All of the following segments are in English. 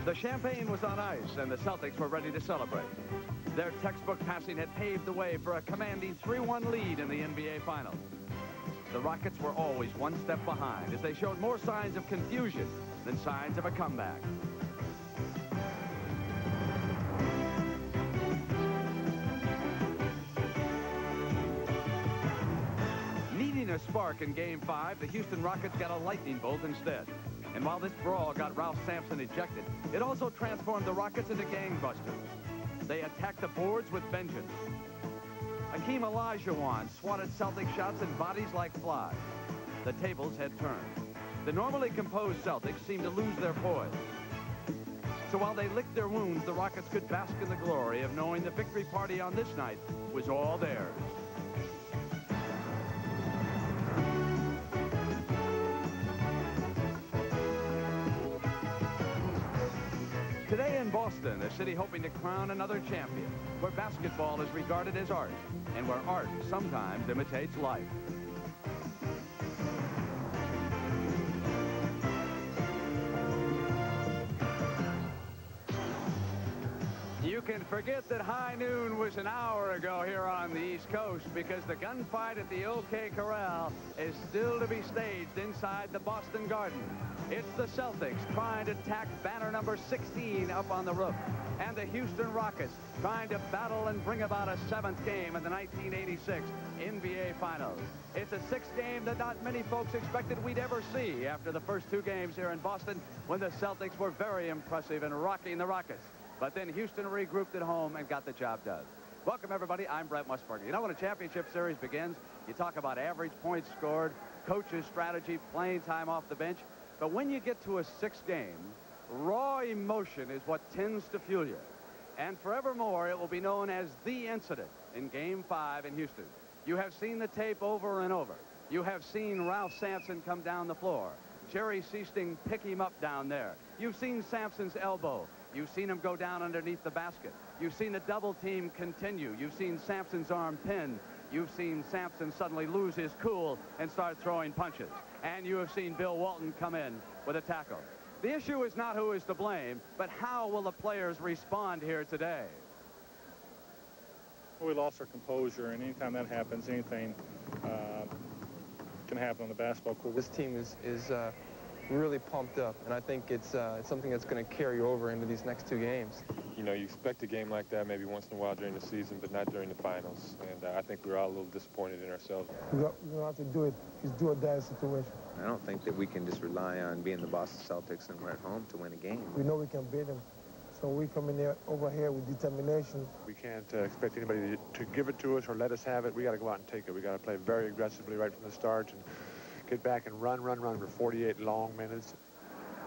The champagne was on ice, and the Celtics were ready to celebrate. Their textbook passing had paved the way for a commanding 3-1 lead in the NBA Finals. The Rockets were always one step behind as they showed more signs of confusion than signs of a comeback. Needing a spark in Game 5, the Houston Rockets got a lightning bolt instead. And while this brawl got Ralph Sampson ejected, it also transformed the Rockets into gangbusters. They attacked the boards with vengeance. Hakeem Olajuwon swatted Celtic shots and bodies like flies. The tables had turned. The normally composed Celtics seemed to lose their poise. So while they licked their wounds, the Rockets could bask in the glory of knowing the victory party on this night was all theirs. Today in Boston, a city hoping to crown another champion, where basketball is regarded as art, and where art sometimes imitates life. You can forget that high noon was an hour ago here on the East Coast, because the gunfight at the OK Corral is still to be staged inside the Boston Garden. It's the Celtics trying to tack banner number 16 up on the roof, and the Houston Rockets trying to battle and bring about a 7th game in the 1986 NBA Finals. It's a 6th game that not many folks expected we'd ever see after the first 2 games here in Boston, when the Celtics were very impressive in rocking the Rockets. But then Houston regrouped at home and got the job done. Welcome, everybody. I'm Brett Musburger. You know, when a championship series begins, you talk about average points scored, coaches' strategy, playing time off the bench. But when you get to a 6th game, raw emotion is what tends to fuel you. And forevermore, it will be known as the incident in Game 5 in Houston. You have seen the tape over and over. You have seen Ralph Sampson come down the floor. Jerry Seasting pick him up down there. You've seen Sampson's elbow. You've seen him go down underneath the basket. You've seen the double team continue. You've seen Sampson's arm pinned. You've seen Sampson suddenly lose his cool and start throwing punches. And you have seen Bill Walton come in with a tackle. The issue is not who is to blame, but how will the players respond here today? Well, we lost our composure, and anytime that happens, anything can happen on the basketball court. This team is really pumped up, and I think it's something that's going to carry over into these next 2 games. You know, you expect a game like that maybe once in a while during the season, but not during the finals. And I think we're all a little disappointed in ourselves. We're going to have to do it. It's do-or-die situation. I don't think that we can just rely on being the Boston Celtics and we're at home to win a game. We know we can beat them. So we come in there over here with determination. We can't expect anybody to give it to us or let us have it. We got to go out and take it. We got to play very aggressively right from the start and get back and run for 48 long minutes.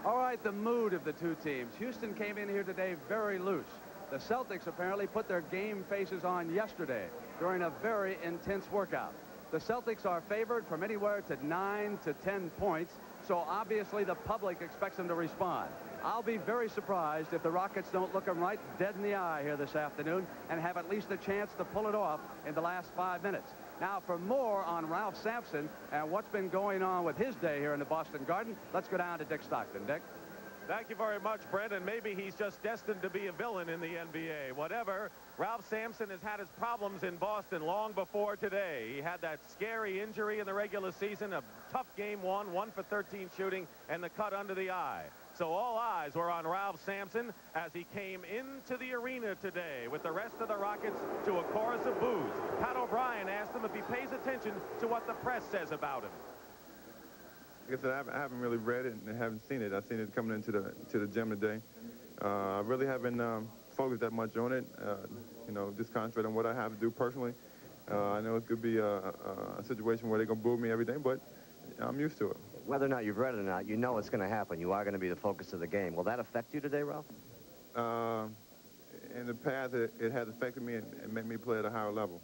All right, the mood of the 2 teams. Houston came in here today very loose. The Celtics apparently put their game faces on yesterday during a very intense workout. The Celtics are favored from anywhere to 9 to 10 points, so obviously the public expects them to respond. I'll be very surprised if the Rockets don't look them right dead in the eye here this afternoon and have at least a chance to pull it off in the last 5 minutes. Now, for more on Ralph Sampson and what's been going on with his day here in the Boston Garden, let's go down to Dick Stockton. Dick? Thank you very much, Brent, and maybe he's just destined to be a villain in the NBA. Whatever, Ralph Sampson has had his problems in Boston long before today. He had that scary injury in the regular season, a tough game 1 for 13 shooting, and the cut under the eye. So all eyes were on Ralph Sampson as he came into the arena today with the rest of the Rockets to a chorus of boos. Pat O'Brien asked him if he pays attention to what the press says about him. Like I said, I haven't really read it and haven't seen it. I've seen it coming into the gym today. I really haven't focused that much on it. You know, just concentrate on what I have to do personally. I know it could be a situation where they're going to boo me every day, but I'm used to it. Whether or not you've read it or not, you know it's going to happen. You are going to be the focus of the game. Will that affect you today, Ralph? In the past, it has affected me and made me play at a higher level.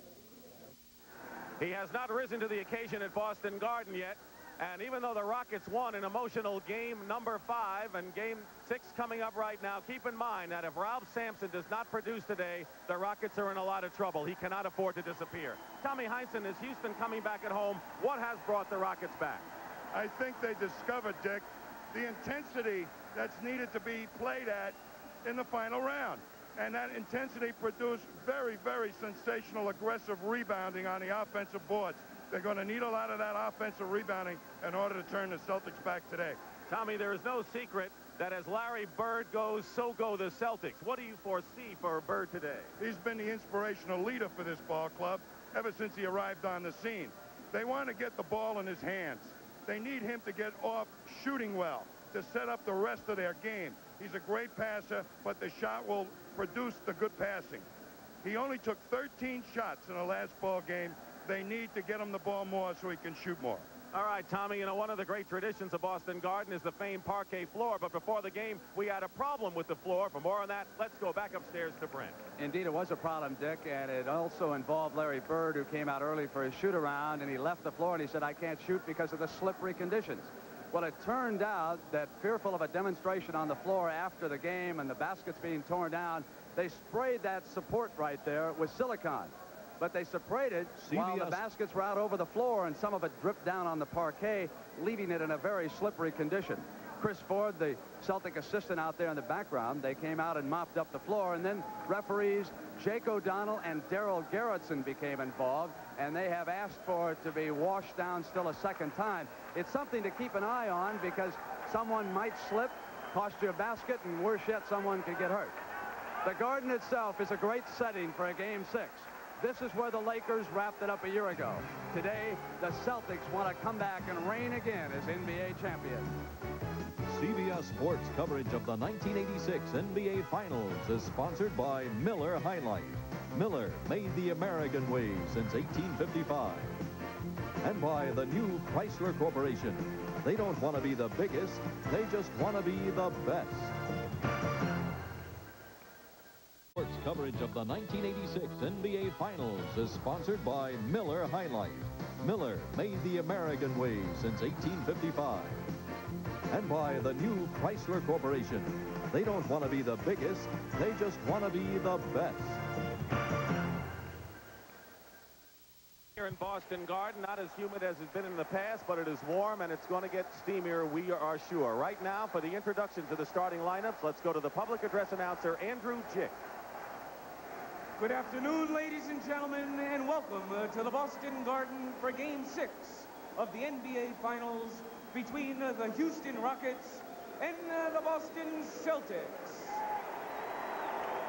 He has not risen to the occasion at Boston Garden yet. And even though the Rockets won an emotional game number 5 and game 6 coming up right now, keep in mind that if Ralph Sampson does not produce today, the Rockets are in a lot of trouble. He cannot afford to disappear. Tommy Heinsohn, is Houston coming back at home? What has brought the Rockets back? I think they discovered, Dick, the intensity that's needed to be played at in the final round. And that intensity produced very, very sensational, aggressive rebounding on the offensive boards. They're going to need a lot of that offensive rebounding in order to turn the Celtics back today. Tommy, there is no secret that as Larry Bird goes, so go the Celtics. What do you foresee for Bird today? He's been the inspirational leader for this ball club ever since he arrived on the scene. They want to get the ball in his hands. They need him to get off shooting well to set up the rest of their game. He's a great passer, but the shot will produce the good passing. He only took 13 shots in the last ball game. They need to get him the ball more so he can shoot more. All right, Tommy, you know, one of the great traditions of Boston Garden is the famed parquet floor, but before the game, we had a problem with the floor. For more on that, let's go back upstairs to Brent. Indeed, it was a problem, Dick, and it also involved Larry Bird, who came out early for his shoot-around, and he left the floor, and he said, I can't shoot because of the slippery conditions. Well, it turned out that, fearful of a demonstration on the floor after the game and the baskets being torn down, they sprayed that support right there with silicone. But they sprayed it while the baskets were out over the floor, and some of it dripped down on the parquet, leaving it in a very slippery condition. Chris Ford, the Celtic assistant out there in the background, they came out and mopped up the floor, and then referees Jake O'Donnell and Darryl Garrettson became involved, and they have asked for it to be washed down still a second time. It's something to keep an eye on because someone might slip, cost you a basket, and worse yet, someone could get hurt. The Garden itself is a great setting for a Game 6. This is where the Lakers wrapped it up a year ago. Today, the Celtics want to come back and reign again as NBA champions. CBS Sports coverage of the 1986 NBA Finals is sponsored by Miller High Life. Miller made the American way since 1855. And by the new Chrysler Corporation. They don't want to be the biggest, they just want to be the best. Sports coverage of the 1986 NBA Finals is sponsored by Miller High Life. Miller made the American way since 1855. And by the new Chrysler Corporation. They don't want to be the biggest, they just want to be the best. Here in Boston Garden, not as humid as it's been in the past, but it is warm, and it's going to get steamier, we are sure. Right now, for the introduction to the starting lineups, let's go to the public address announcer, Andrew Jick. Good afternoon, ladies and gentlemen, and welcome to the Boston Garden for Game 6 of the NBA Finals between the Houston Rockets and the Boston Celtics.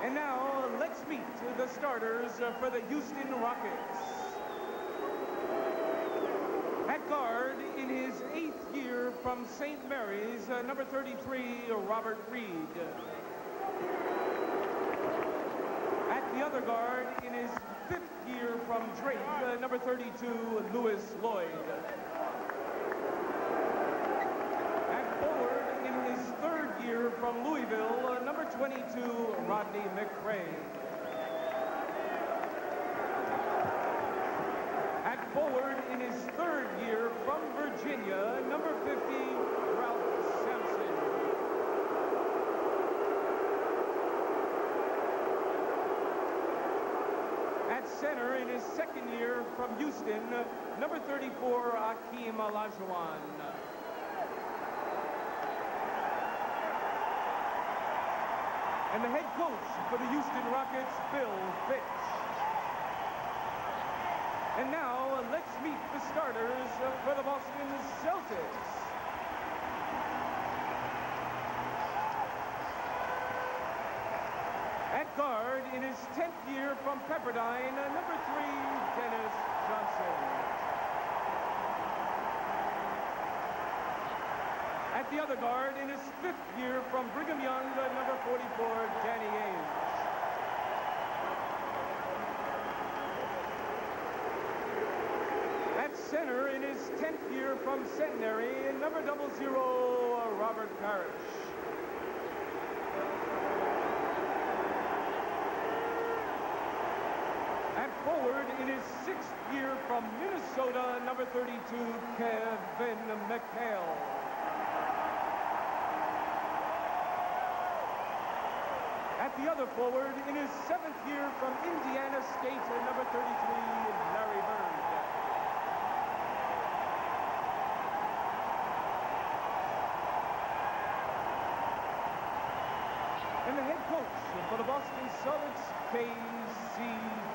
And now, let's meet the starters for the Houston Rockets. At guard, in his 8th year from St. Mary's, number 33, Robert Reed. At the other guard, in his 5th year from Drake, number 32, Lewis Lloyd. At forward, in his 3rd year from Louisville, number 22, Rodney McCray. At forward, in his 3rd year from Virginia, number 50, Ralph Sampson. At center, in his 2nd year from Houston, number 34, Akeem Olajuwon. And the head coach for the Houston Rockets, Bill Fitch. And now, let's meet the starters for the Boston Celtics. At guard, in his 10th year from Pepperdine, number 3, Dennis Johnson. At the other guard, in his 5th year from Brigham Young, number 44, Danny Ainge. At center, in his 10th year from Centenary, number 00, Robert Parrish. At forward, in his 6th year from Minnesota, number 32, Kevin McHale. At the other forward, in his 7th year from Indiana State, number 33, Larry Bird. And the head coach for the Boston Celtics, K.C.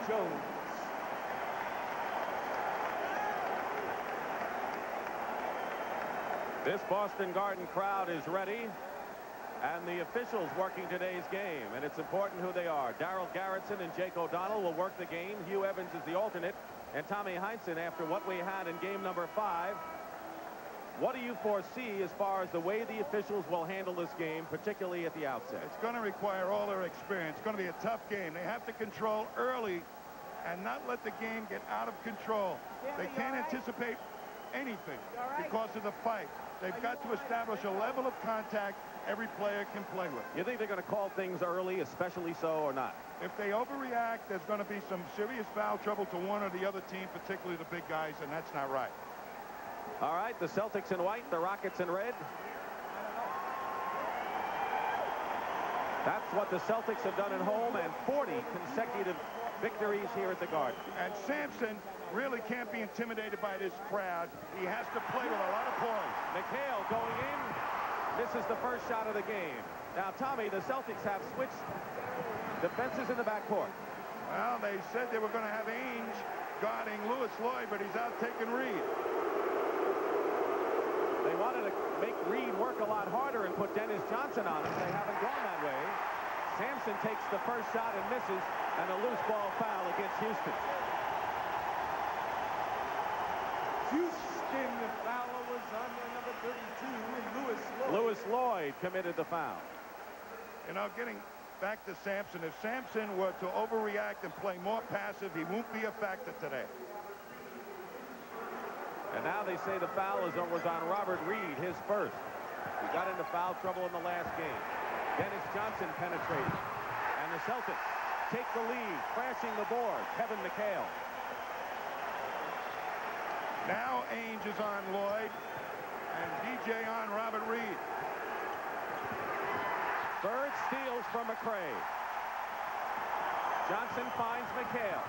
Jones. This Boston Garden crowd is ready, and the officials working today's game, and it's important who they are. Darryl Garretson and Jake O'Donnell will work the game. Hugh Evans is the alternate, and Tommy Heinsohn, after what we had in game number 5. What do you foresee as far as the way the officials will handle this game, particularly at the outset? It's going to require all their experience. It's going to be a tough game. They have to control early and not let the game get out of control. They can't anticipate anything because of the fight. They've got to establish a level of contact every player can play with. You think they're going to call things early, especially so, or not? If they overreact, there's going to be some serious foul trouble to one or the other team, particularly the big guys, and that's not right. All right, the Celtics in white, the Rockets in red. That's what the Celtics have done at home, and 40 consecutive victories here at the Garden. And Sampson really can't be intimidated by this crowd. He has to play with a lot of poise. McHale going in. This is the first shot of the game. Now, Tommy, the Celtics have switched defenses in the backcourt. Well, they said they were going to have Ainge guarding Lewis Lloyd, but he's out taking Reed. They wanted to make Reed work a lot harder and put Dennis Johnson on him. They haven't gone that way. Sampson takes the first shot and misses, and a loose ball foul against Houston. Houston, the foul was on number 32, and Lewis Lloyd. Lewis Lloyd committed the foul. You know, getting back to Sampson, if Sampson were to overreact and play more passive, he won't be a factor today. And now they say the foul was on Robert Reed, his first. He got into foul trouble in the last game. Dennis Johnson penetrated. And the Celtics take the lead, crashing the board. Kevin McHale. Now Ainge is on Lloyd, and DJ on Robert Reed. Bird steals from McRae. Johnson finds McHale.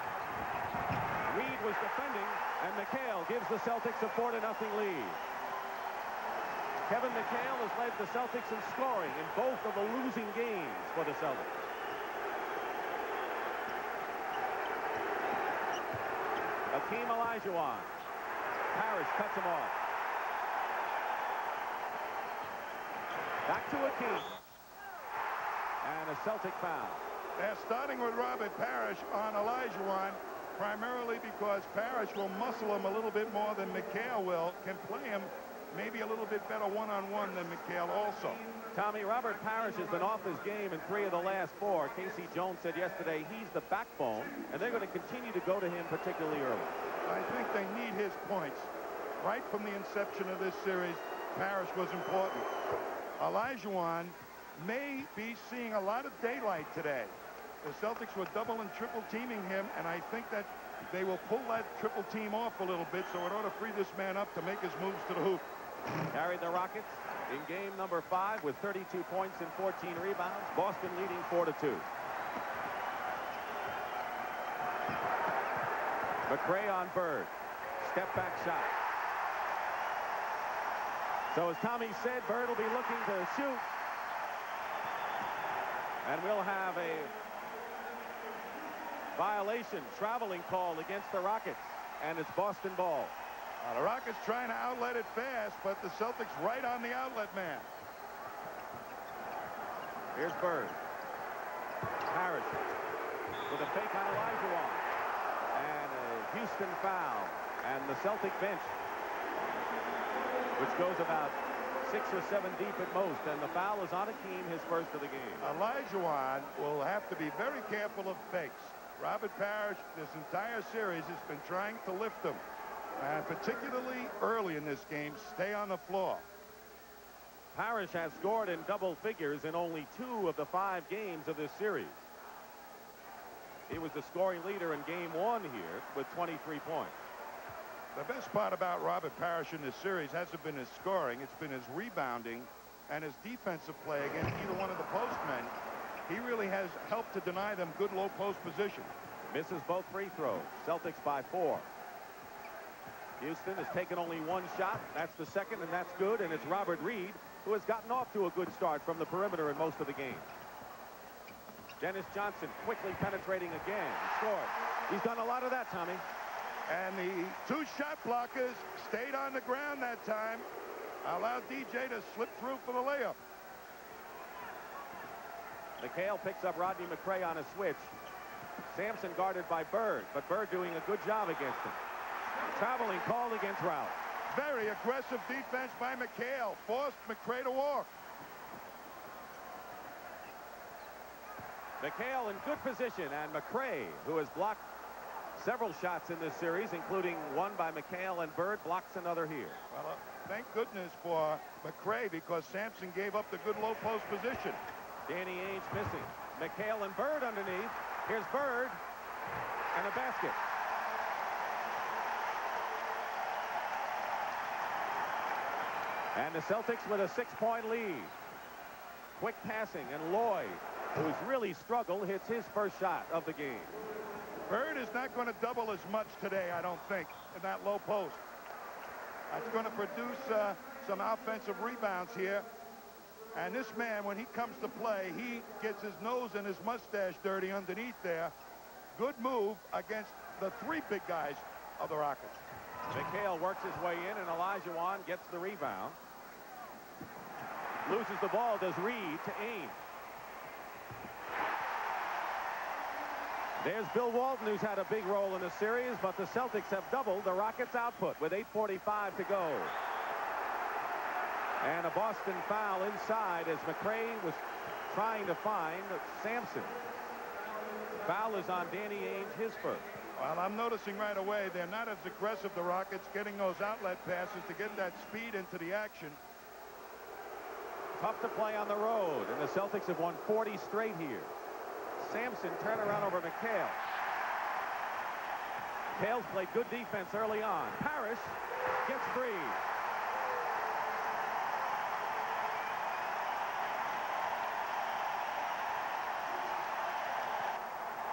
Reed was defending, and McHale gives the Celtics a 4-0 lead. Kevin McHale has led the Celtics in scoring in both of the losing games for the Celtics. Hakeem Olajuwon. Parrish cuts him off. Back to Hakeem. And a Celtic foul. They're starting with Robert Parrish on Olajuwon, primarily because Parrish will muscle him a little bit more than McHale will, can play him maybe a little bit better one-on-one than McHale also. Tommy, Robert Parrish has been off his game in 3 of the last 4. K.C. Jones said yesterday he's the backbone, and they're going to continue to go to him particularly early. I think they need his points. Right from the inception of this series, Parrish was important. Olajuwon may be seeing a lot of daylight today. The Celtics were double and triple teaming him, and I think that they will pull that triple team off a little bit, so it ought to free this man up to make his moves to the hoop. Carried the Rockets in game number 5 with 32 points and 14 rebounds. Boston leading 4-2. McRae on Bird. Step back shot. So as Tommy said, Bird will be looking to shoot. And we'll have a violation, traveling call against the Rockets. And it's Boston ball. The Rockets trying to outlet it fast, but the Celtics right on the outlet man. Here's Bird. Parrish with a fake on Olajuwon. And a Houston foul. And the Celtic bench, which goes about 6 or 7 deep at most. And the foul is on Hakeem, his first of the game. Olajuwon will have to be very careful of fakes. Robert Parrish, this entire series, has been trying to lift him. And particularly early in this game, stay on the floor. Parrish has scored in double figures in only 2 of the 5 games of this series. He was the scoring leader in game 1 here with 23 points. The best part about Robert Parrish in this series hasn't been his scoring. It's been his rebounding and his defensive play against either one of the postmen. He really has helped to deny them good low post position. Misses both free throws. Celtics by 4. Houston has taken only 1 shot. That's the second, and that's good. And it's Robert Reed, who has gotten off to a good start from the perimeter in most of the game. Dennis Johnson quickly penetrating again. Scored. He's done a lot of that, Tommy. And the two shot blockers stayed on the ground that time. Allowed DJ to slip through for the layup. McHale picks up Rodney McRae on a switch. Sampson guarded by Bird, but Bird doing a good job against him. Traveling called against Ralph. Very aggressive defense by McHale. Forced McRae to walk. McHale in good position, and McRae, who has blocked several shots in this series, including one by McHale and Bird, blocks another here. Well, thank goodness for McRae, because Sampson gave up the good low post position. Danny Ainge missing. McHale and Bird underneath. Here's Bird and a basket. And the Celtics with a 6-point lead. Quick passing, and Lloyd, who's really struggled, hits his first shot of the game. Bird is not going to double as much today, I don't think, in that low post. That's going to produce some offensive rebounds here. And this man, when he comes to play, he gets his nose and his mustache dirty underneath there. Good move against the three big guys of the Rockets. McHale works his way in, and Olajuwon gets the rebound. Loses the ball, does Reed to Ainge. There's Bill Walton, who's had a big role in the series, but the Celtics have doubled the Rockets' output with 8:45 to go. And a Boston foul inside as McRae was trying to find Sampson. Foul is on Danny Ainge, his first. Well, I'm noticing right away they're not as aggressive, the Rockets, getting those outlet passes to get that speed into the action. Tough to play on the road, and the Celtics have won 40 straight here. Sampson turnaround over McHale. McHale's played good defense early on. Parrish gets free.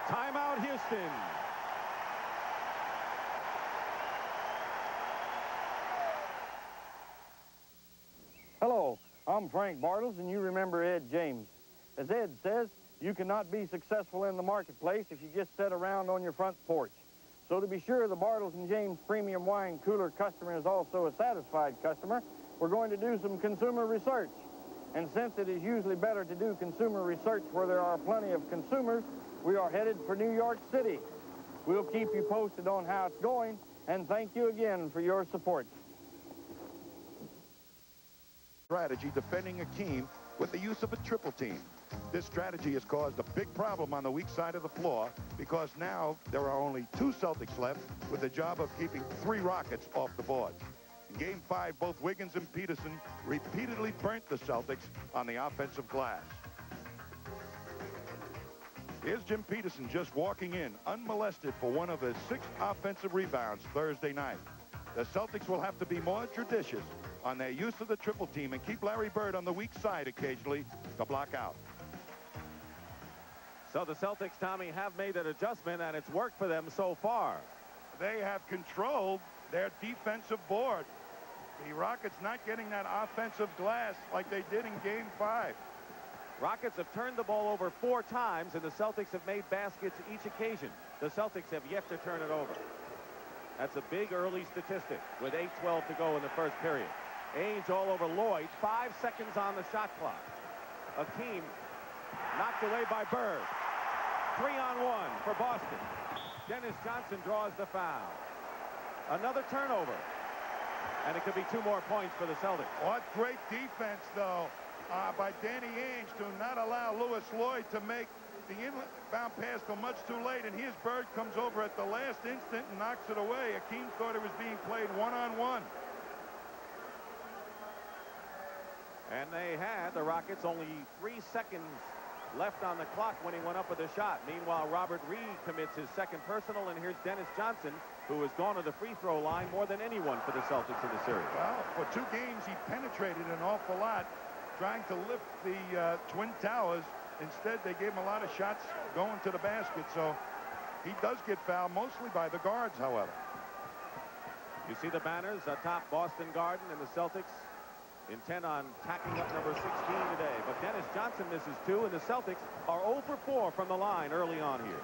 Timeout, Houston. Hello, I'm Frank Bartles, and you remember Ed James. As Ed says, you cannot be successful in the marketplace if you just sit around on your front porch. So to be sure the Bartles and James Premium Wine Cooler customer is also a satisfied customer, we're going to do some consumer research. And since it is usually better to do consumer research where there are plenty of consumers, we are headed for New York City. We'll keep you posted on how it's going, and thank you again for your support. Strategy defending Akeem with the use of a triple team. This strategy has caused a big problem on the weak side of the floor, because now there are only 2 Celtics left with the job of keeping 3 Rockets off the board. In Game 5, both Wiggins and Peterson repeatedly burnt the Celtics on the offensive glass. Here's Jim Peterson just walking in, unmolested, for one of his 6 offensive rebounds Thursday night. The Celtics will have to be more judicious on their use of the triple team and keep Larry Bird on the weak side occasionally to block out. So the Celtics, Tommy, have made an adjustment, and it's worked for them so far. They have controlled their defensive board. The Rockets not getting that offensive glass like they did in Game 5. Rockets have turned the ball over 4 times, and the Celtics have made baskets each occasion. The Celtics have yet to turn it over. That's a big early statistic with 8:12 to go in the first period. Ainge all over Lloyd. 5 seconds on the shot clock. Akeem knocked away by Bird. 3-on-1 for Boston. Dennis Johnson draws the foul. Another turnover. And it could be 2 more points for the Celtics. What great defense, though, by Danny Ainge to not allow Lewis Lloyd to make the inbound pass till much too late. And here's Bird, comes over at the last instant and knocks it away. Akeem thought it was being played 1-on-1. And they had, the Rockets, only 3 seconds left on the clock when he went up with a shot. Meanwhile, Robert Reed commits his second personal, and here's Dennis Johnson, who has gone to the free throw line more than anyone for the Celtics in the series. Well, for 2 games, he penetrated an awful lot, trying to lift the Twin Towers. Instead, they gave him a lot of shots going to the basket, so he does get fouled, mostly by the guards, however. You see the banners atop Boston Garden, and the Celtics intent on tacking up number 16 today. But Dennis Johnson misses 2, and the Celtics are 0 for 4 from the line early on here.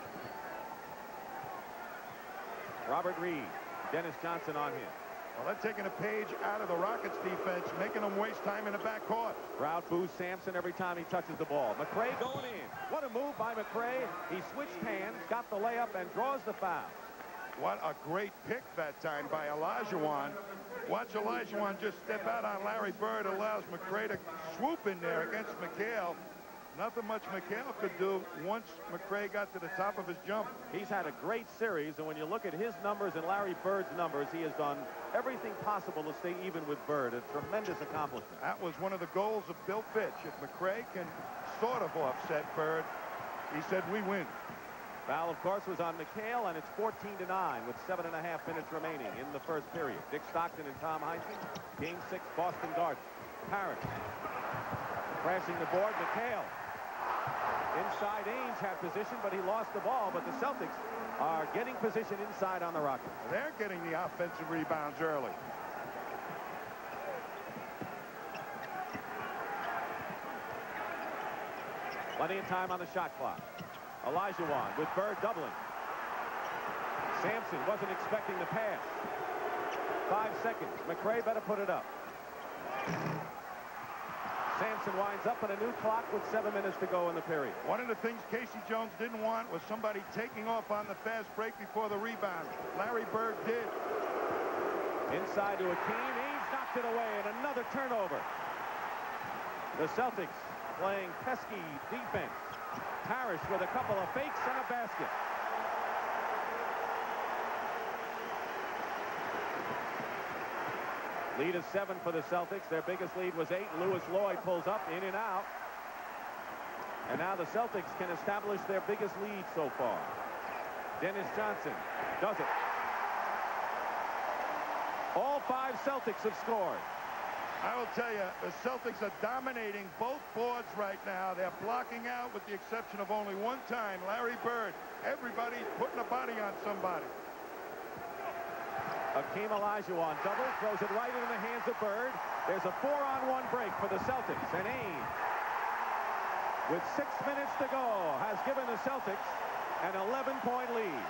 Robert Reed, Dennis Johnson on him. Well, they're taking a page out of the Rockets defense, making them waste time in the backcourt. Crowd boos Sampson every time he touches the ball. McRae going in. What a move by McRae. He switched hands, got the layup, and draws the foul. What a great pick that time by Olajuwon. Watch Olajuwon just step out on Larry Bird, allows McRae to swoop in there against McHale. Nothing much McHale could do once McRae got to the top of his jump. He's had a great series, and when you look at his numbers and Larry Bird's numbers, he has done everything possible to stay even with Bird. A tremendous accomplishment. That was one of the goals of Bill Fitch. If McRae can sort of offset Bird, he said we win. Foul, of course, was on McHale, and it's 14-9 with 7.5 minutes remaining in the first period. Dick Stockton and Tom Heisman. Game 6, Boston Garden. Parrish crashing the board. McHale. Inside Ainge had position, but he lost the ball. But the Celtics are getting position inside on the Rockets. They're getting the offensive rebounds early. Plenty of time on the shot clock. Olajuwon with Bird doubling. Sampson wasn't expecting the pass. 5 seconds. McRae better put it up. Sampson winds up on a new clock with 7 minutes to go in the period. One of the things Casey Jones didn't want was somebody taking off on the fast break before the rebound. Larry Bird did. Inside to Akeem. Ainge knocked it away, and another turnover. The Celtics playing pesky defense. Parrish with a couple of fakes and a basket. Lead is 7 for the Celtics. Their biggest lead was 8. Lewis Lloyd pulls up, in and out. And now the Celtics can establish their biggest lead so far. Dennis Johnson does it. All 5 Celtics have scored. I will tell you, the Celtics are dominating both boards right now. They're blocking out with the exception of only one time. Larry Bird. Everybody's putting a body on somebody. Akeem Olajuwon double, throws it right into the hands of Bird. There's a 4-on-1 break for the Celtics. And Ainge, with 6 minutes to go, has given the Celtics an 11-point lead.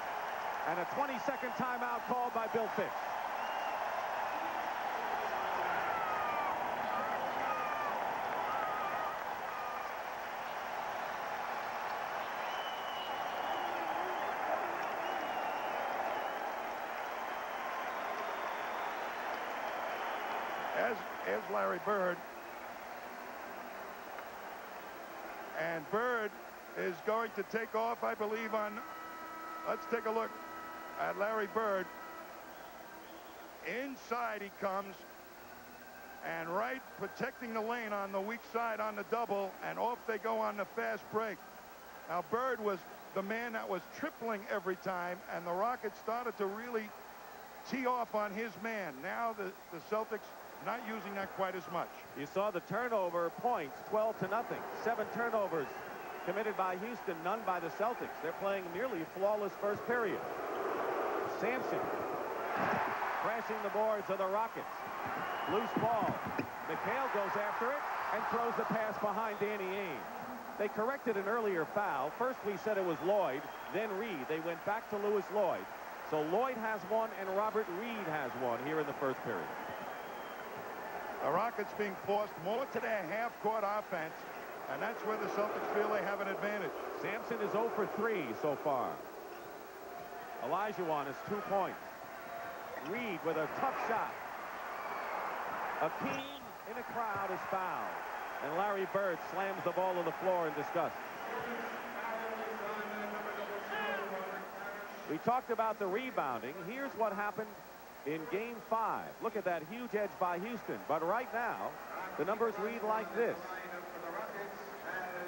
And a 20-second timeout called by Bill Fitch. As Larry Bird. And Bird is going to take off, I believe, on... Let's take a look at Larry Bird. Inside he comes. And right, protecting the lane on the weak side on the double. And off they go on the fast break. Now, Bird was the man that was tripling every time. And the Rockets started to really tee off on his man. Now the Celtics not using that quite as much. You saw the turnover points, 12-0. 7 turnovers committed by Houston, none by the Celtics. They're playing nearly flawless first period. Sampson crashing the boards of the Rockets. Loose ball. McHale goes after it and throws the pass behind Danny Ainge. They corrected an earlier foul. First we said it was Lloyd, then Reed. They went back to Lewis Lloyd. So Lloyd has one and Robert Reed has one here in the first period. The Rockets being forced more to their half-court offense, and that's where the Celtics feel they have an advantage. Sampson is 0 for 3 so far. Olajuwon is 2 points. Reed with a tough shot. Akeem in a crowd is fouled, and Larry Bird slams the ball to the floor in disgust. We talked about the rebounding. Here's what happened in Game 5. Look at that huge edge by Houston. But right now, the numbers read like this.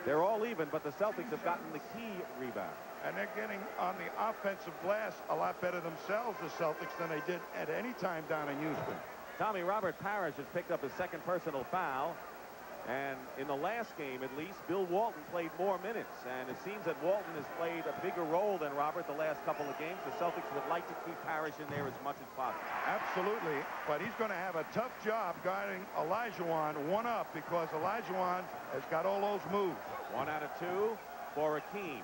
They're all even, but the Celtics have gotten the key rebound. And they're getting on the offensive glass a lot better themselves, the Celtics, than they did at any time down in Houston. Tommy, Robert Parrish has picked up his second personal foul. And in the last game, at least, Bill Walton played more minutes. And it seems that Walton has played a bigger role than Robert the last couple of games. The Celtics would like to keep Parrish in there as much as possible. Absolutely. But he's going to have a tough job guarding Olajuwon one up because Olajuwon has got all those moves. 1 out of 2 for Akeem.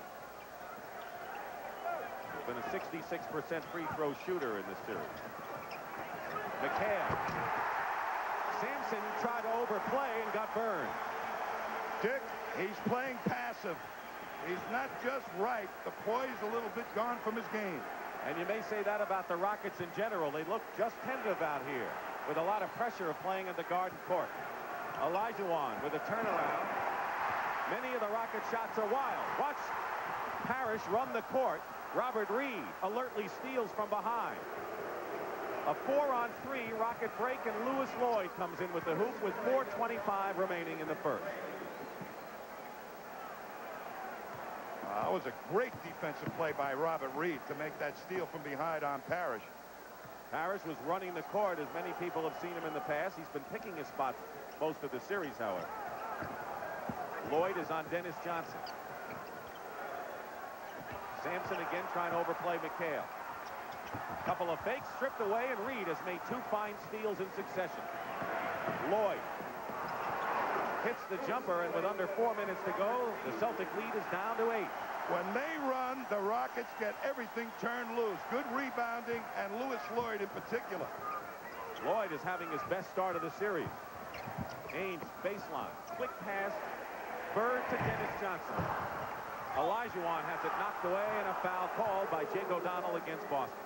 He's been a 66% free throw shooter in this series. McHale. Sampson tried to overplay and got burned. Dick, he's playing passive. He's not just right. The poise a little bit gone from his game. And you may say that about the Rockets in general. They look just tentative out here with a lot of pressure of playing in the Garden Court. Olajuwon with a turnaround. Many of the Rocket shots are wild. Watch Parrish run the court. Robert Reed alertly steals from behind. A 4-on-3 Rocket break, and Lewis Lloyd comes in with the hoop with 4:25 remaining in the first. That was a great defensive play by Robert Reed to make that steal from behind on Parrish. Parrish was running the court, as many people have seen him in the past. He's been picking his spots most of the series, however. Lloyd is on Dennis Johnson. Sampson again trying to overplay McHale. Couple of fakes stripped away, and Reed has made 2 fine steals in succession. Lloyd hits the jumper, and with under 4 minutes to go, the Celtic lead is down to 8. When they run, the Rockets get everything turned loose. Good rebounding, and Lewis Lloyd in particular. Lloyd is having his best start of the series. Ames baseline, quick pass, Bird to Dennis Johnson. Olajuwon has it knocked away, and a foul called by Jake O'Donnell against Boston.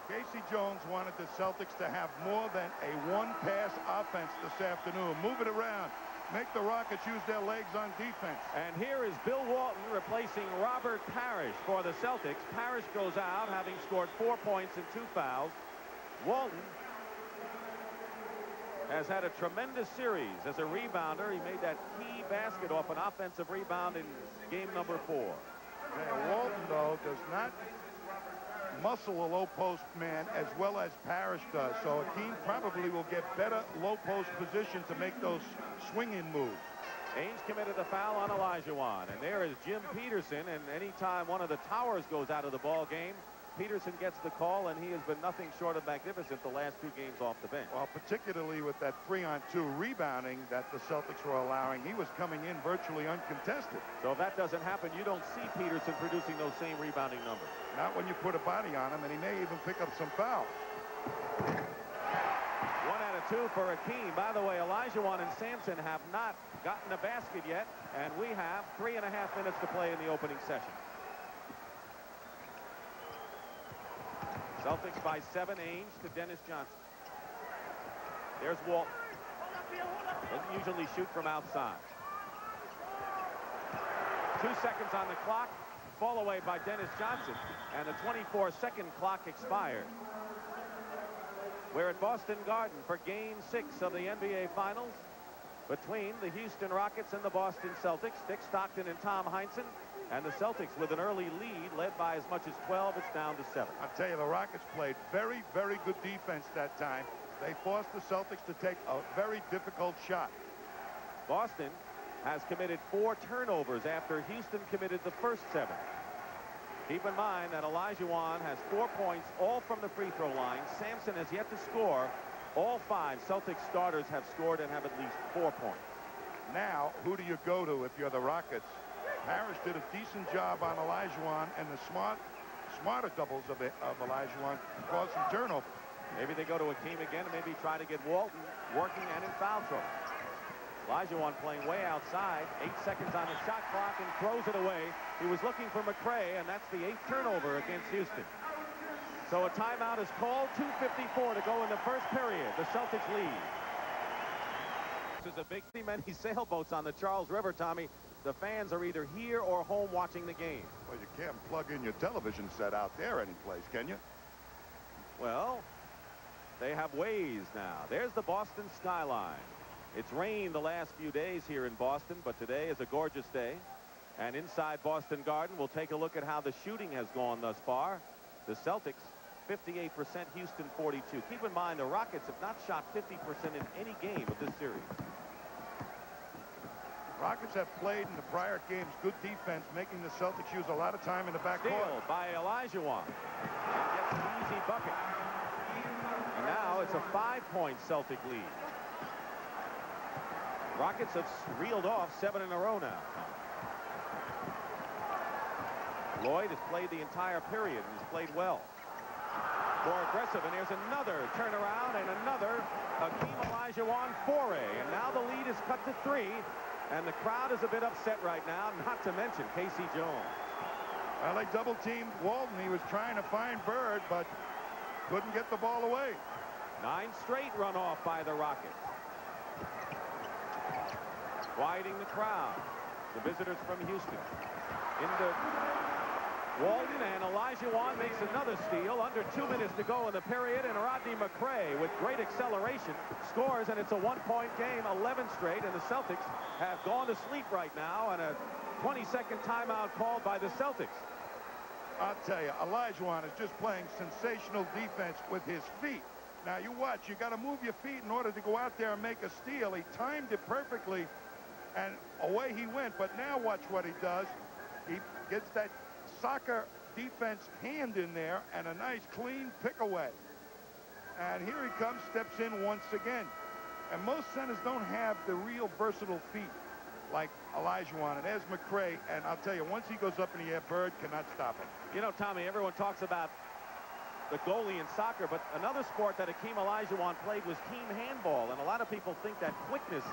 Casey Jones wanted the Celtics to have more than a one-pass offense this afternoon. Move it around. Make the Rockets use their legs on defense. And here is Bill Walton replacing Robert Parrish for the Celtics. Parrish goes out, having scored 4 points and 2 fouls. Walton has had a tremendous series as a rebounder. He made that key basket off an offensive rebound in game number 4. Yeah, Walton, though, does not muscle a low post man as well as Parrish does. So Akeem probably will get better low post position to make those swinging moves. Ainge committed the foul on Olajuwon, and there is Jim Peterson, and anytime one of the towers goes out of the ball game, Peterson gets the call, and he has been nothing short of magnificent the last 2 games off the bench. Well, particularly with that 3-on-2 rebounding that the Celtics were allowing, he was coming in virtually uncontested. So if that doesn't happen, you don't see Peterson producing those same rebounding numbers. Not when you put a body on him, and he may even pick up some fouls. 1 out of 2 for Akeem. By the way, Olajuwon and Sampson have not gotten a basket yet, and we have 3.5 minutes to play in the opening session. Celtics by 7. Ainge to Dennis Johnson. There's Walton. Doesn't usually shoot from outside. 2 seconds on the clock. Fall away by Dennis Johnson, and the 24-second clock expired. We're at Boston Garden for Game 6 of the NBA Finals between the Houston Rockets and the Boston Celtics. Dick Stockton and Tom Heinsohn. And the Celtics with an early lead, led by as much as 12. It's down to 7. I'll tell you, the Rockets played very, very good defense that time. They forced the Celtics to take a very difficult shot. Boston has committed 4 turnovers after Houston committed the first 7. Keep in mind that Olajuwon has 4 points, all from the free throw line. Sampson has yet to score. All 5 Celtics starters have scored and have at least 4 points. Now, who do you go to if you're the Rockets? Parrish did a decent job on Olajuwon, and the smarter doubles of Olajuwon caused some turnovers. Maybe they go to Akeem again and maybe try to get Walton working and in foul trouble. Olajuwon playing way outside. 8 seconds on the shot clock and throws it away. He was looking for McRae, and that's the 8th turnover against Houston. So a timeout is called. 2:54 to go in the first period. The Celtics lead. There's a big many sailboats on the Charles River, Tommy. The fans are either here or home watching the game. Well, you can't plug in your television set out there anyplace, can you? Well, they have ways now. There's the Boston skyline. It's rained the last few days here in Boston, but today is a gorgeous day. And inside Boston Garden, we'll take a look at how the shooting has gone thus far. The Celtics, 58%, Houston 42. Keep in mind, the Rockets have not shot 50% in any game of this series. Rockets have played in the prior games good defense, making the Celtics use a lot of time in the backcourt. Steal by Olajuwon. And gets an easy bucket. And now it's a 5-point Celtic lead. Rockets have reeled off 7 in a row now. Lloyd has played the entire period and has played well. More aggressive, and there's another turnaround and another Hakeem Olajuwon foray. And now the lead is cut to 3, and the crowd is a bit upset right now, not to mention Casey Jones. Well, they double-teamed Walton. He was trying to find Bird, but couldn't get the ball away. 9 straight run off by the Rockets. Quieting the crowd. The visitors from Houston. Into Walton, and Olajuwon makes another steal. Under 2 minutes to go in the period, and Rodney McRae, with great acceleration, scores, and it's a 1-point game, 11 straight, and the Celtics have gone to sleep right now, and a 20-second timeout called by the Celtics. I'll tell you, Olajuwon is just playing sensational defense with his feet. Now, you watch. You got to move your feet in order to go out there and make a steal. He timed it perfectly, and away he went. But now watch what he does. He gets that soccer defense hand in there and a nice clean pick away. And here he comes, steps in once again. And most centers don't have the real versatile feet like Olajuwon, and there's McRae. And I'll tell you, once he goes up in the air, Bird cannot stop him. You know, Tommy, everyone talks about the goalie in soccer, but another sport that Hakeem Olajuwon played was team handball, and a lot of people think that quickness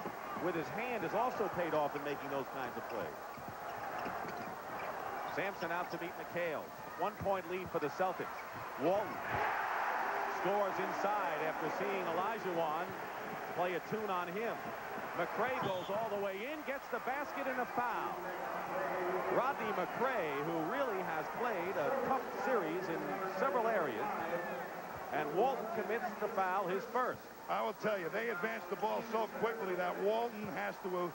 with his hand has also paid off in making those kinds of plays. Sampson out to meet McHale. 1-point lead for the Celtics. Walton scores inside after seeing Olajuwon play a tune on him. McRae goes all the way in, gets the basket and a foul. Rodney McRae, who really has played a tough series in several areas, and Walton commits the foul, his first. I will tell you, they advanced the ball so quickly that Walton has to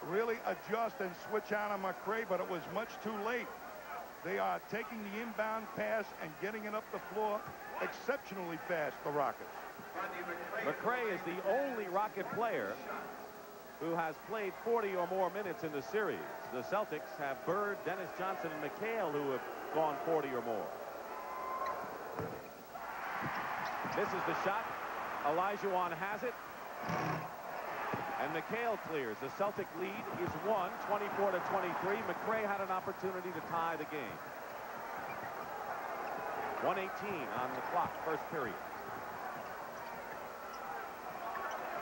really adjust and switch out on McRae, but it was much too late. They are taking the inbound pass and getting it up the floor exceptionally fast, the Rockets. McRae is the only Rocket player who has played 40 or more minutes in the series. The Celtics have Bird, Dennis Johnson, and McHale who have gone 40 or more. This is the shot. Olajuwon has it. And McHale clears. The Celtic lead is 24-23. McRae had an opportunity to tie the game. 1:18 on the clock, first period.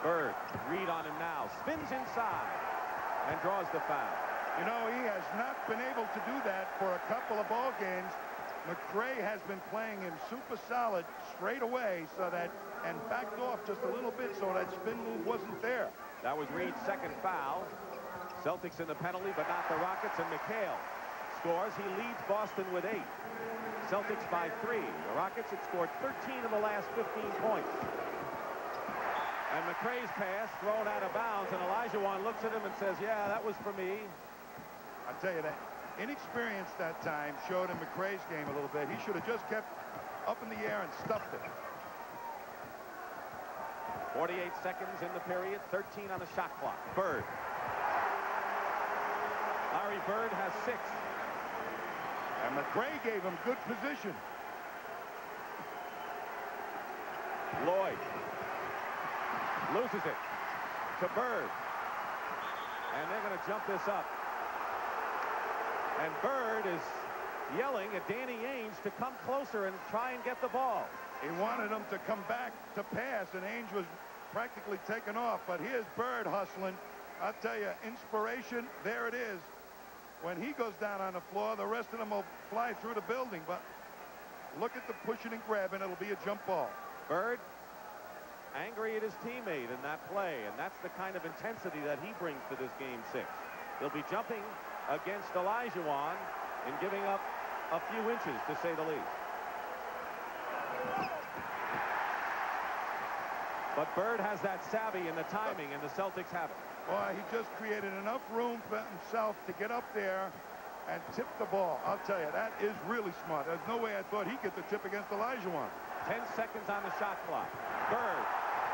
Bird, read on him now, spins inside and draws the foul. You know, he has not been able to do that for a couple of ball games. McRae has been playing him super solid straight away, so that, and backed off just a little bit so that spin move wasn't there. That was Reed's second foul. Celtics in the penalty, but not the Rockets, and McHale scores. He leads Boston with 8. Celtics by 3. The Rockets had scored 13 of the last 15 points. And McRae's pass thrown out of bounds, and Olajuwon looks at him and says, yeah, that was for me. I tell you, that inexperience that time showed in McRae's game a little bit. He should have just kept up in the air and stuffed it. 48 seconds in the period, 13 on the shot clock. Bird. Larry Bird has 6. And McRae gave him good position. Lloyd loses it to Bird. And they're going to jump this up. And Bird is yelling at Danny Ainge to come closer and try and get the ball. He wanted him to come back to pass, and Ainge was practically taken off. But here's Bird hustling. I'll tell you, inspiration, there it is. When he goes down on the floor, the rest of them will fly through the building. But look at the pushing and grabbing. It'll be a jump ball. Bird angry at his teammate in that play, and that's the kind of intensity that he brings to this Game 6. He'll be jumping against Olajuwon and giving up a few inches, to say the least. But Bird has that savvy and the timing, and the Celtics have it. Boy, he just created enough room for himself to get up there and tip the ball. I'll tell you, that is really smart. There's no way I thought he'd get the tip against Olajuwon. 10 seconds on the shot clock. Bird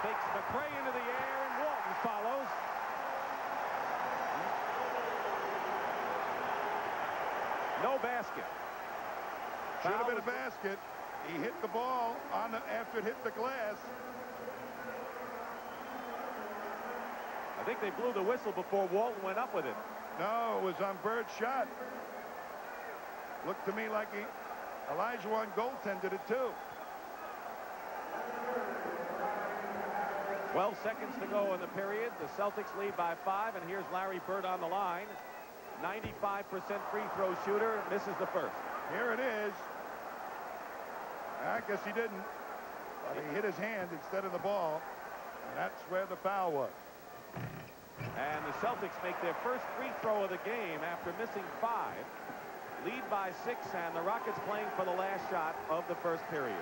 takes McRae into the air, and Walton follows. No basket. Should have been a basket. He hit the ball after it hit the glass. I think they blew the whistle before Walton went up with it. No, it was on Bird's shot. Looked to me like Olajuwon goaltended it too. 12 seconds to go in the period. The Celtics lead by 5, and here's Larry Bird on the line. 95% free throw shooter, misses the first. Here it is. I guess he didn't. But he hit his hand instead of the ball, and that's where the foul was. And the Celtics make their first free throw of the game after missing 5. Lead by 6, and the Rockets playing for the last shot of the first period.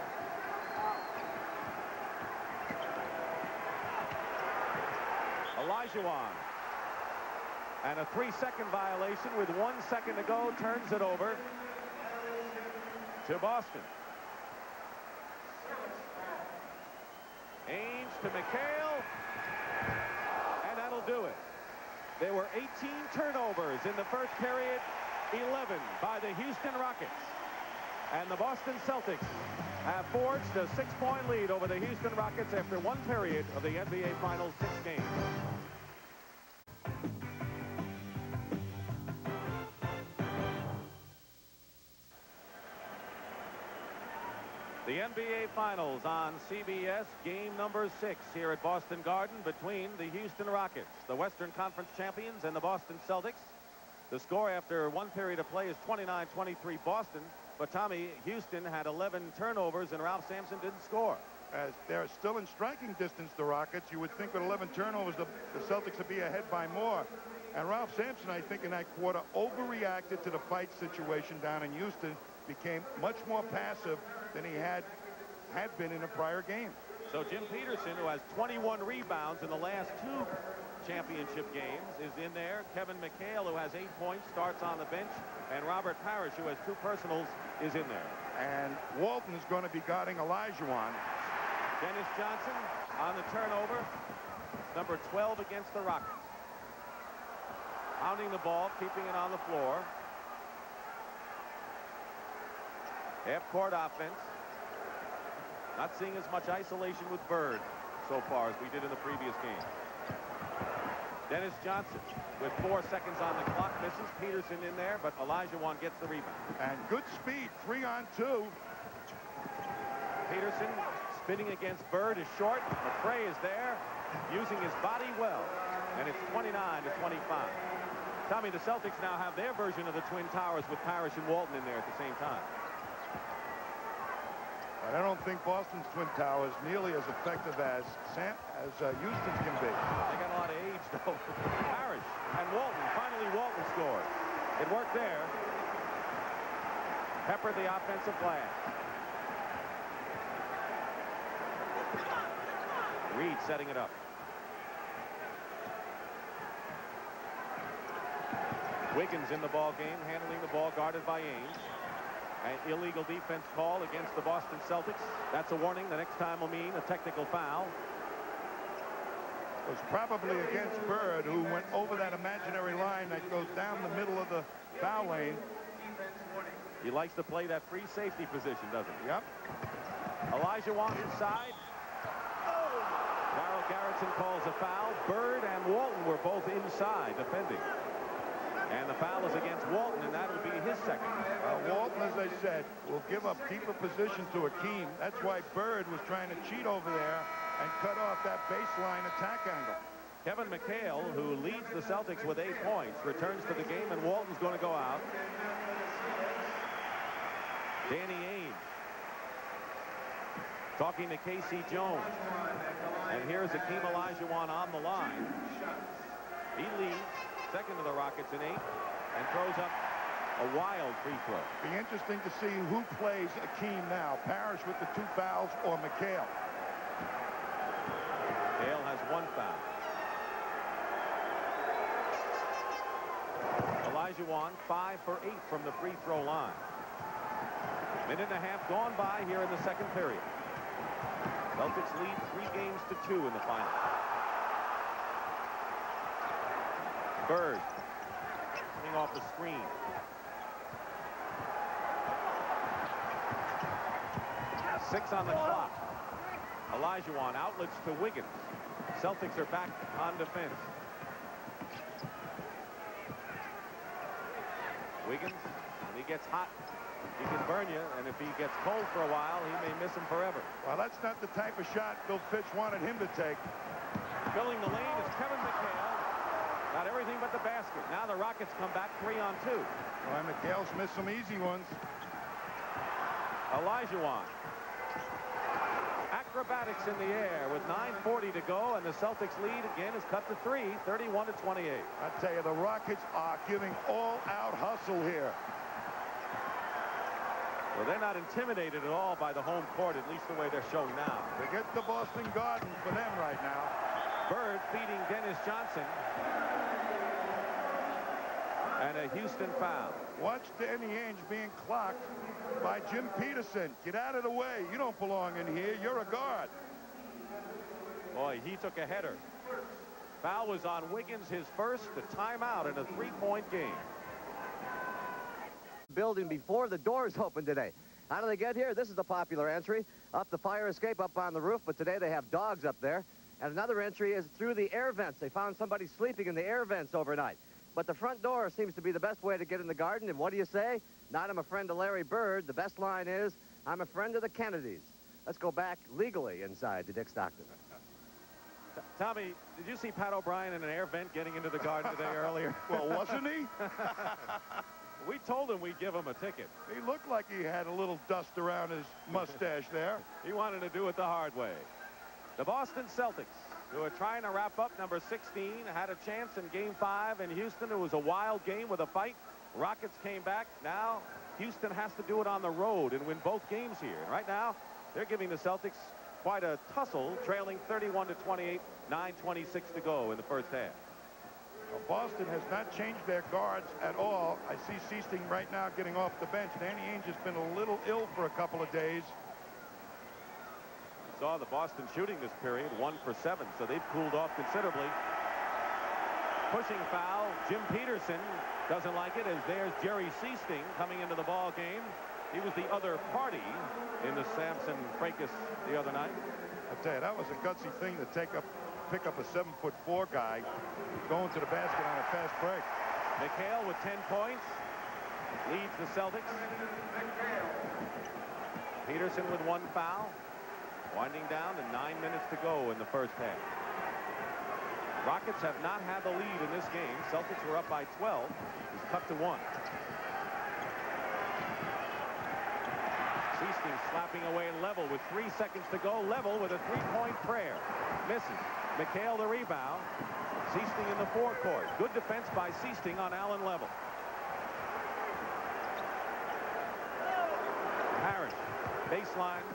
Olajuwon. And a 3-second violation with 1 second to go, turns it over to Boston. Ainge to McHale, and that'll do it. There were 18 turnovers in the first period, 11 by the Houston Rockets. And the Boston Celtics have forged a 6-point lead over the Houston Rockets after 1 period of the NBA Finals 6 games. The NBA Finals on CBS, game number 6 here at Boston Garden between the Houston Rockets, the Western Conference champions, and the Boston Celtics. The score after 1 period of play is 29-23 Boston, but Tommy, Houston had 11 turnovers and Ralph Sampson didn't score. As they're still in striking distance, the Rockets, you would think with 11 turnovers the Celtics would be ahead by more. And Ralph Sampson, I think, in that quarter overreacted to the fight situation down in Houston, became much more passive than he had been in a prior game. So Jim Peterson, who has 21 rebounds in the last 2 championship games, is in there. Kevin McHale, who has 8 points, starts on the bench. And Robert Parrish, who has 2 personals, is in there. And Walton is going to be guarding Olajuwon. Dennis Johnson on the turnover. Number 12 against the Rockets. Pounding the ball, keeping it on the floor. Half-court offense. Not seeing as much isolation with Bird so far as we did in the previous game. Dennis Johnson with 4 seconds on the clock misses. Peterson in there, but Olajuwon gets the rebound. And good speed, 3-on-2. Peterson spinning against Bird is short. McRae is there, using his body well. And it's 29-25. Tommy, the Celtics now have their version of the Twin Towers with Parrish and Walton in there at the same time. But I don't think Boston's Twin Towers nearly as effective as Houston's can be. They got a lot of age, though. Parrish and Walton. Finally, Walton scored. It worked there. Peppered the offensive glass. Reed setting it up. Wiggins in the ball game, handling the ball, guarded by Ainge. An illegal defense call against the Boston Celtics. That's a warning. The next time will mean a technical foul. It was probably against Bird, who went over that imaginary line that goes down the middle of the foul lane. He likes to play that free safety position, doesn't he? Yep. Olajuwon inside. Darryl Garrison calls a foul. Bird and Walton were both inside defending. And the foul is against Walton, and that'll be his second. Walton, as I said, will give up keeper position to Akeem. That's why Bird was trying to cheat over there and cut off that baseline attack angle. Kevin McHale, who leads the Celtics with 8 points, returns to the game, and Walton's going to go out. Danny Ainge talking to Casey Jones. And here's Akeem Olajuwon on the line. He leads, second to the Rockets in 8, and throws up a wild free throw. Be interesting to see who plays Akeem now, Parrish with the 2 fouls or McHale. McHale has 1 foul. Olajuwon 5 for 8 from the free throw line. Minute and a half gone by here in the second period. Celtics lead 3 games to 2 in the final. Bird coming off the screen. 6 on the clock. Olajuwon outlets to Wiggins. Celtics are back on defense. Wiggins, when he gets hot, he can burn you, and if he gets cold for a while, he may miss him forever. Well, that's not the type of shot Bill Fitch wanted him to take. Filling the lane is Kevin McHale. Got everything but the basket. Now the Rockets come back 3-on-2. Well, McHale's missed some easy ones. Olajuwon. Acrobatics in the air with 9:40 to go, and the Celtics lead again is cut to 3, 31-28. I tell you, the Rockets are giving all-out hustle here. Well, they're not intimidated at all by the home court, at least the way they're shown now. Forget the Boston Garden for them right now. Bird feeding Dennis Johnson. And a Houston foul. Watch Danny Ainge being clocked by Jim Peterson. Get out of the way. You don't belong in here. You're a guard. Boy, he took a header. Foul was on Wiggins, his first, a timeout in a 3-point game. Building before the doors open today. How do they get here? This is the popular entry. Up the fire escape up on the roof, but today they have dogs up there. And another entry is through the air vents. They found somebody sleeping in the air vents overnight. But the front door seems to be the best way to get in the garden. And what do you say? Not I'm a friend of Larry Bird. The best line is, I'm a friend of the Kennedys. Let's go back legally inside to Dick Stockton. Tommy, did you see Pat O'Brien in an air vent getting into the garden today earlier? Well, wasn't he? We told him we'd give him a ticket. He looked like he had a little dust around his mustache there. He wanted to do it the hard way. The Boston Celtics, who are trying to wrap up number 16, had a chance in Game 5 in Houston. It was a wild game with a fight. Rockets came back. Now Houston has to do it on the road and win both games here. And right now, they're giving the Celtics quite a tussle, trailing 31-28, 9:26 to go in the first half. Well, Boston has not changed their guards at all. I see Seasting right now getting off the bench. Danny Ainge has been a little ill for a couple of days. Saw the Boston shooting this period, 1 for 7, so they've cooled off considerably. Pushing foul, Jim Peterson doesn't like it, as there's Jerry Seasting coming into the ball game. He was the other party in the Sampson fracas the other night. I tell you, that was a gutsy thing to pick up a 7'4" guy going to the basket on a fast break. McHale with 10 points leads the Celtics. Peterson with 1 foul. Winding down and 9 minutes to go in the first half. Rockets have not had the lead in this game. Celtics were up by 12. It's cut to 1. Seasting slapping away level with 3 seconds to go. Level with a 3-point prayer. Misses. McHale the rebound. Seasting in the forecourt. Good defense by Seasting on Allen Level. Harris. Baseline.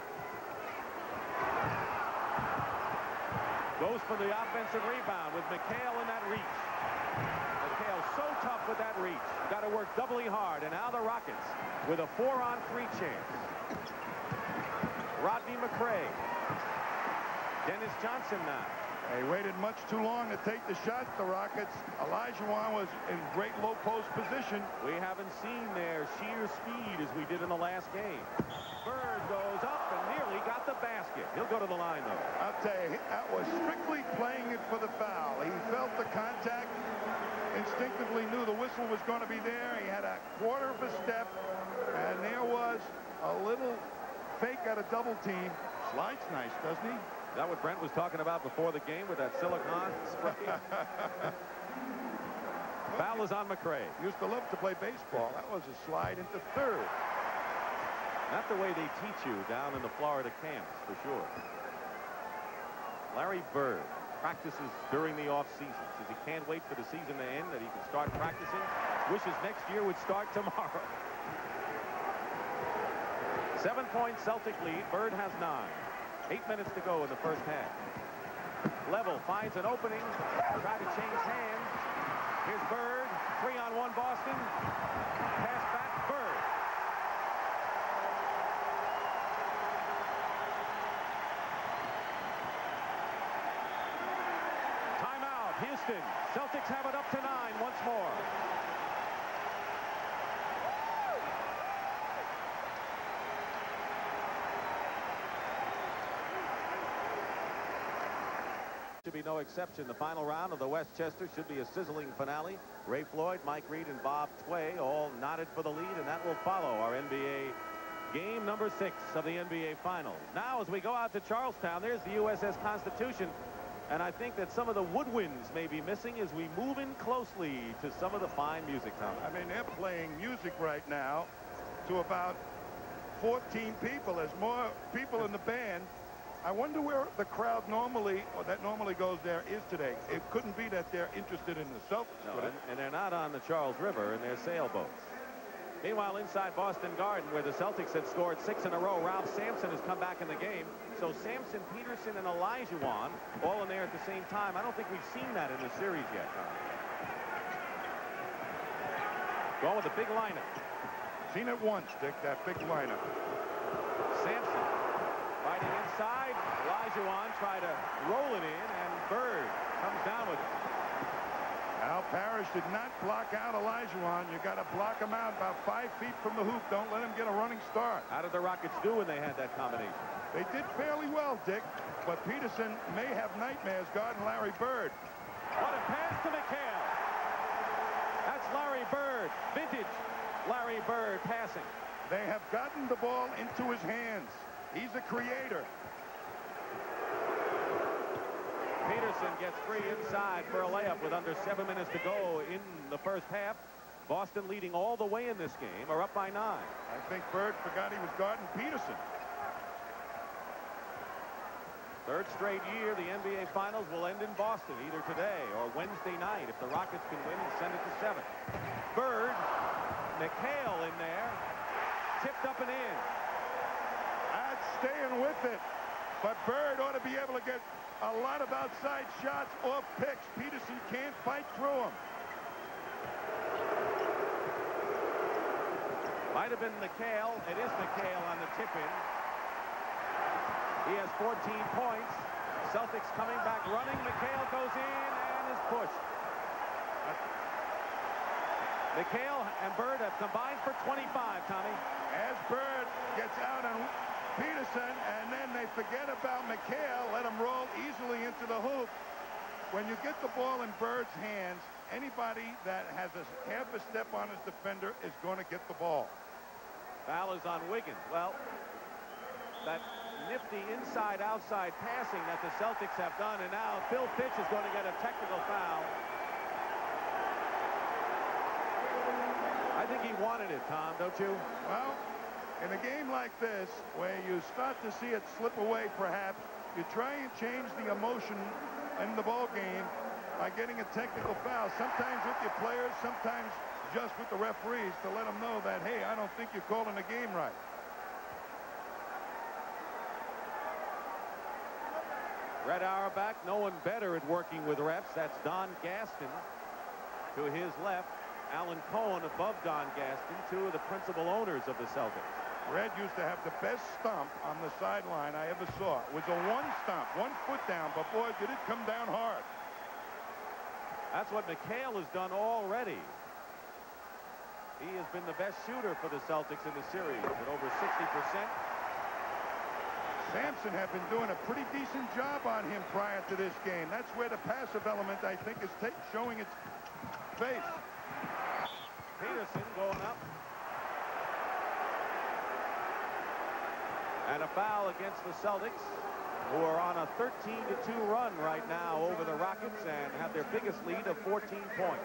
Goes for the offensive rebound with McHale in that reach. McHale so tough with that reach. Got to work doubly hard. And now the Rockets with a 4-on-3 chance. Rodney McRae. Dennis Johnson now. They waited much too long to take the shot, the Rockets. Olajuwon was in great low post position. We haven't seen their sheer speed as we did in the last game. Bird goes up and nearly got the basket. He'll go to the line, though. I'll tell you, that was strictly playing it for the foul. He felt the contact, instinctively knew the whistle was going to be there. He had a quarter of a step, and there was a little fake at a double team. Slides nice, doesn't he? Is that what Brent was talking about before the game with that silicone spray? Foul is on McRae. Used to love to play baseball. That was a slide into third. Not the way they teach you down in the Florida camps, for sure. Larry Bird practices during the off-season. Says he can't wait for the season to end, that he can start practicing. Wishes next year would start tomorrow. 7-point Celtic lead. Bird has 9. 8 minutes to go in the first half. Level finds an opening. Try to change hands. Here's Bird. 3-on-1 Boston. Pass back. Bird. Timeout. Houston. Celtics have it up to 9 once more. to be no exception. The final round of the Westchester should be a sizzling finale. Ray Floyd, Mike Reed, and Bob Tway all knotted for the lead, and that will follow our NBA game number 6 of the NBA Finals. Now, as we go out to Charlestown, there's the USS Constitution, and I think that some of the woodwinds may be missing as we move in closely to some of the fine music, Tom. I mean, they're playing music right now to about 14 people. There's more people in the band. I wonder where the crowd normally goes there is today. It couldn't be that they're interested in the Celtics. No, and they're not on the Charles River in their sailboats. Meanwhile, inside Boston Garden, where the Celtics had scored 6 in a row, Ralph Sampson has come back in the game. So Sampson, Peterson, and Olajuwon all in there at the same time. I don't think we've seen that in the series yet, Tom. Going with a big lineup. Seen it once, Dick, that big lineup. Sampson fighting inside. Olajuwon tried to roll it in, and Bird comes down with it. Al Parrish did not block out Olajuwon. You got to block him out about 5 feet from the hoop. Don't let him get a running start. How did the Rockets do when they had that combination? They did fairly well, Dick, but Peterson may have nightmares guarding Larry Bird. What a pass to McHale. That's Larry Bird, vintage Larry Bird passing. They have gotten the ball into his hands. He's a creator. Peterson gets free inside for a layup with under 7 minutes to go in the first half. Boston leading all the way in this game, are up by 9. I think Bird forgot he was guarding Peterson. Third straight year, the NBA Finals will end in Boston, either today or Wednesday night, if the Rockets can win and send it to 7. Bird, McHale in there, tipped up and in. That's staying with it, but Bird ought to be able to get a lot of outside shots off picks. Peterson can't fight through them. Might have been McHale. It is McHale on the tip-in. He has 14 points. Celtics coming back running. McHale goes in and is pushed. McHale and Bird have combined for 25, Tommy. As Bird gets out on Peterson, and then they forget about McHale, let him roll easily into the hoop. When you get the ball in Bird's hands, anybody that has a half a step on his defender is going to get the ball. Foul is on Wiggins. Well, that nifty inside-outside passing that the Celtics have done, and now Phil Fitch is going to get a technical foul. I think he wanted it, Tom, don't you? Well, in a game like this, where you start to see it slip away, perhaps, you try and change the emotion in the ball game by getting a technical foul, sometimes with your players, sometimes just with the referees, to let them know that, hey, I don't think you're calling the game right. Red Auerbach, no one better at working with refs. That's Don Gaston to his left. Alan Cohen above Don Gaston, 2 of the principal owners of the Celtics. Red used to have the best stomp on the sideline I ever saw. It was a one stomp, 1 foot down, but boy, did it come down hard. That's what McHale has done already. He has been the best shooter for the Celtics in the series at over 60%. Sampson have been doing a pretty decent job on him prior to this game. That's where the passive element, I think, is showing its face. Peterson going up. And a foul against the Celtics, who are on a 13-2 run right now over the Rockets and have their biggest lead of 14 points.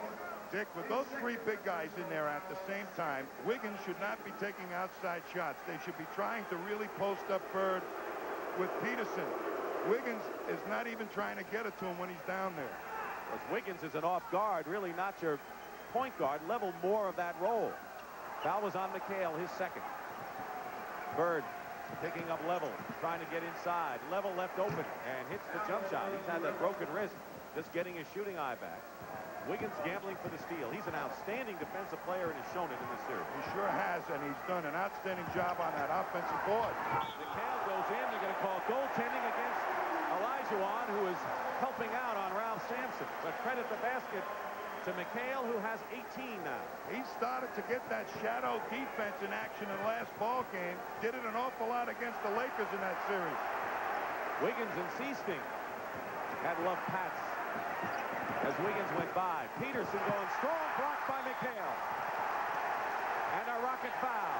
Dick, with those 3 big guys in there at the same time, Wiggins should not be taking outside shots. They should be trying to really post up Bird with Peterson. Wiggins is not even trying to get it to him when he's down there. Because Wiggins is an off guard, really not your point guard, level more of that role. Foul was on McHale, his second. Bird picking up level, trying to get inside. Level left open and hits the jump shot. He's had that broken wrist, just getting his shooting eye back. Wiggins gambling for the steal. He's an outstanding defensive player and has shown it in this series. He sure has, and he's done an outstanding job on that offensive board. McHale goes in. They're going to call goaltending against Olajuwon, who is helping out on Ralph Sampson. But credit the basket to McHale, who has 18 now. He started to get that shadow defense in action in the last ball game. Did it an awful lot against the Lakers in that series. Wiggins and Seasting had love pats as Wiggins went by. Peterson going strong, blocked by McHale. And a Rocket foul.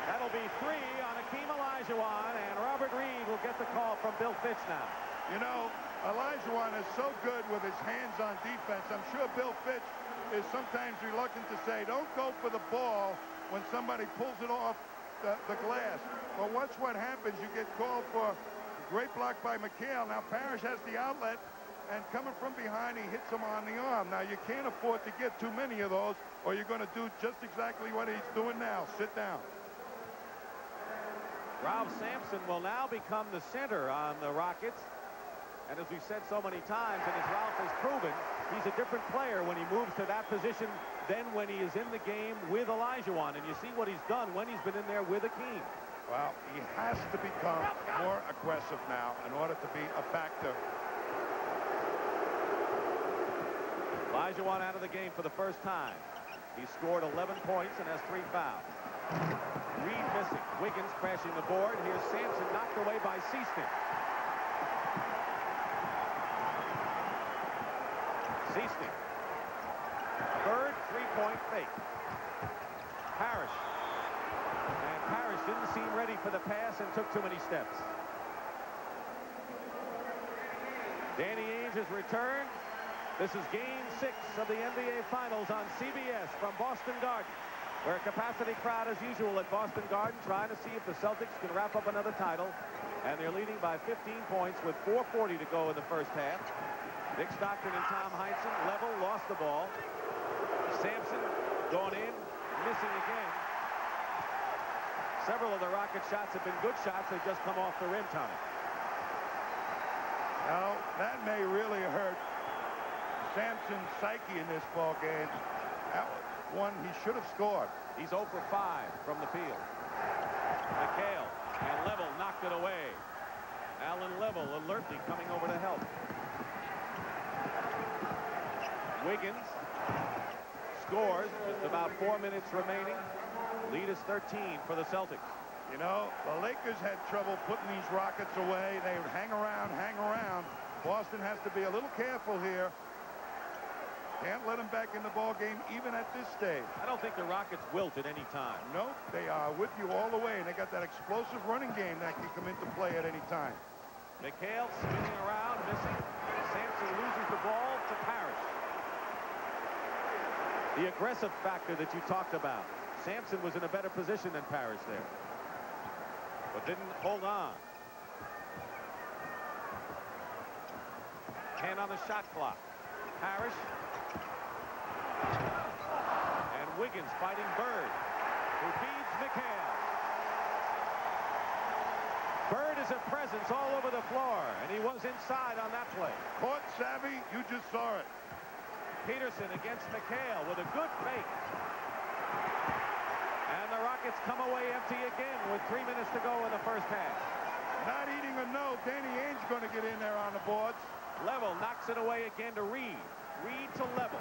That'll be 3 on Akeem Olajuwon, and Robert Reed will get the call from Bill Fitch now. You know, Olajuwon is so good with his hands on defense. I'm sure Bill Fitch is sometimes reluctant to say, don't go for the ball when somebody pulls it off the glass. But watch what happens. You get called for a great block by McHale. Now Parrish has the outlet, and coming from behind, he hits him on the arm. Now, you can't afford to get too many of those, or you're going to do just exactly what he's doing now. Sit down. Ralph Sampson will now become the center on the Rockets. And as we've said so many times, and as Ralph has proven, he's a different player when he moves to that position than when he is in the game with Olajuwon. And you see what he's done when he's been in there with Akeem. Well, he has to become more aggressive now in order to be a factor. Olajuwon out of the game for the first time. He scored 11 points and has 3 fouls. Reed missing. Wiggins crashing the board. Here's Sampson knocked away by Seaston. Seaston. Bird, 3-point fake. Parrish. And Parrish didn't seem ready for the pass and took too many steps. Danny Ainge has returned. This is Game 6 of the NBA Finals on CBS from Boston Garden, where a capacity crowd as usual at Boston Garden trying to see if the Celtics can wrap up another title. And they're leading by 15 points with 4:40 to go in the first half. Dick Stockton and Tom Heinsohn level, lost the ball. Sampson going in, missing again. Several of the Rocket shots have been good shots. They've just come off the rim, Tommy. Now, that may really hurt Sampson's psyche in this ball game. That was one he should have scored. He's 0 for 5 from the field. McHale and Level knocked it away. Alan Level alertly coming over to help. Wiggins scores with about 4 minutes remaining. Lead is 13 for the Celtics. You know, the Lakers had trouble putting these Rockets away. They would hang around, hang around. Boston has to be a little careful here. Can't let them back in the ball game even at this stage. I don't think the Rockets wilt at any time. Nope, they are with you all the way, and they got that explosive running game that can come into play at any time. McHale spinning around, missing. Sampson loses the ball to Parrish. The aggressive factor that you talked about. Sampson was in a better position than Parrish there, but didn't hold on. 10 on the shot clock. Parrish. And Wiggins fighting Bird, who feeds McHale. Bird is a presence all over the floor, and he was inside on that play. Court savvy, you just saw it. Peterson against McHale with a good fake. And the Rockets come away empty again with 3 minutes to go in the first half. Not eating a no. Danny Ainge going to get in there on the boards. Level knocks it away again to Reed. Reed to Level.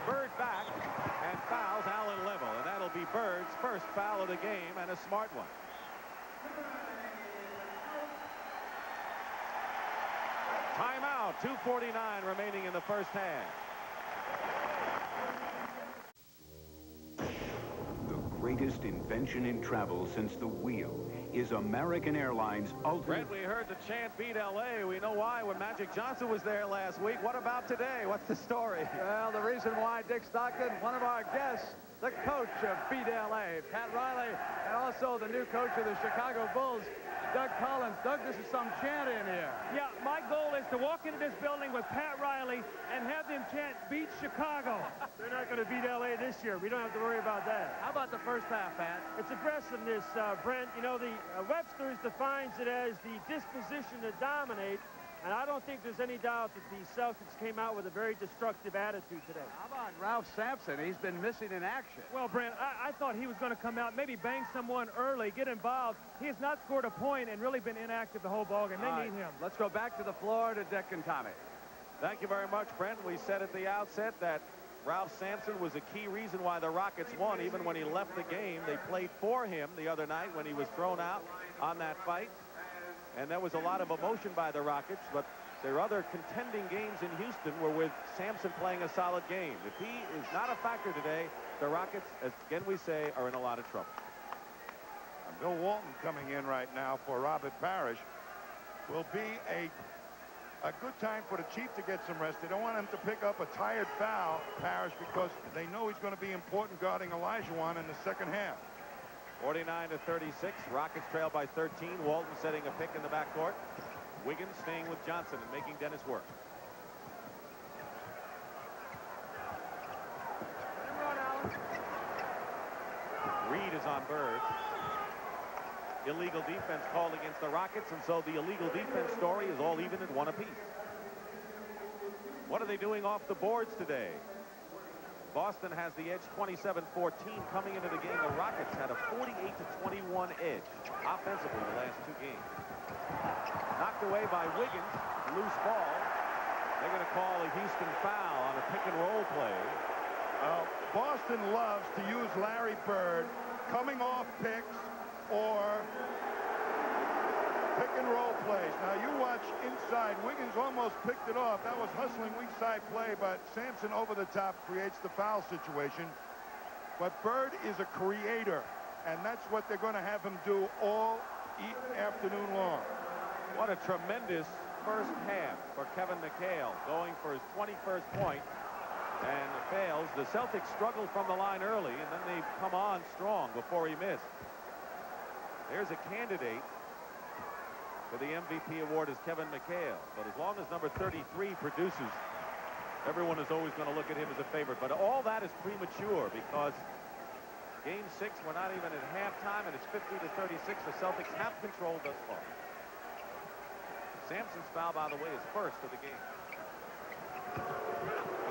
Bird back and fouls Alan Level. And that'll be Bird's first foul of the game, and a smart one. Timeout. 2:49 remaining in the first half. The greatest invention in travel since the wheel is American Airlines ultimate. Brent, we heard the chant beat L.A. We know why when Magic Johnson was there last week. What about today? What's the story? Well, the reason why Dick Stockton, one of our guests, the coach of Beat L.A., Pat Riley, and also the new coach of the Chicago Bulls, Doug Collins. Doug, this is some chant in here. Yeah, my goal is to walk into this building with Pat Riley and have them chant, beat Chicago. They're not going to beat L.A. this year. We don't have to worry about that. How about the first half, Pat? It's aggressiveness, Brent. You know, the Webster's defines it as the disposition to dominate, and I don't think there's any doubt that the Celtics came out with a very destructive attitude today. How about Ralph Sampson? He's been missing in action. Well, Brent, I thought he was going to come out, maybe bang someone early, get involved. He has not scored a point and really been inactive the whole ballgame. They need him. Let's go back to the floor to Dick and Tommy. Thank you very much, Brent. We said at the outset that Ralph Sampson was a key reason why the Rockets won. Even when he left the game, they played for him the other night when he was thrown out. on that fight. And there was a lot of emotion by the Rockets, but their other contending games in Houston were with Sampson playing a solid game. If he is not a factor today, the Rockets, as again we say, are in a lot of trouble. Bill Walton coming in right now for Robert Parrish. Will be a good time for the Chief to get some rest. They don't want him to pick up a tired foul, Parrish, because they know he's going to be important guarding Olajuwon in the second half. 49-36. Rockets trail by 13. Walton setting a pick in the backcourt. Wiggins staying with Johnson and making Dennis work. Reed is on Bird. Illegal defense called against the Rockets, and so the illegal defense story is all even at 1 apiece. What are they doing off the boards today? Boston has the edge 27-14 coming into the game. The Rockets had a 48-21 edge offensively the last 2 games. Knocked away by Wiggins. Loose ball. They're going to call a Houston foul on a pick-and-roll play. Boston loves to use Larry Bird coming off picks or pick-and-roll plays. Now, you watch inside. Wiggins almost picked it off. That was hustling weak side play, but Sampson over the top creates the foul situation. But Bird is a creator, and that's what they're going to have him do all afternoon long. What a tremendous first half for Kevin McHale, going for his 21st point and fails. The Celtics struggled from the line early, and then they come on strong before he missed. There's a candidate for the MVP award is Kevin McHale, but as long as number 33 produces, everyone is always going to look at him as a favorite. But all that is premature because Game 6, we're not even at halftime, and it's 50-36. The Celtics have control thus far. Sampson's foul, by the way, is first of the game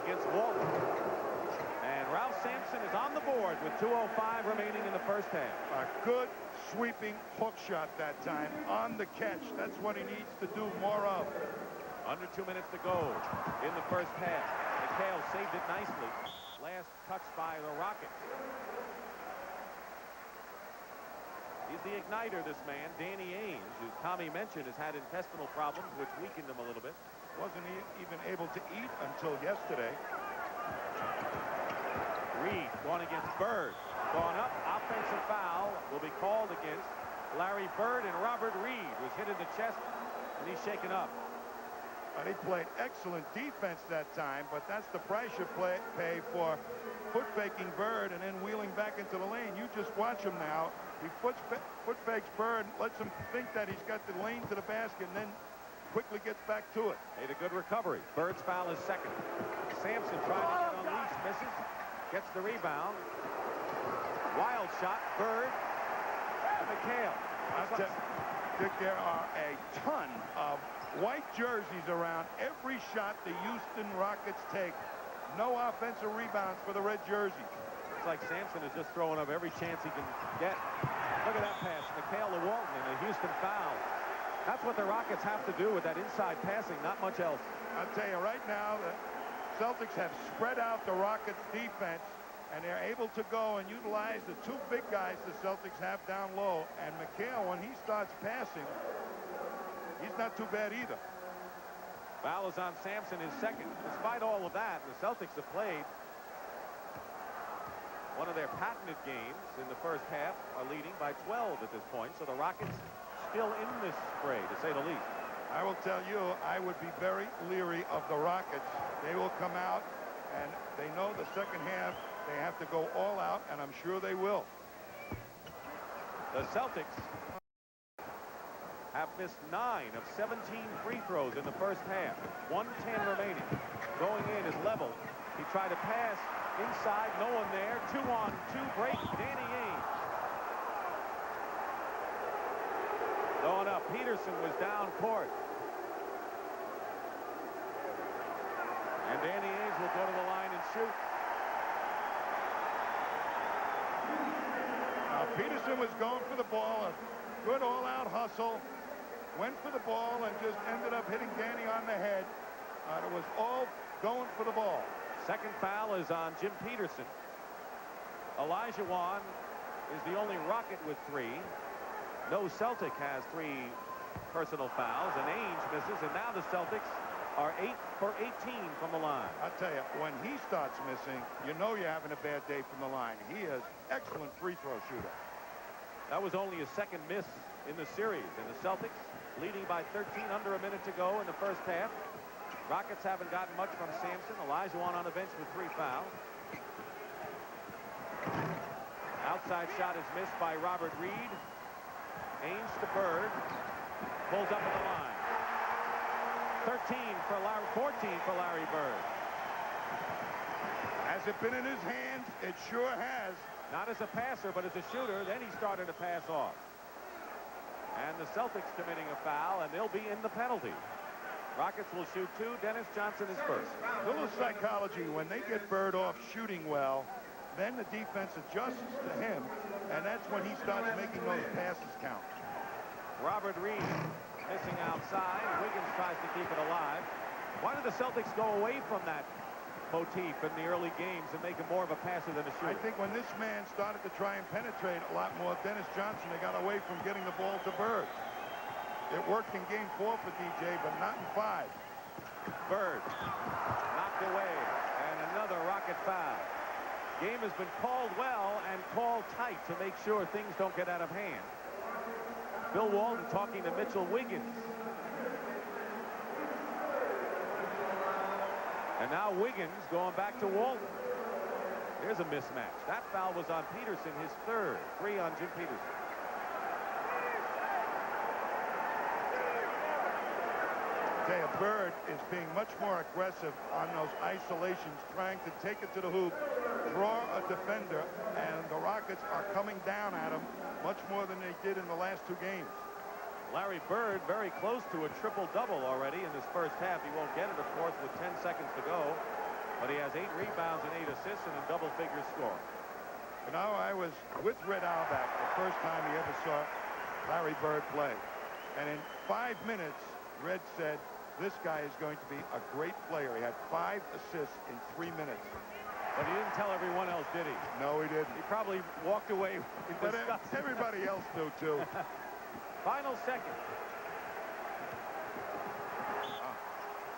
against Walton. And Ralph Sampson is on the board with 2:05 remaining in the first half. A good sweeping hook shot that time on the catch. That's what he needs to do more of. Under 2 minutes to go in the first half. McHale saved it nicely. Last touch by the Rockets. He's the igniter, this man, Danny Ainge, who Tommy mentioned has had intestinal problems, which weakened him a little bit. Wasn't even able to eat until yesterday. Reed going against Bird. Going up. Offensive foul will be called against Larry Bird, and Robert Reed was hit in the chest, and he's shaken up. He played excellent defense that time, but that's the price you pay for foot faking Bird and then wheeling back into the lane. You just watch him now. He foot fakes Bird, lets him think that he's got the lane to the basket, and then quickly gets back to it. Made a good recovery. Bird's foul is second. Sampson trying to get unleashed, misses, gets the rebound. Wild shot, Bird, McHale. Dick, there are a ton of white jerseys around every shot the Houston Rockets take. No offensive rebounds for the red jerseys. It's like Sampson is just throwing up every chance he can get. Look at that pass. McHale to Walton and a Houston foul. That's what the Rockets have to do with that inside passing, not much else. I'll tell you right now, the Celtics have spread out the Rockets defense, and they're able to go and utilize the 2 big guys the Celtics have down low. And McHale, when he starts passing, he's not too bad either. Foul is on Sampson, his second. Despite all of that, the Celtics have played one of their patented games in the first half, are leading by 12 at this point. So the Rockets still in this fray, to say the least. I will tell you, I would be very leery of the Rockets. They will come out, and they know the second half they have to go all out, and I'm sure they will. The Celtics have missed 9 of 17 free throws in the first half. 1:10 remaining. Going in is level. He tried to pass inside, no one there. 2-on-2 break. Danny Ainge. Going up. Peterson was down court. And Danny Ainge will go to the line and shoot. Peterson was going for the ball. A good all-out hustle. Went for the ball and just ended up hitting Danny on the head. It was all going for the ball. Second foul is on Jim Peterson. Olajuwon is the only Rocket with 3. No Celtic has 3 personal fouls, and Ainge misses, and now the Celtics are 8 for 18 from the line. I'll tell you, when he starts missing, you know you're having a bad day from the line. He is excellent free throw shooter. That was only his second miss in the series, and the Celtics leading by 13, under a minute to go in the first half. Rockets haven't gotten much from Sampson. Olajuwon on the bench with 3 fouls. Outside shot is missed by Robert Reed. Ainge to Bird. Pulls up at the line. 14 for Larry Bird. Has it been in his hands? It sure has. Not as a passer, but as a shooter. Then he started to pass off. And the Celtics committing a foul, and they'll be in the penalty. Rockets will shoot 2. Dennis Johnson is first. A little psychology. When they get Bird off shooting well, then the defense adjusts to him, and that's when he starts making those passes count. Robert Reed missing outside. Wiggins tries to keep it alive. Why did the Celtics go away from that motif in the early games and make him more of a passer than a shooter? I think when this man started to try and penetrate a lot more, Dennis Johnson, they got away from getting the ball to Bird. It worked in game 4 for DJ, but not in 5. Bird knocked away, and another Rocket foul. Game has been called well and called tight to make sure things don't get out of hand. Bill Walton talking to Mitchell Wiggins. And now Wiggins going back to Walton. There's a mismatch. That foul was on Peterson, his 3rd. 3 on Jim Peterson. Bird is being much more aggressive on those isolations, trying to take it to the hoop, draw a defender, and the Rockets are coming down at him much more than they did in the last 2 games. Larry Bird very close to a triple-double already in this first half. He won't get it, of course, with 10 seconds to go, but he has 8 rebounds and 8 assists and a double-figure score. You know, I was with Red Auerbach the first time he ever saw Larry Bird play, and in 5 minutes, Red said, this guy is going to be a great player. He had 5 assists in 3 minutes. But he didn't tell everyone else, did he? No, he didn't. He probably walked away in disgust. But everybody else knew, too. Final second.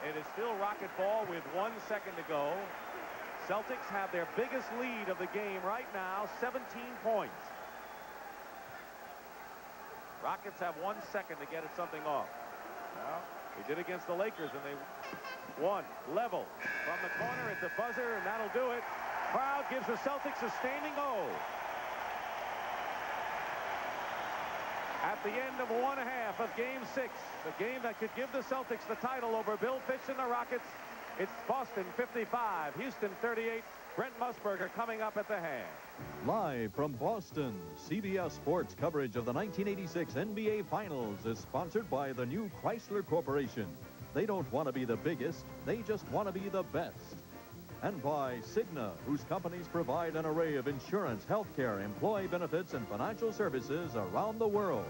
It is still Rocket ball with 1 second to go. Celtics have their biggest lead of the game right now, 17 points. Rockets have 1 second to get it something off. Well, they did against the Lakers, and they won. Level from the corner at the buzzer, and that'll do it. Crowd gives the Celtics a standing O. At the end of 1/2 of Game 6, the game that could give the Celtics the title over Bill Fitch and the Rockets, it's Boston 55, Houston 38. Brent Musburger coming up at the half. Live from Boston, CBS Sports coverage of the 1986 NBA Finals is sponsored by the new Chrysler Corporation. They don't want to be the biggest, they just want to be the best. And by Cigna, whose companies provide an array of insurance, healthcare, employee benefits, and financial services around the world.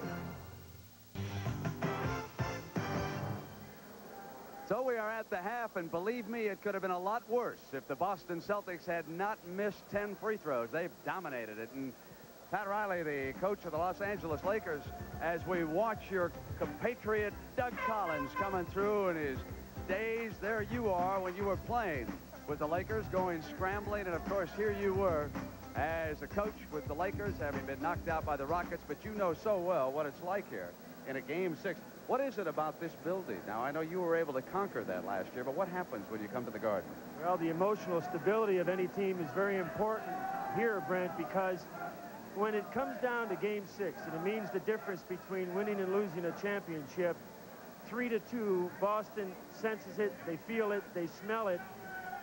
So we are at the half, and believe me, it could have been a lot worse if the Boston Celtics had not missed 10 free throws. They've dominated it. And Pat Riley, the coach of the Los Angeles Lakers, as we watch your compatriot Doug Collins coming through in his days, there you are when you were playing with the Lakers, going scrambling, and of course here you were as a coach with the Lakers, having been knocked out by the Rockets, but you know so well what it's like here in a Game 6. What is it about this building? Now, I know you were able to conquer that last year, but what happens when you come to the Garden? Well, the emotional stability of any team is very important here, Brent, because when it comes down to Game 6, and it means the difference between winning and losing a championship, 3-2, Boston senses it, they feel it, they smell it.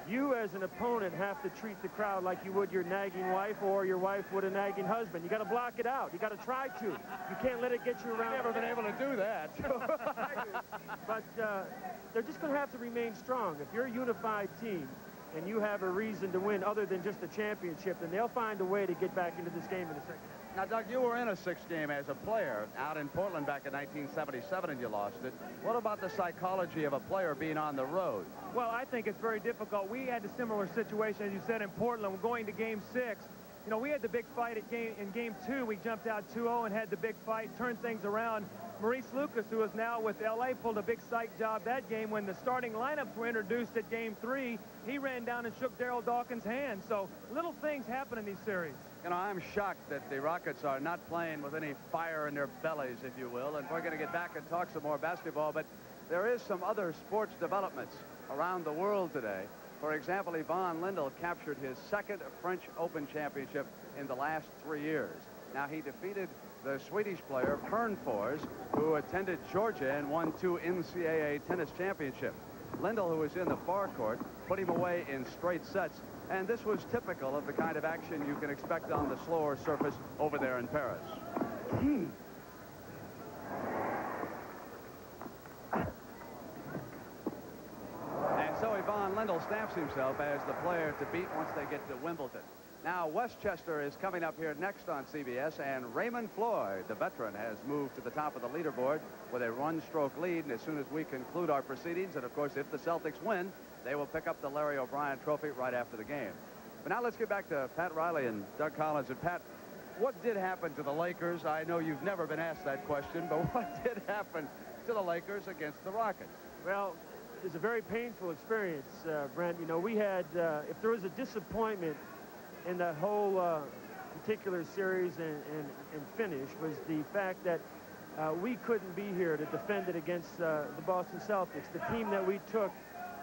You, as an opponent, have to treat the crowd like you would your nagging wife or your wife would a nagging husband. You got to block it out. You got to try to. You can't let it get you around. I've never been able to do that. But they're just going to have to remain strong. If you're a unified team and you have a reason to win other than just a championship, then they'll find a way to get back into this game in the second half. Now, Doug, you were in a 6th game as a player out in Portland back in 1977, and you lost it. What about the psychology of a player being on the road? Well, I think it's very difficult. We had a similar situation, as you said, in Portland. We're going to Game 6, You know, we had the big fight in game 2. We jumped out 2-0 and had the big fight, turned things around. Maurice Lucas, who is now with L.A., pulled a big psych job that game. When the starting lineups were introduced at game 3, he ran down and shook Darryl Dawkins' hand. So little things happen in these series. You know, I'm shocked that the Rockets are not playing with any fire in their bellies, if you will. And we're going to get back and talk some more basketball. But there is some other sports developments around the world today. For example, Ivan Lendl captured his second French Open championship in the last 3 years. Now, he defeated the Swedish player Pernfors, who attended Georgia and won 2 NCAA tennis championships. Lendl, who was in the far court, put him away in straight sets, and this was typical of the kind of action you can expect on the slower surface over there in Paris. And so Ivan Lendl stamps himself as the player to beat once they get to Wimbledon. Now, Westchester is coming up here next on CBS, and Raymond Floyd, the veteran, has moved to the top of the leaderboard with a one-stroke lead. And as soon as we conclude our proceedings, and of course, if the Celtics win, they will pick up the Larry O'Brien Trophy right after the game. But now let's get back to Pat Riley and Doug Collins. And Pat, what did happen to the Lakers? I know you've never been asked that question, but what did happen to the Lakers against the Rockets? Well, it's a very painful experience, Brent. You know, we had, if there was a disappointment in the whole particular series and finish, was the fact that we couldn't be here to defend it against the Boston Celtics, the team that we took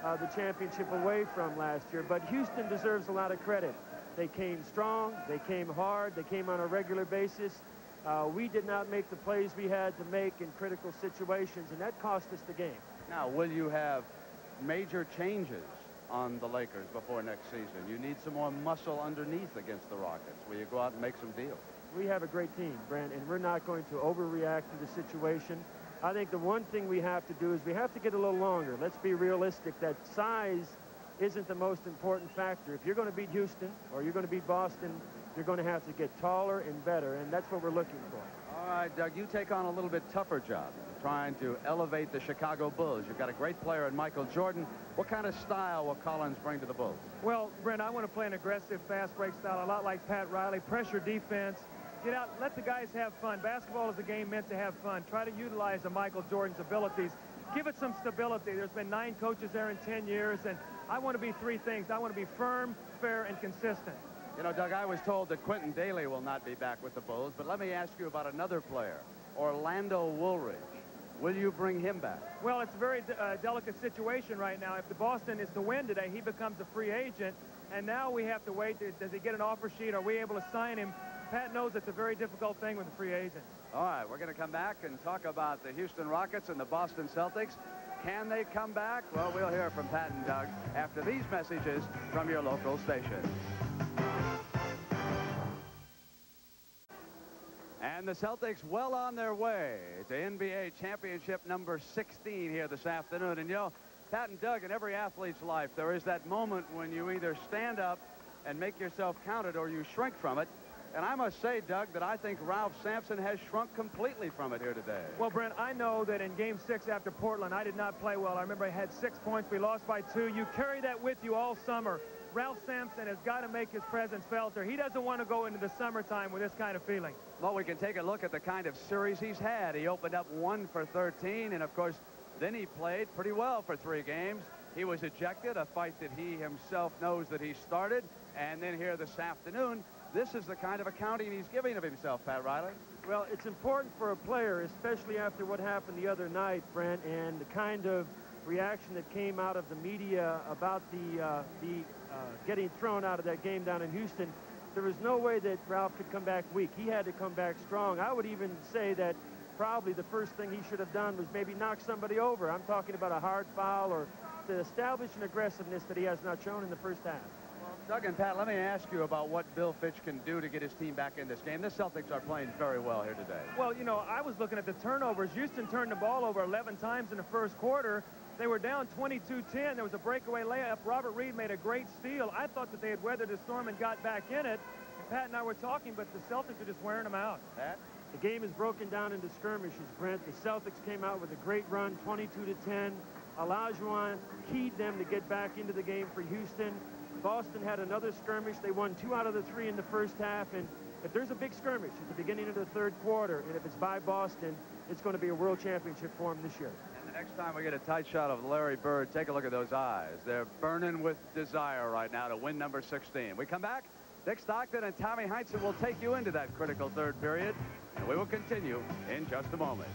the championship away from last year. But Houston deserves a lot of credit. They came strong, they came hard, they came on a regular basis. We did not make the plays we had to make in critical situations, and that cost us the game. Now, will you have major changes on the Lakers before next season? You need some more muscle underneath against the Rockets. Will you go out and make some deals? We have a great team, Brent, and we're not going to overreact to the situation. I think the one thing we have to do is we have to get a little longer. Let's be realistic that size isn't the most important factor. If you're going to beat Houston or you're going to beat Boston, you're going to have to get taller and better, and that's what we're looking for. All right, Doug, you take on a little bit tougher job, trying to elevate the Chicago Bulls. You've got a great player in Michael Jordan. What kind of style will Collins bring to the Bulls? Well, Brent, I want to play an aggressive, fast break style, a lot like Pat Riley, pressure defense. Get out, let the guys have fun. Basketball is a game meant to have fun. Try to utilize Michael Jordan's abilities. Give it some stability. There's been 9 coaches there in 10 years, and I want to be 3 things. I want to be firm, fair, and consistent. You know, Doug, I was told that Quentin Daly will not be back with the Bulls, but let me ask you about another player, Orlando Woolridge. Will you bring him back? Well, it's a very delicate situation right now. If the Boston is to win today, he becomes a free agent, and now we have to wait. Does he get an offer sheet? Are we able to sign him? Pat knows it's a very difficult thing with the free agents. All right, we're going to come back and talk about the Houston Rockets and the Boston Celtics. Can they come back? Well, we'll hear from Pat and Doug after these messages from your local station. And the Celtics well on their way to NBA championship number 16 here this afternoon. And, you know, Pat and Doug, in every athlete's life, there is that moment when you either stand up and make yourself counted or you shrink from it. And I must say, Doug, that I think Ralph Sampson has shrunk completely from it here today. Well, Brent, I know that in Game 6 after Portland, I did not play well. I remember I had 6 points. We lost by 2. You carry that with you all summer. Ralph Sampson has got to make his presence felt, or he doesn't want to go into the summertime with this kind of feeling. Well, we can take a look at the kind of series he's had. He opened up 1 for 13, and, of course, then he played pretty well for 3 games. He was ejected, a fight that he himself knows that he started. And then here this afternoon, this is the kind of accounting he's giving of himself, Pat Riley. Well, it's important for a player, especially after what happened the other night, Brent, and the kind of reaction that came out of the media about the getting thrown out of that game down in Houston. There was no way that Ralph could come back weak. He had to come back strong. I would even say that probably the first thing he should have done was maybe knock somebody over. I'm talking about a hard foul or to establish an aggressiveness that he has not shown in the first half. Doug and Pat, let me ask you about what Bill Fitch can do to get his team back in this game. The Celtics are playing very well here today. Well, you know, I was looking at the turnovers. Houston turned the ball over 11 times in the first quarter. They were down 22-10. There was a breakaway layup. Robert Reed made a great steal. I thought that they had weathered the storm and got back in it. And Pat and I were talking, but the Celtics are just wearing them out. Pat? The game is broken down into skirmishes, Brent. The Celtics came out with a great run, 22-10. Olajuwon keyed them to get back into the game for Houston. Boston had another skirmish. They won 2 out of the 3 in the first half, and if there's a big skirmish at the beginning of the third quarter, and if it's by Boston, it's going to be a world championship for them this year. And the next time we get a tight shot of Larry Bird, take a look at those eyes. They're burning with desire right now to win number 16. We come back. Dick Stockton and Tommy Heinsohn will take you into that critical third period, and we will continue in just a moment.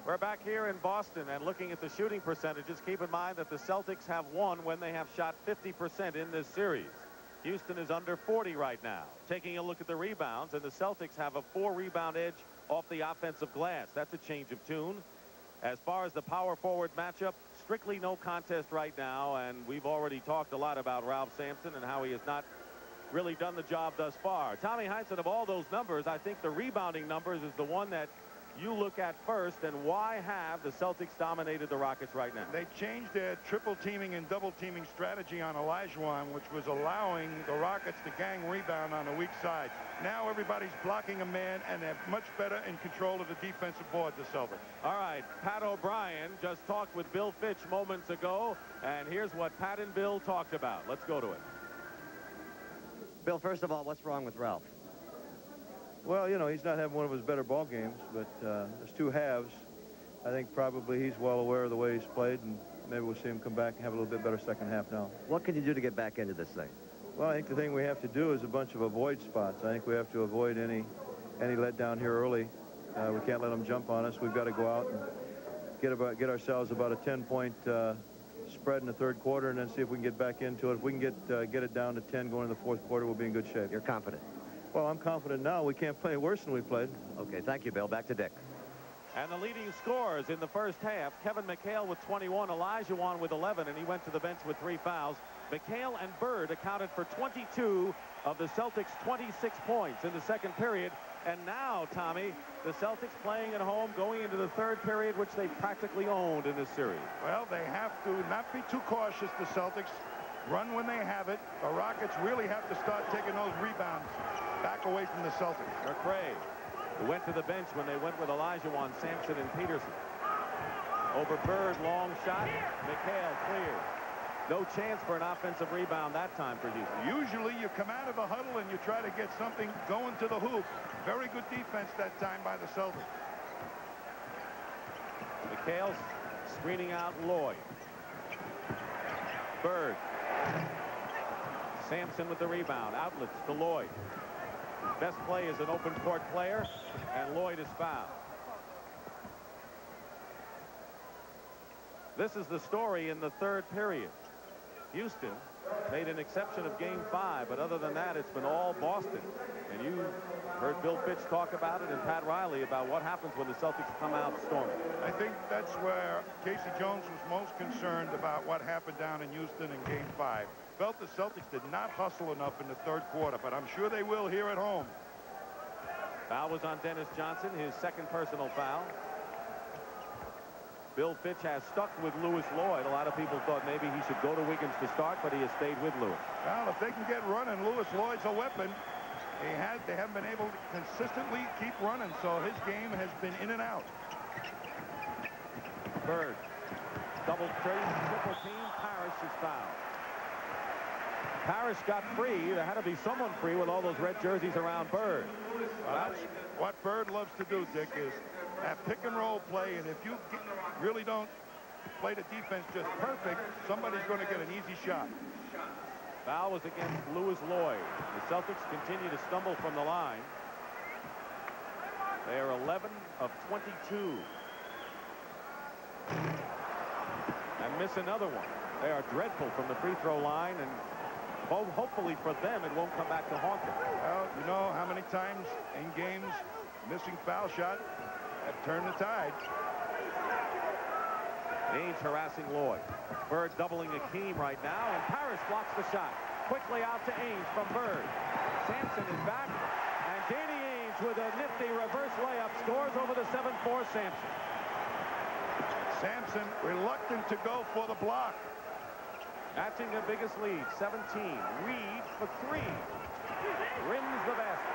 We're back here in Boston and looking at the shooting percentages. Keep in mind that the Celtics have won when they have shot 50% in this series. Houston is under 40 right now. Taking a look at the rebounds, and the Celtics have a 4-rebound edge off the offensive glass. That's a change of tune. As far as the power forward matchup, strictly no contest right now, and we've already talked a lot about Ralph Sampson and how he has not really done the job thus far. Tommy Heinsohn, of all those numbers, I think the rebounding numbers is the one that you look at first, and why have the Celtics dominated the Rockets right now? They changed their triple teaming and double teaming strategy on Olajuwon, which was allowing the Rockets to gang rebound on the weak side. Now everybody's blocking a man, and they're much better in control of the defensive board, the Celtics. All right, Pat O'Brien just talked with Bill Fitch moments ago, and here's what Pat and Bill talked about. Let's go to it. Bill, first of all, what's wrong with Ralph? Well, you know, he's not having one of his better ball games, but there's 2 halves. I think probably he's well aware of the way he's played, and maybe we'll see him come back and have a little bit better second half now. What can you do to get back into this thing? Well, I think the thing we have to do is a bunch of avoid spots. I think we have to avoid any letdown here early. We can't let them jump on us. We've got to go out and get ourselves about a 10-point spread in the third quarter, and then see if we can get back into it. If we can get it down to 10 going in the fourth quarter, we'll be in good shape. You're confident? Well, I'm confident now. We can't play worse than we played. Okay, thank you, Bill. Back to Dick. And the leading scorers in the first half, Kevin McHale with 21, Olajuwon with 11, and he went to the bench with 3 fouls. McHale and Bird accounted for 22 of the Celtics' 26 points in the second period. And now, Tommy, the Celtics playing at home, going into the third period, which they practically owned in this series. Well, they have to not be too cautious, the Celtics. Run when they have it. The Rockets really have to start taking those rebounds back away from the Celtics. McRae, who went to the bench when they went with Olajuwon, Sampson, and Peterson. Over Bird, long shot. McHale cleared. No chance for an offensive rebound that time for Houston. Usually you come out of the huddle and you try to get something going to the hoop. Very good defense that time by the Celtics. McHale screening out Lloyd. Bird. Sampson with the rebound. Outlets to Lloyd. Best play is an open court player, and Lloyd is fouled. This is the story in the third period. Houston made an exception of Game 5, but other than that, it's been all Boston. And you heard Bill Fitch talk about it and Pat Riley about what happens when the Celtics come out storming. I think that's where Casey Jones was most concerned about what happened down in Houston in Game 5. Felt the Celtics did not hustle enough in the third quarter, but I'm sure they will here at home. Foul was on Dennis Johnson, his second personal foul. Bill Fitch has stuck with Lewis Lloyd. A lot of people thought maybe he should go to Wiggins to start, but he has stayed with Lewis. Well, if they can get running, Lewis Lloyd's a weapon. They haven't been able to consistently keep running, so his game has been in and out. Bird. Double triple team. Parrish is fouled. Parrish got free. There had to be someone free with all those red jerseys around Bird. Well, that's what Bird loves to do, Dick, is that pick and roll play, and if you really don't play the defense just perfect, somebody's going to get an easy shot. Foul was against Lewis Lloyd. The Celtics continue to stumble from the line. They are 11 of 22. And miss another one. They are dreadful from the free throw line, and hopefully for them it won't come back to haunt them. Well, you know how many times in games missing foul shot have turned the tide. Ainge harassing Lloyd. Bird doubling Akeem right now, and Parrish blocks the shot. Quickly out to Ainge from Bird. Sampson is back, and Danny Ainge with a nifty reverse layup scores over the 7-4 Sampson. Sampson reluctant to go for the block. Matching their biggest lead, 17. Reed for 3. Rims the basket.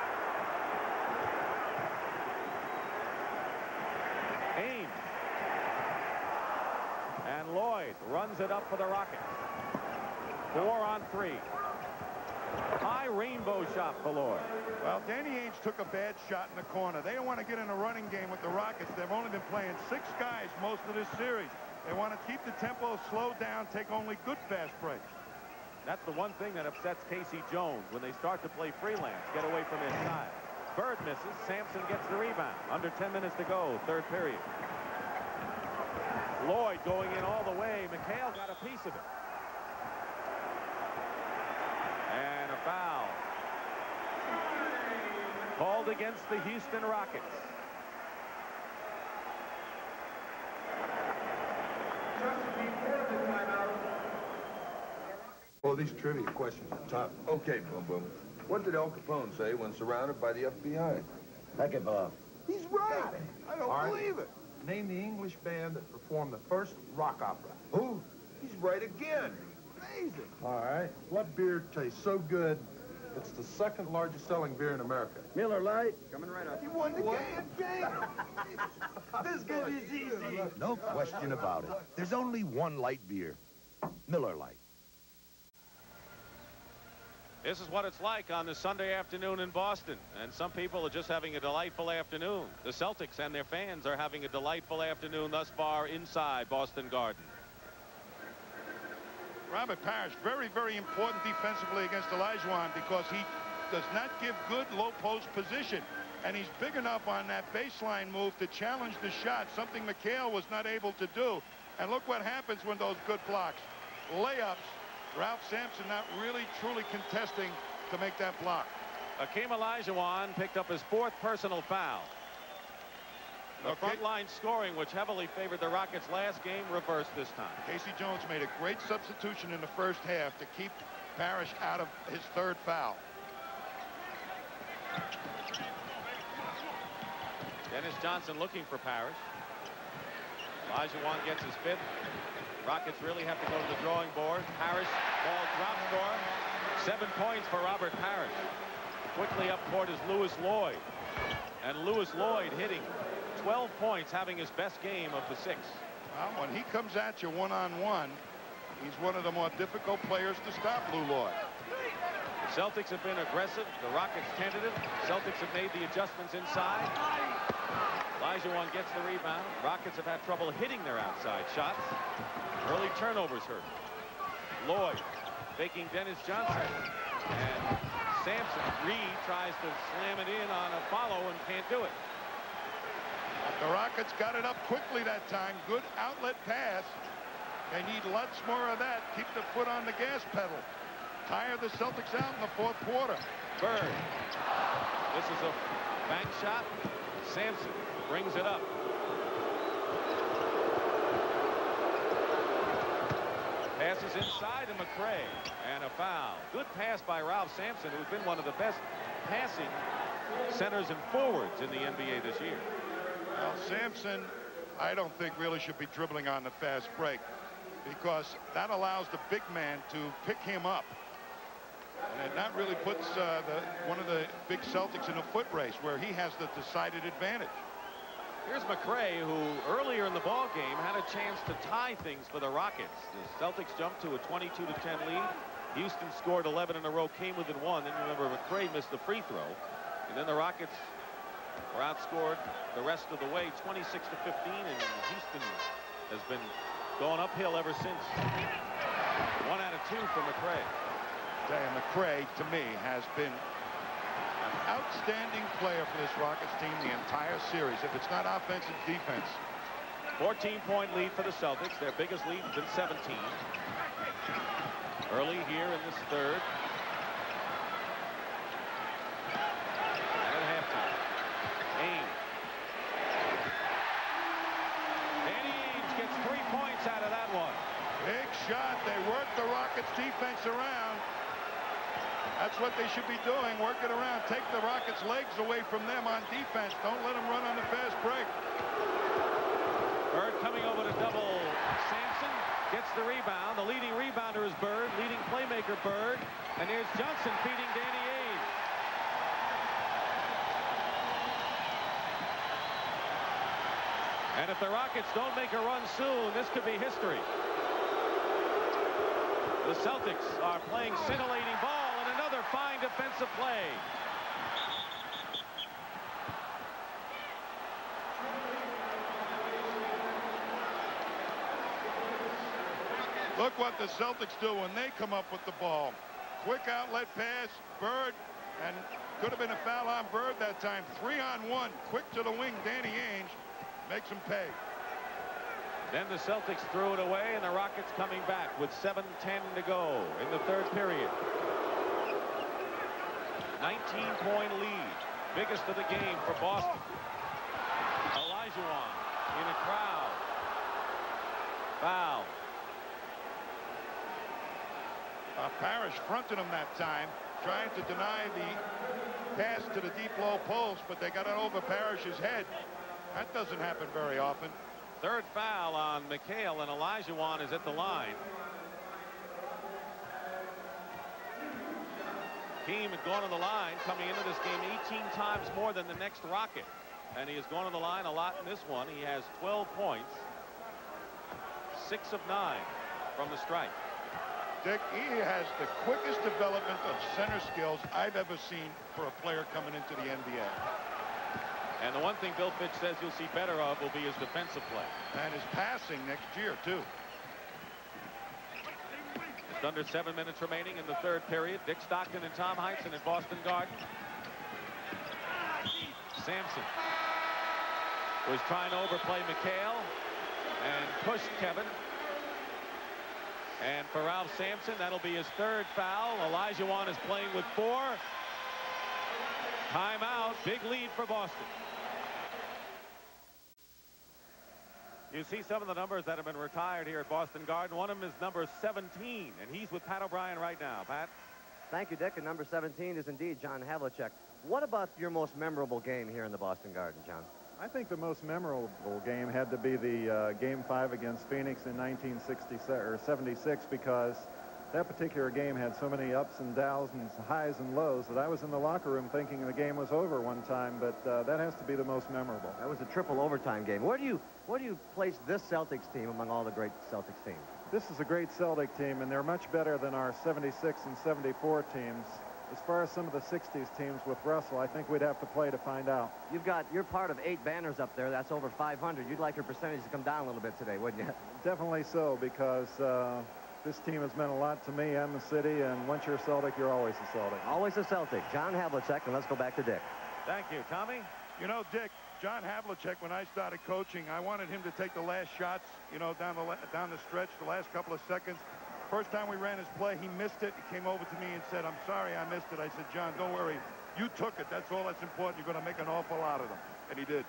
Ainge. Lloyd runs it up for the Rockets. 4 on 3. High rainbow shot for Lloyd. Well, Danny Ainge took a bad shot in the corner. They don't want to get in a running game with the Rockets. They've only been playing 6 guys most of this series. They want to keep the tempo, slow down, take only good fast breaks. That's the one thing that upsets Casey Jones when they start to play freelance, get away from inside. Bird misses. Sampson gets the rebound. Under 10 minutes to go, third period. Lloyd going in all the way. McHale got a piece of it. And a foul. Called against the Houston Rockets. Well, these trivia questions are tough. Okay, Boom Boom. What did Al Capone say when surrounded by the FBI? Heck it, Bob. He's right. I don't believe it. Name the English band that performed the first rock opera. Who? He's right again. Amazing. All right. What beer tastes so good, it's the second largest selling beer in America? Miller Lite. Coming right up. You won the game. This game is easy. No question about it. There's only one light beer. Miller Lite. This is what it's like on this Sunday afternoon in Boston. And some people are just having a delightful afternoon. The Celtics and their fans are having a delightful afternoon thus far inside Boston Garden. Robert Parrish, very, very important defensively against Olajuwon because he does not give good low post position. And he's big enough on that baseline move to challenge the shot, something McHale was not able to do. And look what happens when those good blocks. Layups. Ralph Sampson not really truly contesting to make that block. Hakeem Olajuwon picked up his 4th personal foul. The front line scoring, which heavily favored the Rockets last game, reversed this time. Casey Jones made a great substitution in the first half to keep Parrish out of his 3rd foul. Dennis Johnson looking for Parrish. Olajuwon gets his 5th. Rockets really have to go to the drawing board. Parrish, ball drop score. 7 points for Robert Parrish. Quickly up court is Lewis Lloyd. And Lewis Lloyd hitting 12 points, having his best game of the 6. Well, when he comes at you one-on-one, he's one of the more difficult players to stop, Lou Lloyd. The Celtics have been aggressive. The Rockets tentative. Celtics have made the adjustments inside. Olajuwon gets the rebound. Rockets have had trouble hitting their outside shots. Early turnovers hurt. Lloyd faking Dennis Johnson. And Sampson. Reed tries to slam it in on a follow and can't do it. The Rockets got it up quickly that time. Good outlet pass. They need lots more of that. Keep the foot on the gas pedal. Tire the Celtics out in the 4th quarter. Bird. This is a bank shot. Sampson brings it up. Passes inside to McRae. And a foul. Good pass by Ralph Sampson, who's been one of the best passing centers and forwards in the NBA this year. Well, Sampson, I don't think really should be dribbling on the fast break because that allows the big man to pick him up. And it not really puts one of the big Celtics in a foot race where he has the decided advantage. Here's McRae, who earlier in the ball game had a chance to tie things for the Rockets. The Celtics jumped to a 22-10 lead. Houston scored 11 in a row, came within 1. Then remember, McRae missed the free throw. And then the Rockets were outscored the rest of the way, 26-15, and Houston has been going uphill ever since. 1 out of 2 for McRae. McRae, to me, has been an outstanding player for this Rockets team the entire series. If it's not offense, it's defense. 14-point lead for the Celtics. Their biggest lead has been 17. Early here in this 3rd. And at halftime, Ainge. Danny Ainge gets 3 points out of that one. Big shot. They work the Rockets defense around. That's what they should be doing. Work it around. Take the Rockets' legs away from them on defense. Don't let them run on the fast break. Bird coming over to double Sampson. Gets the rebound. The leading rebounder is Bird. Leading playmaker Bird. And here's Johnson feeding Danny Ainge. And if the Rockets don't make a run soon, this could be history. The Celtics are playing scintillating ball, and another fine defensive play. Look what the Celtics do when they come up with the ball. Quick outlet pass, Bird, and could have been a foul on Bird that time. 3-on-1, quick to the wing, Danny Ainge makes him pay. Then the Celtics threw it away, and the Rockets coming back with 7:10 to go in the third period. 19-point lead, biggest of the game for Boston. Olajuwon in a crowd. Foul. Parrish fronted him that time, trying to deny the pass to the deep low post, but they got it over Parrish's head. That doesn't happen very often. Third foul on McHale, and Olajuwon is at the line. Keem had gone on the line coming into this game 18 times more than the next Rocket, and he has gone on the line a lot in this one. He has 12 points, 6 of 9 from the stripe. Dick, he has the quickest development of center skills I've ever seen for a player coming into the NBA. And the one thing Bill Fitch says you'll see better of will be his defensive play. And his passing next year, too. Just under 7 minutes remaining in the third period. Dick Stockton and Tom Heinsohn at Boston Garden. Sampson was trying to overplay McHale and pushed Kevin. And for Ralph Sampson, that'll be his third foul. Olajuwon is playing with 4. Timeout. Big lead for Boston. You see some of the numbers that have been retired here at Boston Garden. One of them is number 17, and he's with Pat O'Brien right now. Pat? Thank you, Dick. And number 17 is indeed John Havlicek. What about your most memorable game here in the Boston Garden, John? I think the most memorable game had to be the Game 5 against Phoenix in 1976 because that particular game had so many ups and downs and highs and lows that I was in the locker room thinking the game was over one time, but that has to be the most memorable. That was a triple overtime game. Where do you place this Celtics team among all the great Celtics teams? This is a great Celtic team, and they're much better than our 76 and 74 teams. As far as some of the 60s teams with Russell, I think we'd have to play to find out. You're part of 8 banners up there. That's over 500. You'd like your percentage to come down a little bit today, wouldn't you? Definitely so, because this team has meant a lot to me and the city, and once you're a Celtic, you're always a Celtic. Always a Celtic. John Havlicek, and let's go back to Dick. Thank you. Tommy? You know, Dick, John Havlicek, when I started coaching, I wanted him to take the last shots, you know, down the stretch, the last couple of seconds. First time we ran his play, he missed it. He came over to me and said, "I'm sorry I missed it." I said, "John, don't worry. You took it. That's all that's important. You're going to make an awful lot of them." And he did.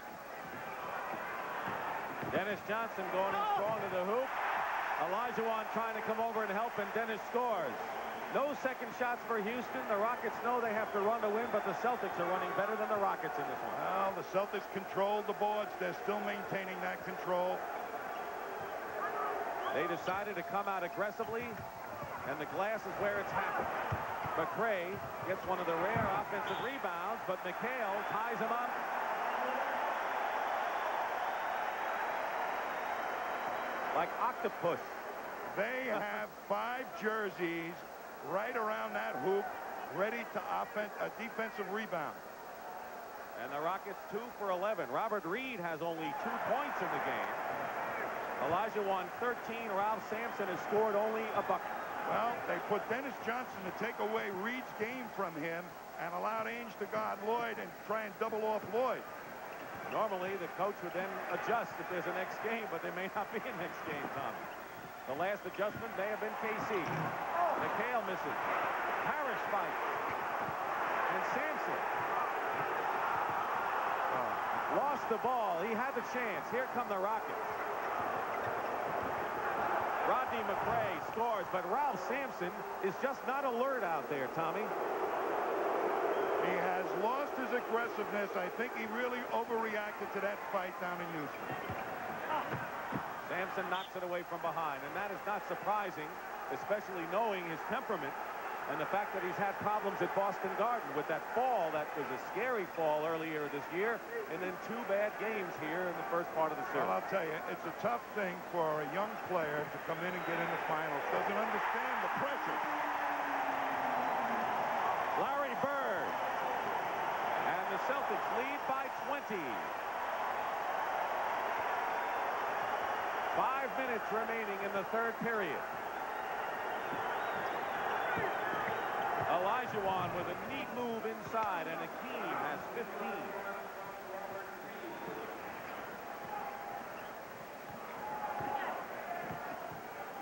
Dennis Johnson going in strong to the hoop. Olajuwon trying to come over and help, and Dennis scores. No second shots for Houston. The Rockets know they have to run to win, but the Celtics are running better than the Rockets in this one. Well, the Celtics controlled the boards. They're still maintaining that control. They decided to come out aggressively, and the glass is where it's happened. McRae gets one of the rare offensive rebounds, but McHale ties him up. Like octopus. They have 5 jerseys right around that hoop, ready to a defensive rebound. And the Rockets 2 for 11. Robert Reed has only 2 points in the game. Olajuwon 13. Ralph Sampson has scored only a bucket. Well, they put Dennis Johnson to take away Reed's game from him and allowed Ainge to guard Lloyd and try and double off Lloyd. Normally, the coach would then adjust if there's a next game, but there may not be a next game, Tommy. The last adjustment may have been KC. McHale misses. Parrish fights. And Sampson lost the ball. He had the chance. Here come the Rockets. Rodney McRae scores, but Ralph Sampson is just not alert out there, Tommy. He has lost his aggressiveness. I think he really overreacted to that fight down in Houston. Sampson knocks it away from behind, and that is not surprising, especially knowing his temperament. And the fact that he's had problems at Boston Garden with that fall, that was a scary fall earlier this year, and then 2 bad games here in the first part of the series. Well, I'll tell you, it's a tough thing for a young player to come in and get in the finals. Doesn't understand the pressure. Larry Bird. And the Celtics lead by 20. 5 minutes remaining in the third period. Olajuwon with a neat move inside, and Hakeem has 15.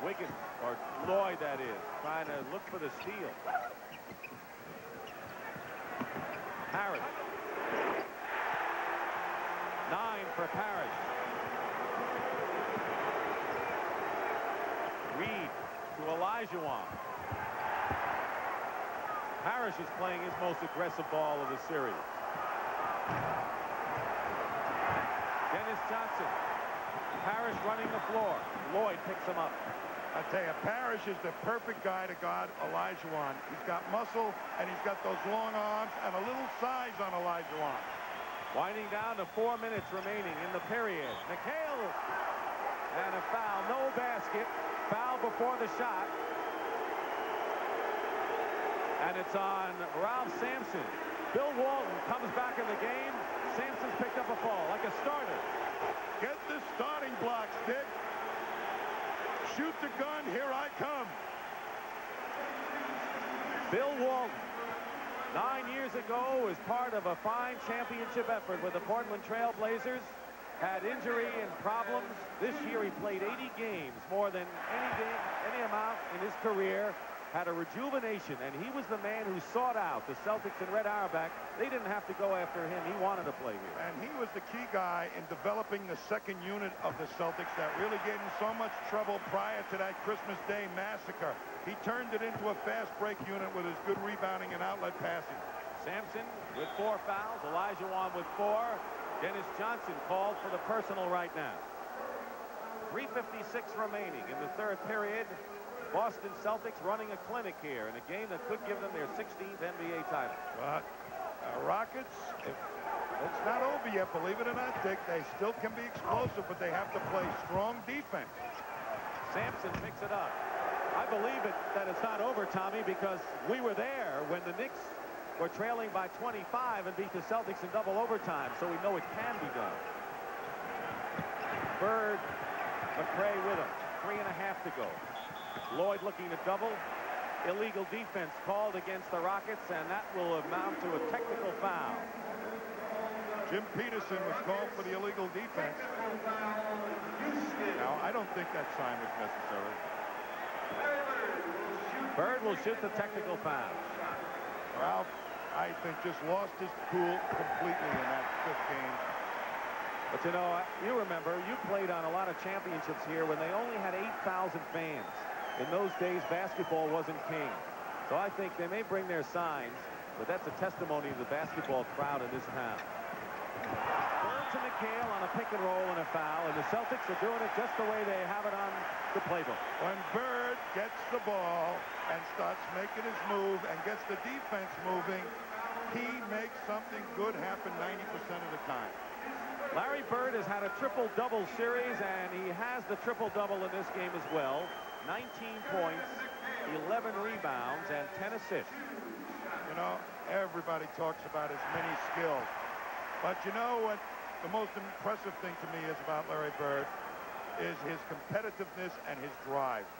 Wiggins, or Lloyd that is, trying to look for the steal. Parrish. 9 for Parrish. Reed to Olajuwon. Parrish is playing his most aggressive ball of the series. Dennis Johnson. Parrish running the floor. Lloyd picks him up. I tell you, Parrish is the perfect guy to guard Olajuwon. He's got muscle, and he's got those long arms and a little size on Olajuwon. Winding down to 4 minutes remaining in the period. McHale. And a foul. No basket. Foul before the shot. And it's on Ralph Sampson. Bill Walton comes back in the game. Sampson's picked up a fall like a starter. Get the starting blocks, Dick. Shoot the gun. Here I come. Bill Walton, 9 years ago, was part of a fine championship effort with the Portland Trail Blazers. Had injury and problems. This year he played 80 games, more than any amount in his career. Had a rejuvenation, and he was the man who sought out the Celtics and Red Auerbach. They didn't have to go after him. He wanted to play here. And he was the key guy in developing the second unit of the Celtics that really gave him so much trouble prior to that Christmas Day massacre. He turned it into a fast break unit with his good rebounding and outlet passing. Sampson with 4 fouls. Olajuwon with 4. Dennis Johnson called for the personal right now. 3:56 remaining in the third period. Boston Celtics running a clinic here in a game that could give them their 16th NBA title. But Rockets, it's not over yet, believe it or not, Dick. They still can be explosive, but they have to play strong defense. Sampson picks it up. I believe that it's not over, Tommy, because we were there when the Knicks were trailing by 25 and beat the Celtics in double overtime, so we know it can be done. Bird, McRae with him. 3.5 to go. Lloyd looking to double. Illegal defense called against the Rockets, and that will amount to a technical foul. Jim Peterson was called for the illegal defense. Now, I don't think that sign was necessary. Bird will shoot the technical foul. Ralph, I think, just lost his cool completely in that 5th game. But, you know, you remember, you played on a lot of championships here when they only had 8,000 fans. In those days, basketball wasn't king. So I think they may bring their signs, but that's a testimony to the basketball crowd in this town. Bird to McHale on a pick and roll and a foul, and the Celtics are doing it just the way they have it on the playbook. When Bird gets the ball and starts making his move and gets the defense moving, he makes something good happen 90% of the time. Larry Bird has had a triple-double series, and he has the triple-double in this game as well. 19 points, 11 rebounds, and 10 assists. You know, everybody talks about his many skills. But you know what the most impressive thing to me is about Larry Bird is his competitiveness and his drive.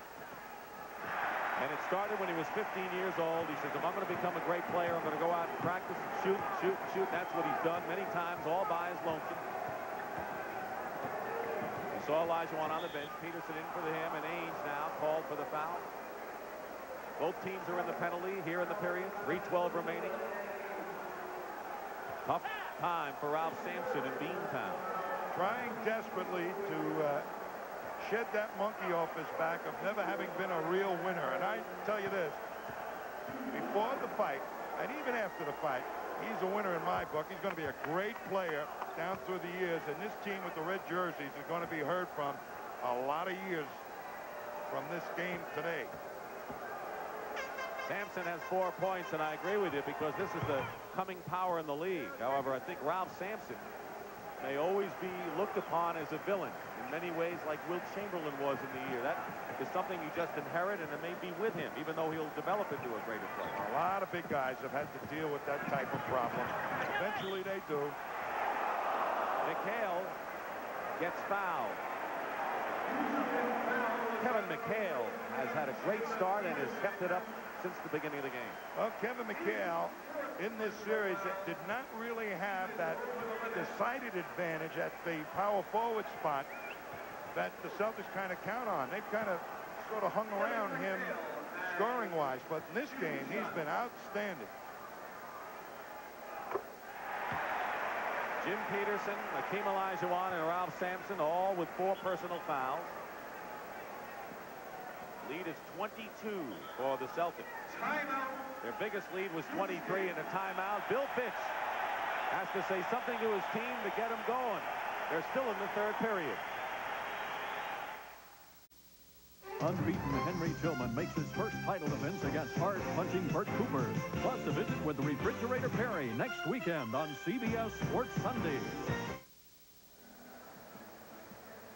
And it started when he was 15 years old. He says, if I'm going to become a great player, I'm going to go out and practice and shoot, shoot, shoot. And that's what he's done many times, all by his lonesome. Saw Olajuwon on the bench. Peterson in for him, and Ainge now called for the foul. Both teams are in the penalty here in the period. 3:12 remaining. Tough time for Ralph Sampson in Beantown. Trying desperately to shed that monkey off his back of never having been a real winner. And I tell you this, before the fight, and even after the fight, he's a winner in my book. He's going to be a great player down through the years, and this team with the red jerseys is going to be heard from a lot of years from this game today. Sampson has 4 points, and I agree with you because this is the coming power in the league. However, I think Ralph Sampson may always be looked upon as a villain in many ways, like Wilt Chamberlain was in the year. That is something you just inherit, and it may be with him, even though he'll develop into a greater player. A lot of big guys have had to deal with that type of problem. Eventually they do. McHale gets fouled. Kevin McHale has had a great start and has kept it up since the beginning of the game. Well, Kevin McHale in this series did not really have that decided advantage at the power forward spot that the Celtics kind of count on. They've kind of sort of hung around him scoring-wise, but in this game, he's been outstanding. Jim Peterson, Hakeem Olajuwon, and Ralph Sampson, all with 4 personal fouls. Lead is 22 for the Celtics. Their biggest lead was 23 in a timeout. Bill Fitch has to say something to his team to get them going. They're still in the 3rd period. Unbeaten Henry Tillman makes his first title defense against hard-punching Bert Cooper. Plus a visit with Refrigerator Perry next weekend on CBS Sports Sunday.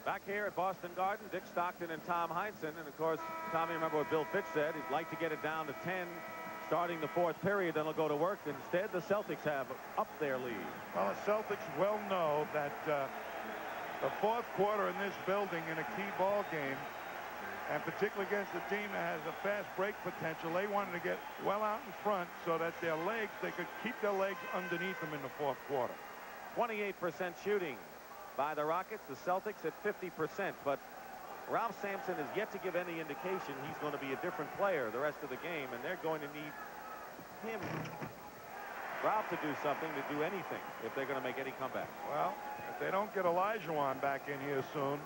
Back here at Boston Garden, Dick Stockton and Tom Heinsohn. And, of course, Tommy, remember what Bill Fitch said. He'd like to get it down to 10 starting the 4th period, then he'll go to work. Instead, the Celtics have upped their lead. Well, the Celtics well know that the 4th quarter in this building in a key ball game, and particularly against a team that has a fast break potential, they wanted to get well out in front so that they could keep their legs underneath them in the 4th quarter. 28% shooting by the Rockets, the Celtics at 50%, but Ralph Sampson has yet to give any indication he's going to be a different player the rest of the game, and they're going to need him, Ralph, to do something, to do anything if they're going to make any comeback. Well, if they don't get Olajuwon back in here soon,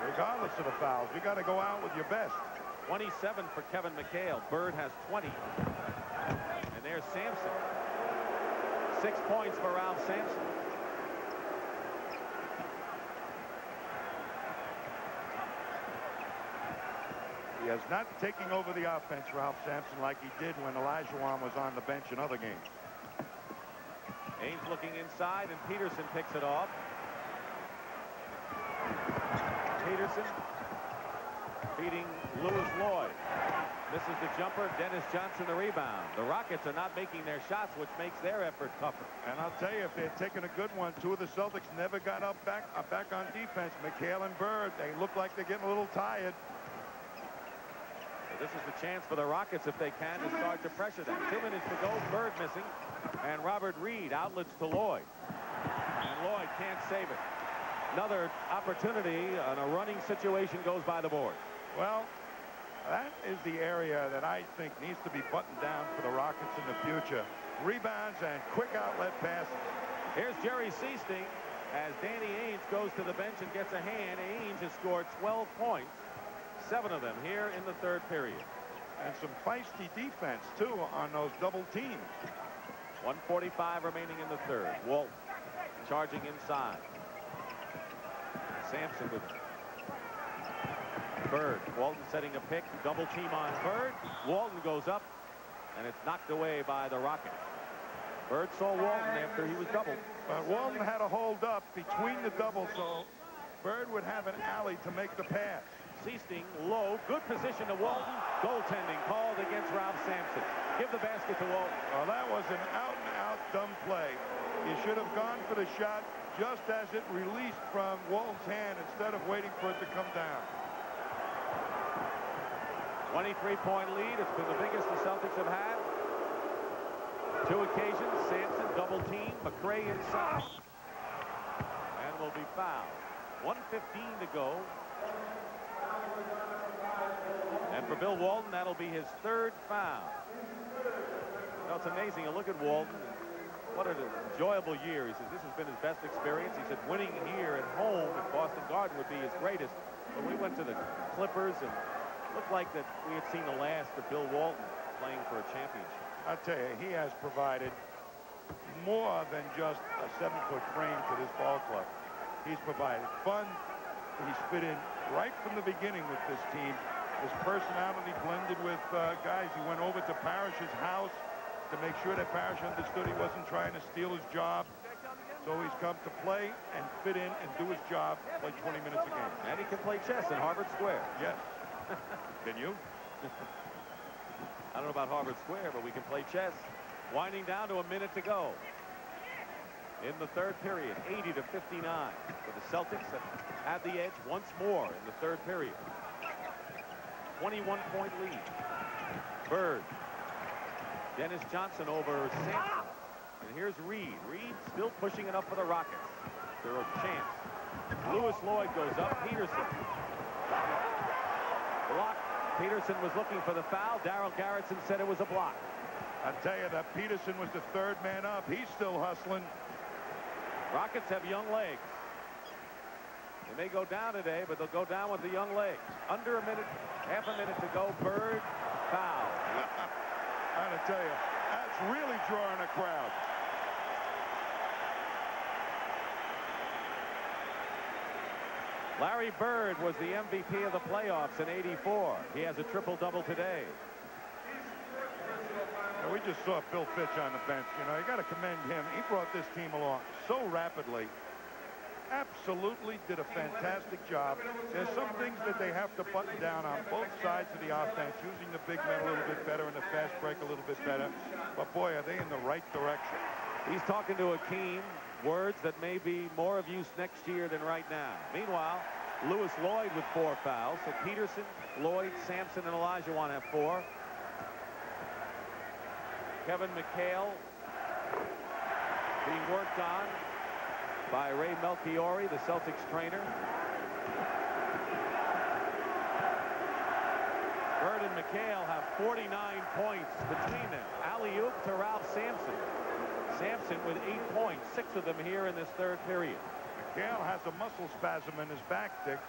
regardless of the fouls, you got to go out with your best. 27 for Kevin McHale. Bird has 20. And there's Sampson. 6 points for Ralph Sampson. He has not taken over the offense, Ralph Sampson, like he did when Olajuwon was on the bench in other games. Ames looking inside, and Peterson picks it off. Peterson beating Lewis Lloyd. Misses the jumper. Dennis Johnson the rebound. The Rockets are not making their shots, which makes their effort tougher. And I'll tell you, if they're taking a good one, 2 of the Celtics never got back on defense. McHale and Bird, they look like they're getting a little tired. So this is the chance for the Rockets, if they can, to start to pressure them. 2 minutes to go. Bird missing. And Robert Reed outlets to Lloyd. And Lloyd can't save it. Another opportunity on a running situation goes by the board. Well, that is the area that I think needs to be buttoned down for the Rockets in the future. Rebounds and quick outlet passes. Here's Jerry Seasting as Danny Ainge goes to the bench and gets a hand. Ainge has scored 12 points, 7 of them here in the 3rd period. And some feisty defense, too, on those double teams. 1:45 remaining in the 3rd. Walt charging inside. Sampson with Bird. Walton setting a pick. Double team on Bird. Walton goes up, and it's knocked away by the Rockets. Bird saw Walton after he was doubled. But Walton had a hold up between the doubles, so Bird would have an alley to make the pass. Seasting low. Good position to Walton. Goaltending called against Ralph Sampson. Give the basket to Walton. Well, that was an out-and-out dumb play. You should have gone for the shot just as it released from Walton's hand instead of waiting for it to come down. 23-point lead. It's been the biggest the Celtics have had. 2 occasions. Sampson double team. McRae inside. And will be fouled. 1:15 to go. And for Bill Walton, that'll be his 3rd foul. You know, it's amazing. You look at Walton. What an enjoyable year. He says this has been his best experience. He said winning here at home at Boston Garden would be his greatest. But we went to the Clippers, and it looked like that we had seen the last of Bill Walton playing for a championship. I tell you, he has provided more than just a 7-foot frame to this ball club. He's provided fun. He's fit in right from the beginning with this team. His personality blended with guys. He went over to Parrish's house to make sure that Parrish understood he wasn't trying to steal his job. So he's come to play and fit in and do his job, play 20 minutes a game. And he can play chess in Harvard Square. Yes. Can you? I don't know about Harvard Square, but we can play chess. Winding down to a minute to go. In the third period, 80-59. So the Celtics have had the edge once more in the third period. 21-point lead. Bird. Dennis Johnson over Sampson. And here's Reed. Reed still pushing it up for the Rockets. They're a chance. Lewis Lloyd goes up. Peterson. Block. Peterson was looking for the foul. Darryl Garretson said it was a block. I tell you that Peterson was the third man up. He's still hustling. Rockets have young legs. They may go down today, but they'll go down with the young legs. Under a minute, half a minute to go. Bird, foul. I gotta tell you, that's really drawing a crowd. Larry Bird was the MVP of the playoffs in '84. He has a triple-double today. And we just saw Bill Fitch on the bench. You know, you got to commend him. He brought this team along so rapidly. Absolutely did a fantastic job. There's some things that they have to button down on both sides of the offense, using the big men a little bit better and the fast break a little bit better. But boy, are they in the right direction. He's talking to Akeem, words that may be more of use next year than right now. Meanwhile, Lewis Lloyd with 4 fouls. So Peterson, Lloyd, Sampson, and Olajuwon have 4. Kevin McHale being worked on by Ray Melchiori, the Celtics trainer. Bird and McHale have 49 points between them. Alley-oop to Ralph Sampson. Sampson with 8 points, 6 of them here in this third period. McHale has a muscle spasm in his back, Dick.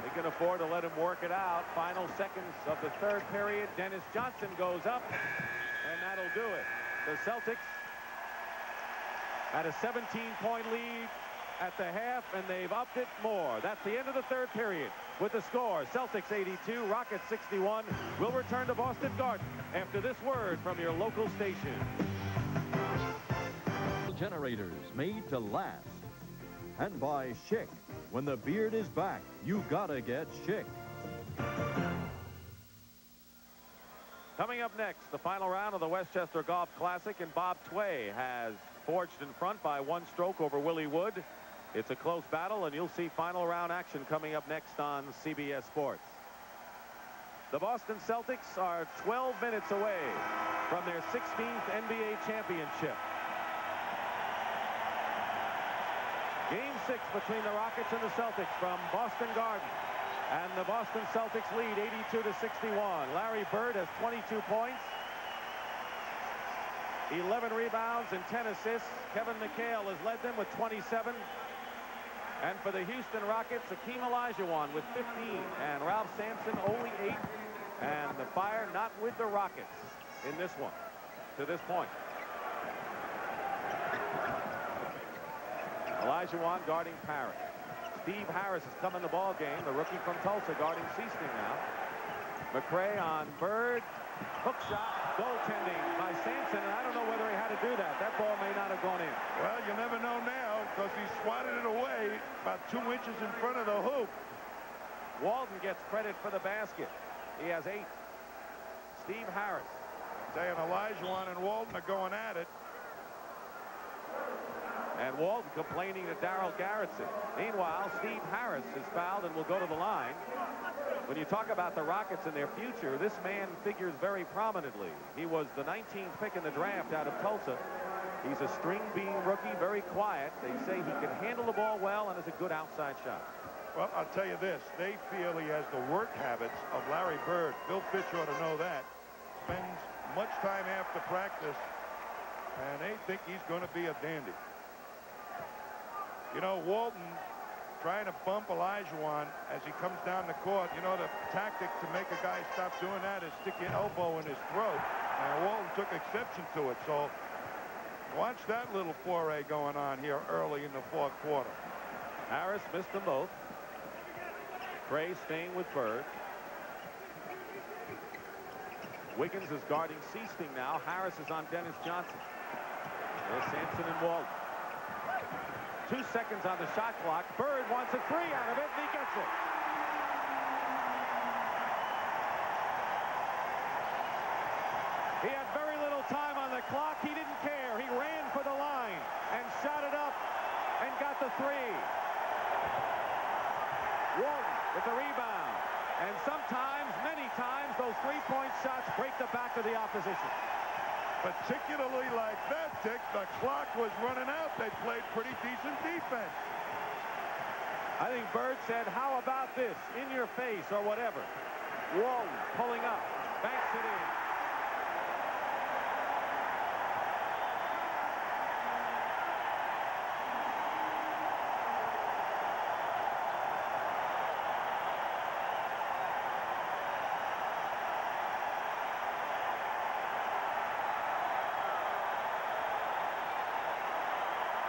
They can afford to let him work it out. Final seconds of the third period. Dennis Johnson goes up, and that'll do it. The Celtics had a 17-point lead at the half, and they've upped it more. That's the end of the third period. With the score, Celtics 82, Rockets 61. We'll return to Boston Garden after this word from your local station. Generators made to last. And by Schick. When the beard is back, you gotta get Schick. Coming up next, the final round of the Westchester Golf Classic, and Bob Tway has forged in front by 1 stroke over Willie Wood. It's a close battle, and you'll see final round action coming up next on CBS Sports. The Boston Celtics are 12 minutes away from their 16th NBA championship. Game 6 between the Rockets and the Celtics from Boston Garden. And the Boston Celtics lead 82-61. Larry Bird has 22 points, 11 rebounds, and 10 assists. Kevin McHale has led them with 27. And for the Houston Rockets, Akeem Olajuwon with 15. And Ralph Sampson only 8. And the Fire not with the Rockets in this one to this point. Olajuwon guarding Parrish. Steve Harris has come in the ball game, the rookie from Tulsa, guarding Seaston now. McRae on Bird. Hook shot, goaltending by Sampson, and I don't know whether he had to do that. That ball may not have gone in. Well, you never know now, because he swatted it away about 2 inches in front of the hoop. Walden gets credit for the basket. He has 8. Steve Harris. Saying Olajuwon and Walden are going at it. And Walden complaining to Darryl Garretson. Meanwhile, Steve Harris is fouled and will go to the line. When you talk about the Rockets and their future, this man figures very prominently. He was the 19th pick in the draft out of Tulsa. He's a string bean rookie, very quiet. They say he can handle the ball well and is a good outside shot. Well, I'll tell you this. They feel he has the work habits of Larry Bird. Bill Fitch ought to know that. Spends much time after practice, and they think he's going to be a dandy. You know, Walton trying to bump Olajuwon as he comes down the court. You know, the tactic to make a guy stop doing that is stick your elbow in his throat. And Walton took exception to it. So watch that little foray going on here early in the fourth quarter. Harris missed them both. McRae staying with Bird. Wiggins is guarding Seasting now. Harris is on Dennis Johnson. There's Sampson and Walton. 2 seconds on the shot clock. Bird wants a three out of it, and he gets it. He had very little time on the clock. He didn't care. He ran for the line and shot it up and got the three. Walton with the rebound. And sometimes, many times, those three-point shots break the back of the opposition. Particularly like that, Dick, the clock was running out. They played pretty decent defense. I think Bird said, how about this? In your face or whatever. Walton pulling up. Banks it in.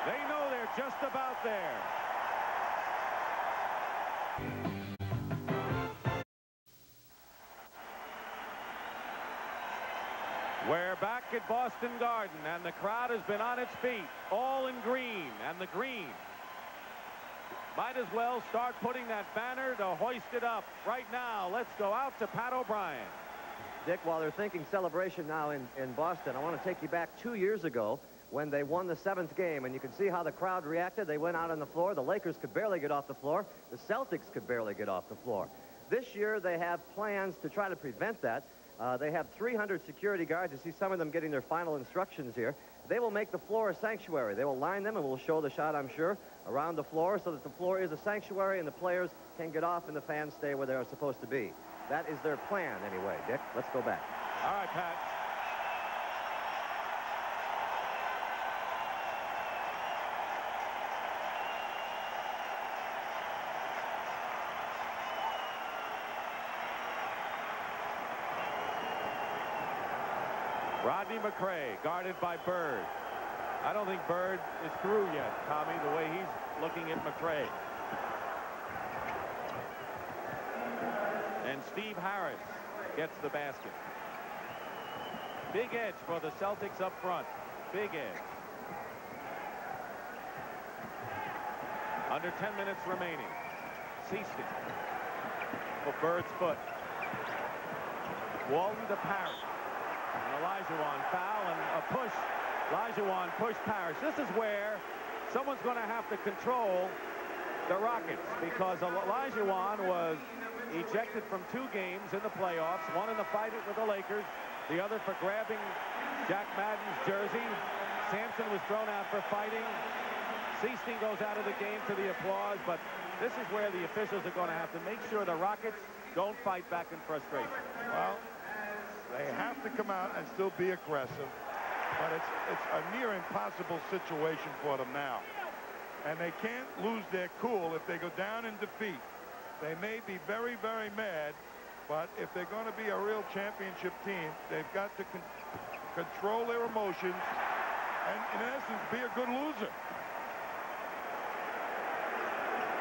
They know they're just about there. We're back at Boston Garden, and the crowd has been on its feet, all in green, and the green might as well start putting that banner to hoist it up. Right now, let's go out to Pat O'Brien. Dick, while they're thinking celebration now in Boston, I want to take you back 2 years ago when they won the 7th game, and you can see how the crowd reacted. They went out on the floor. The Lakers could barely get off the floor. The Celtics could barely get off the floor. This year, they have plans to try to prevent that. They have 300 security guards. You see some of them getting their final instructions here. They will make the floor a sanctuary. They will line them, and we'll show the shot, I'm sure, around the floor so that the floor is a sanctuary and the players can get off and the fans stay where they're supposed to be. That is their plan anyway, Dick. Let's go back. All right, Pat. Rodney McRae guarded by Bird. I don't think Bird is through yet, Tommy, the way he's looking at McRae. And Steve Harris gets the basket. Big edge for the Celtics up front. Big edge. Under 10 minutes remaining. Seasting for Bird's foot. Walton to Parrish. And Olajuwon foul and a push. Olajuwon pushed Parrish. This is where someone's going to have to control the Rockets because Olajuwon was ejected from 2 games in the playoffs, one in the fight with the Lakers, the other for grabbing Jack Madden's jersey. Sampson was thrown out for fighting. Seasting goes out of the game to the applause, but this is where the officials are going to have to make sure the Rockets don't fight back in frustration. Well, they have to come out and still be aggressive, but it's a near impossible situation for them now. And they can't lose their cool if they go down in defeat. They may be very, very mad, but if they're going to be a real championship team, they've got to control their emotions and, in essence, be a good loser.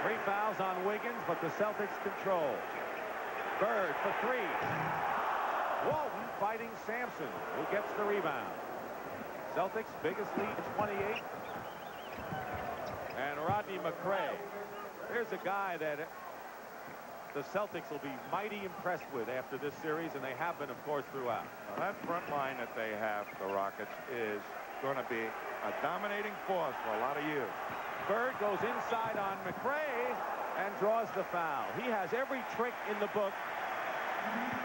3 fouls on Wiggins, but the Celtics control. Bird for 3. Walton fighting Sampson, who gets the rebound. Celtics' biggest lead, 28. And Rodney McRae. There's a guy that the Celtics will be mighty impressed with after this series, and they have been, of course, throughout. Now, that front line that they have, the Rockets, is going to be a dominating force for a lot of years. Bird goes inside on McRae and draws the foul. He has every trick in the book,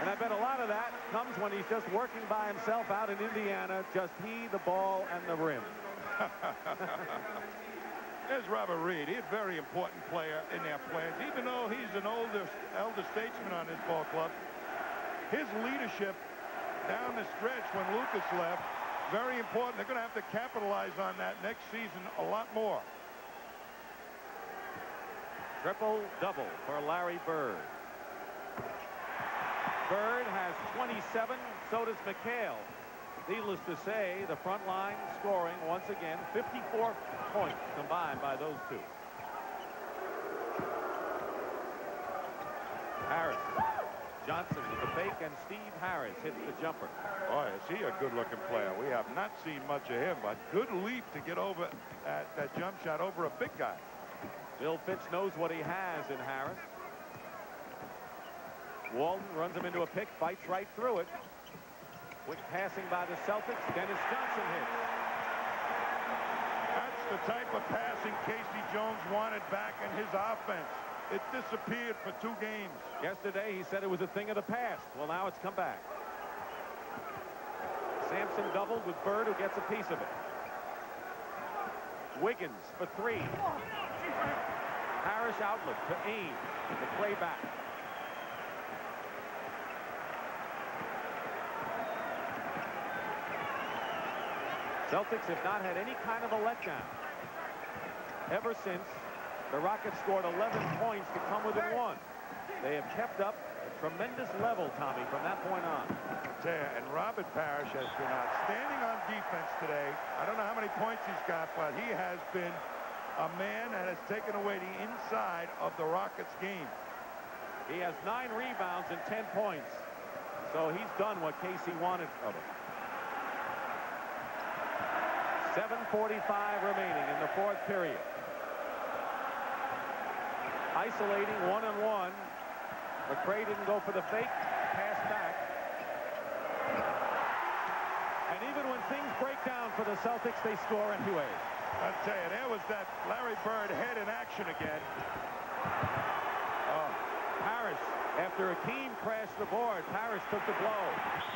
and I bet a lot of that comes when he's just working by himself out in Indiana, just he, the ball, and the rim. There's Robert Reed. He's a very important player in their plans. Even though he's an elder statesman on this ball club, his leadership down the stretch when Lucas left, very important. They're going to have to capitalize on that next season a lot more. Triple-double for Larry Bird. Bird has 27, so does McHale. Needless to say, the front line scoring once again, 54 points combined by those two. Harris. Johnson with the fake, and Steve Harris hits the jumper. Boy, is he a good-looking player. We have not seen much of him, but good leap to get over that jump shot over a big guy. Bill Fitch knows what he has in Harris. Walton runs him into a pick, fights right through it. Quick passing by the Celtics. Dennis Johnson hits. That's the type of passing Casey Jones wanted back in his offense. It disappeared for 2 games. Yesterday, he said it was a thing of the past. Well, now it's come back. Sampson doubled with Bird, who gets a piece of it. Wiggins for 3. Parrish outlet to Ames. The play back. Celtics have not had any kind of a letdown ever since the Rockets scored 11 points to come within 1. They have kept up a tremendous level, Tommy, from that point on. And Robert Parrish has been outstanding on defense today. I don't know how many points he's got, but he has been a man that has taken away the inside of the Rockets game. He has 9 rebounds and 10 points. So he's done what Casey wanted of him. 7:45 remaining in the 4th period. Isolating 1-on-1. McRae didn't go for the fake. Pass back. And even when things break down for the Celtics, they score anyway. I'll tell you, there was that Larry Bird head in action again. Oh, Parrish, after Akeem crashed the board, Parrish took the blow.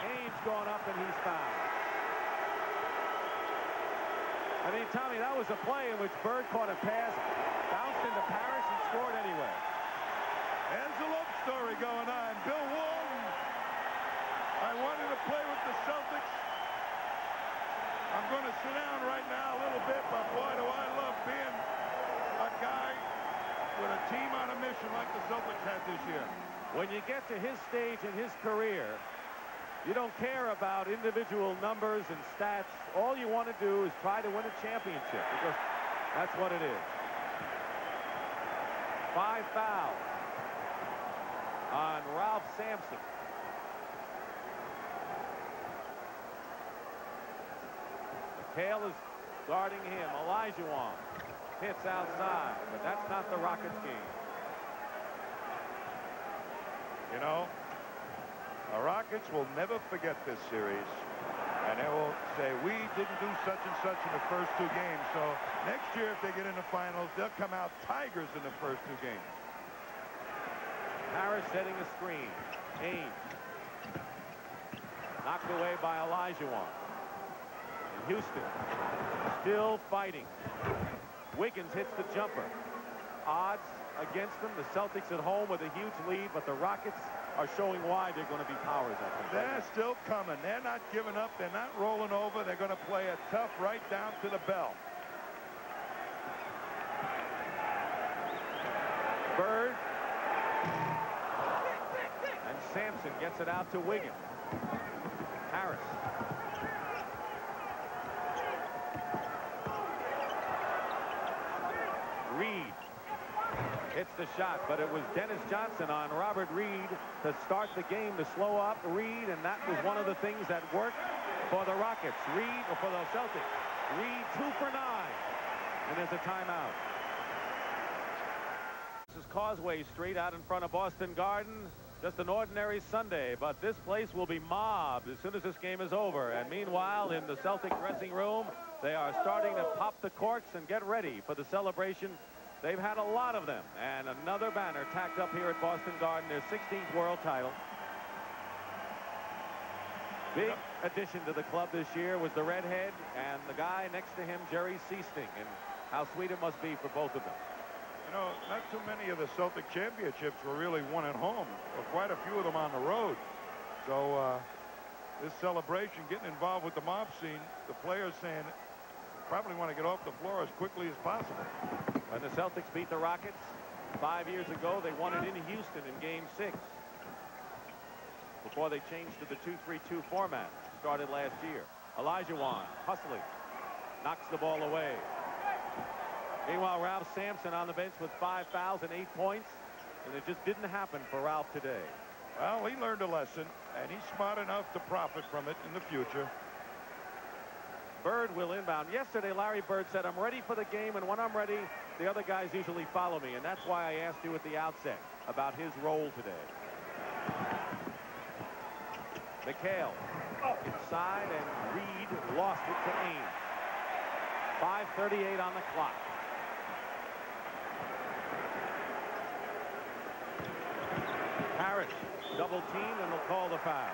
Ames going up, and he's fouled. I mean, Tommy, that was a play in which Bird caught a pass, bounced into Parrish, and scored anyway. There's a love story going on. Bill Walton, I wanted to play with the Celtics. I'm going to sit down right now a little bit, but boy, do I love being a guy with a team on a mission like the Celtics had this year. When you get to his stage in his career, you don't care about individual numbers and stats. All you want to do is try to win a championship, because that's what it is. 5 fouls on Ralph Sampson. McHale is guarding him. Olajuwon hits outside, but that's not the Rockets game. You know, the Rockets will never forget this series, and they will say, we didn't do such and such in the first 2 games, so next year if they get in the finals, they'll come out tigers in the first 2 games. Harris setting a screen. Ames knocked away by Olajuwon. And Houston still fighting. Wiggins hits the jumper. Odds against them. The Celtics at home with a huge lead, but the Rockets are showing why they're going to be powers, I think. They're still coming. They're not giving up. They're not rolling over. They're going to play it tough right down to the bell. Bird. And Sampson gets it out to Wiggins. Harris. Reed hits the shot, but it was Dennis Johnson on Robert Reed to start the game to slow up Reed, and that was one of the things that worked for the Rockets. Reed, or for the Celtics. Reed 2 for 9, and there's a timeout. This is Causeway Street out in front of Boston Garden. Just an ordinary Sunday, but this place will be mobbed as soon as this game is over. And meanwhile, in the Celtic dressing room, they are starting to pop the corks and get ready for the celebration. They've had a lot of them, and another banner tacked up here at Boston Garden, their 16th world title. Big addition to the club this year was the redhead, and the guy next to him, Jerry Seasting, and how sweet it must be for both of them. You know, not too many of the Celtic championships were really won at home, or quite a few of them on the road. So this celebration, getting involved with the mob scene, the players saying probably want to get off the floor as quickly as possible. When the Celtics beat the Rockets 5 years ago, they won it in Houston in Game 6. Before they changed to the 2-3-2 format, started last year. Olajuwon hustling, knocks the ball away. Meanwhile, Ralph Sampson on the bench with 5 fouls and 8 points. And it just didn't happen for Ralph today. Well, he learned a lesson, and he's smart enough to profit from it in the future. Bird will inbound. Yesterday, Larry Bird said, I'm ready for the game, and when I'm ready, the other guys usually follow me. And that's why I asked you at the outset about his role today. McHale inside, and Reed lost it to Ames. 5:38 on the clock. Harris double team, and they'll call the foul.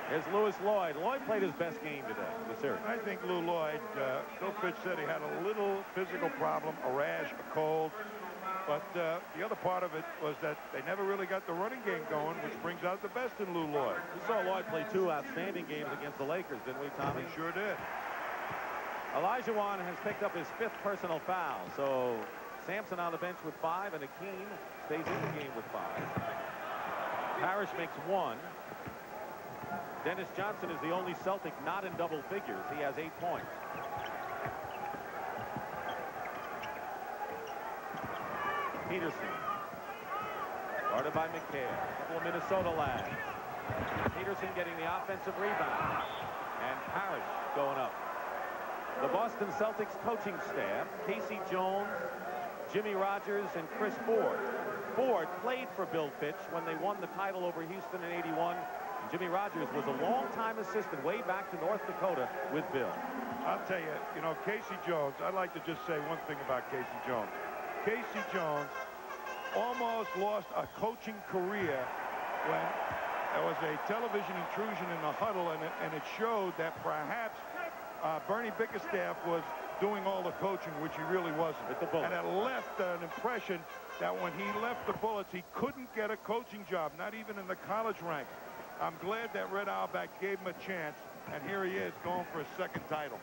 Here's Lewis Lloyd. Lloyd played his best game today in the series. I think Lou Lloyd, Bill Fitch said he had a little physical problem, a rash, a cold. But the other part of it was that they never really got the running game going, which brings out the best in Lou Lloyd. We saw Lloyd play 2 outstanding games against the Lakers, didn't we, Tommy? He sure did. Olajuwon has picked up his 5th personal foul. So Sampson on the bench with 5, and Akeem stays in the game with 5. Parrish makes 1. Dennis Johnson is the only Celtic not in double figures. He has 8 points. Peterson. Guarded by McHale. A couple of Minnesota lads. Peterson getting the offensive rebound. And Parrish going up. The Boston Celtics coaching staff, Casey Jones, Jimmy Rogers, and Chris Ford. Ford played for Bill Fitch when they won the title over Houston in '81. Jimmy Rogers was a long-time assistant way back to North Dakota with Bill. I'll tell you, Casey Jones, I'd like to just say one thing about Casey Jones. Casey Jones almost lost a coaching career when there was a television intrusion in the huddle, and it showed that perhaps Bernie Bickerstaff was doing all the coaching, which he really wasn't. And it left an impression that when he left the Bullets, he couldn't get a coaching job, not even in the college ranks. I'm glad that Red Auerbach gave him a chance, and here he is going for a 2nd title.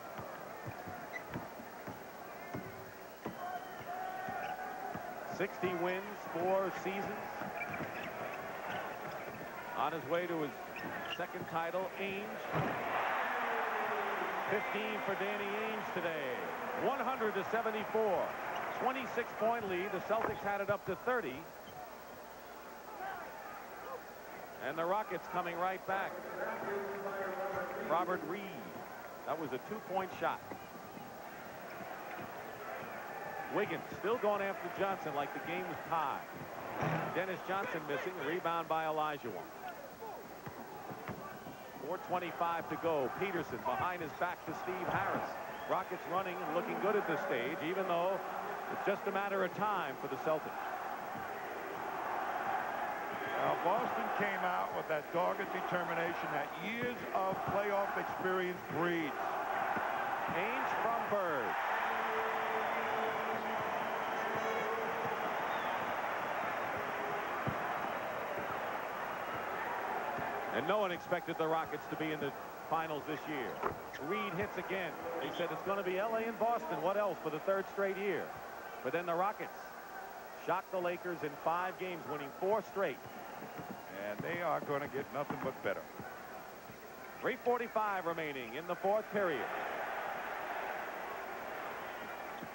.60 wins, 4 seasons. On his way to his 2nd title, Ainge. 15 for Danny Ainge today. 100-74. 26-point lead. The Celtics had it up to 30. And the Rockets coming right back. Robert Reed. That was a 2-point shot. Wiggins still going after Johnson like the game was tied. Dennis Johnson missing. Rebound by Olajuwon. 4:25 to go. Peterson behind his back to Steve Harris. Rockets running and looking good at this stage, even though it's just a matter of time for the Celtics. Now, Boston came out with that dogged determination that years of playoff experience breeds. Ainge from Bird. And no one expected the Rockets to be in the finals this year. Reed hits again. They said it's going to be LA and Boston. What else for the 3rd straight year? But then the Rockets shocked the Lakers in 5 games, winning 4 straight. And they are going to get nothing but better. 3:45 remaining in the 4th period.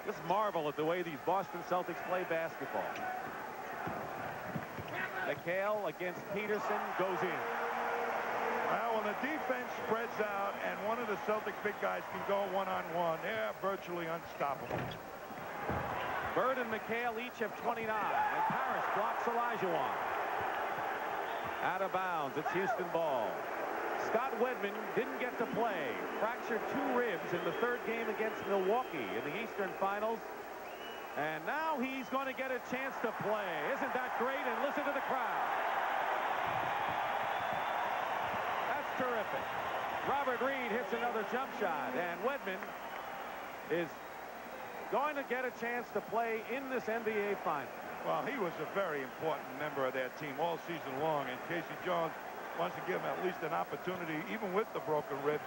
Just marvel at the way these Boston Celtics play basketball. McHale against Peterson goes in. Well, when the defense spreads out and one of the Celtics big guys can go one-on-one, they're virtually unstoppable. Bird and McHale each have 29, and Parrish blocks Olajuwon. Out of bounds. It's Houston ball. Scott Wedman didn't get to play. Fractured 2 ribs in the 3rd game against Milwaukee in the Eastern Finals. And now he's going to get a chance to play. Isn't that great? And listen to the crowd. That's terrific. Robert Reed hits another jump shot, and Wedman is going to get a chance to play in this NBA final. Well, he was a very important member of that team all season long, and Casey Jones wants to give him at least an opportunity, even with the broken ribs,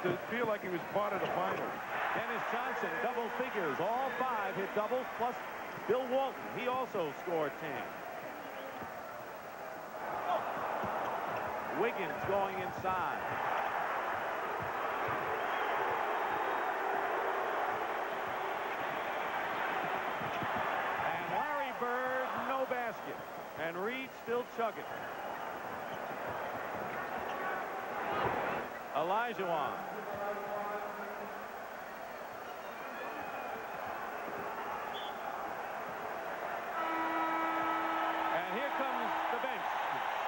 to feel like he was part of the finals. Dennis Johnson, double figures. All 5 hit doubles, plus Bill Walton. He also scored 10. Wiggins going inside. And Reed still chugging. Olajuwon. And here comes the bench.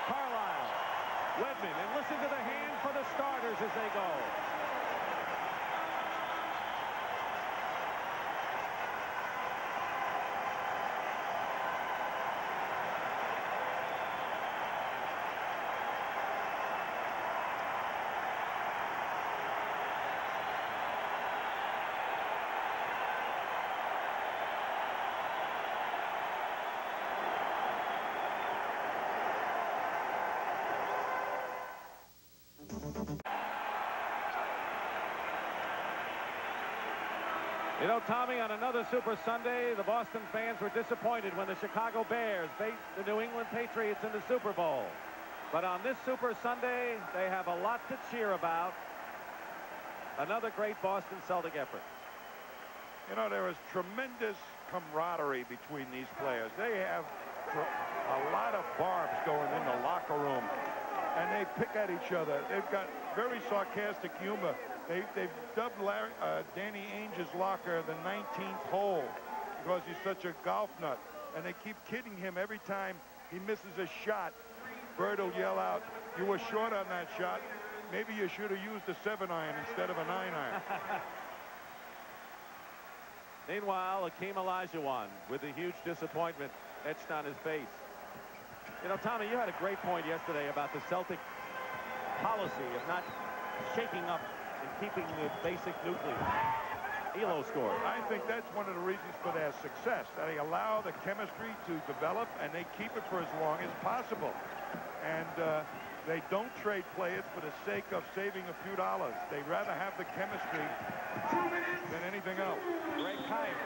Carlisle, Wedman, and listen to the hand for the starters as they go. You know, Tommy, on another Super Sunday, the Boston fans were disappointed when the Chicago Bears faced the New England Patriots in the Super Bowl. But on this Super Sunday, they have a lot to cheer about. Another great Boston Celtic effort. You know, there is tremendous camaraderie between these players. They have a lot of barbs going in the locker room, and they pick at each other. They've got very sarcastic humor. They've dubbed Danny Ainge's locker the 19th hole because he's such a golf nut. And they keep kidding him every time he misses a shot. Bird will yell out, "You were short on that shot. Maybe you should have used a 7-iron instead of a 9-iron." Meanwhile, Akeem Olajuwon with a huge disappointment etched on his face. You know, Tommy, you had a great point yesterday about the Celtic policy of not shaking up and keeping the basic nucleus. Elo scored. I think that's one of the reasons for their success. They allow the chemistry to develop, and they keep it for as long as possible. And they don't trade players for the sake of saving a few dollars. They'd rather have the chemistry than anything else. Greg Kite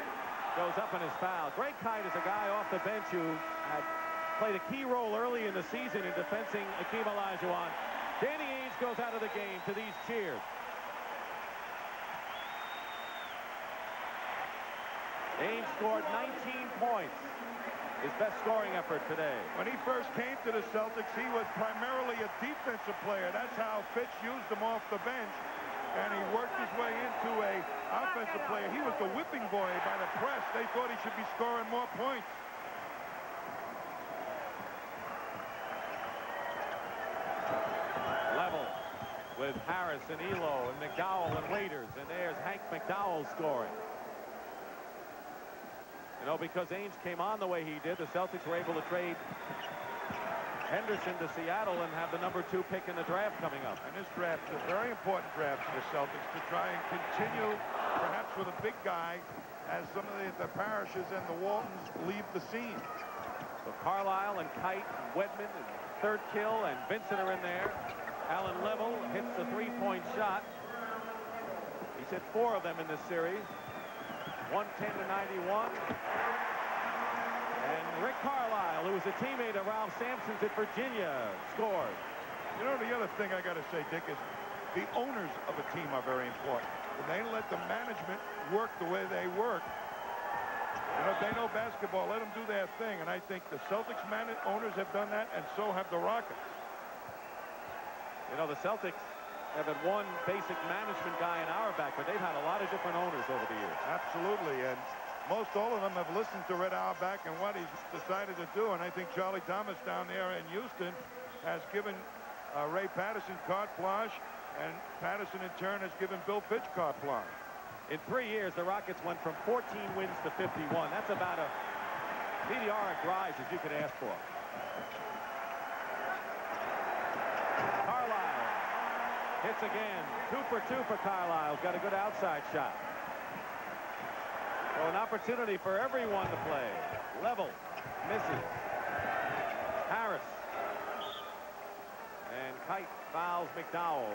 goes up in his foul. Greg Kite is a guy off the bench who had played a key role early in the season in defending Akeem Olajuwon. Danny Ainge goes out of the game to these cheers. Ainge scored 19 points. His best scoring effort today. When he first came to the Celtics, he was primarily a defensive player. That's how Fitch used him off the bench. And he worked his way into a offensive player. He was the whipping boy by the press. They thought he should be scoring more points. Level with Harris and Elo and McDowell and Waiters. And there's Hank McDowell scoring. You know, because Ainge came on the way he did, the Celtics were able to trade Henderson to Seattle and have the #2 pick in the draft coming up. And this draft is a very important draft for the Celtics to try and continue, perhaps with a big guy, as some of the Parishes and the Waltons leave the scene. So Carlisle and Kite and Wedman and third kill and Vincent are in there. Alan Level hits the three-point shot. He's hit 4 of them in this series. 110-91. And Rick Carlisle, who was a teammate of Ralph Sampson's at Virginia, scored. You know, the other thing I got to say, Dick, is the owners of a team are very important. When they let the management work the way they work, you know, if they know basketball, let them do their thing. And I think the Celtics owners have done that, and so have the Rockets. You know, the Celtics have had one basic management guy in Auerbach, but they've had a lot of different owners over the years. Absolutely, and most all of them have listened to Red Auerbach and what he's decided to do, and I think Charlie Thomas down there in Houston has given Ray Patterson carte blanche, and Patterson in turn has given Bill Fitch carte blanche. In 3 years, the Rockets went from 14 wins to 51. That's about a meteoric rise as you could ask for. Carlisle hits again. 2 for 2 for Carlisle. Got a good outside shot. So an opportunity for everyone to play. Level. Misses. Harris. And Kite fouls McDowell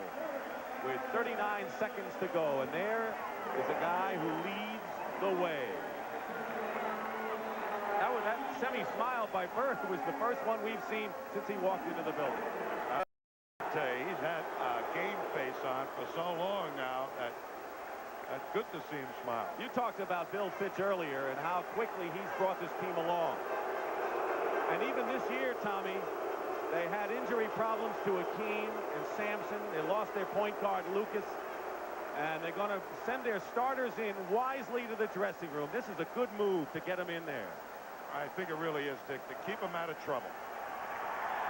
with 39 seconds to go. And there is a guy who leads the way. That semi-smile by Bird was the first one we've seen since he walked into the building. He's had a game face on for so long now that that's good to see him smile. You talked about Bill Fitch earlier and how quickly he's brought this team along. And even this year, Tommy, they had injury problems to Akeem and Sampson. They lost their point guard, Lucas. And they're going to send their starters in wisely to the dressing room. This is a good move to get them in there. I think it really is, Dick, to keep them out of trouble.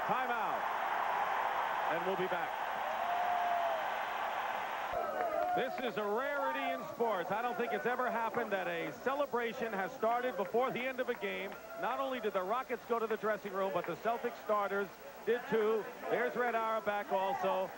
Timeout. And we'll be back. This is a rarity in sports. I don't think it's ever happened that a celebration has started before the end of a game. Not only did the Rockets go to the dressing room, but the Celtics starters did too. There's Red Auerbach also.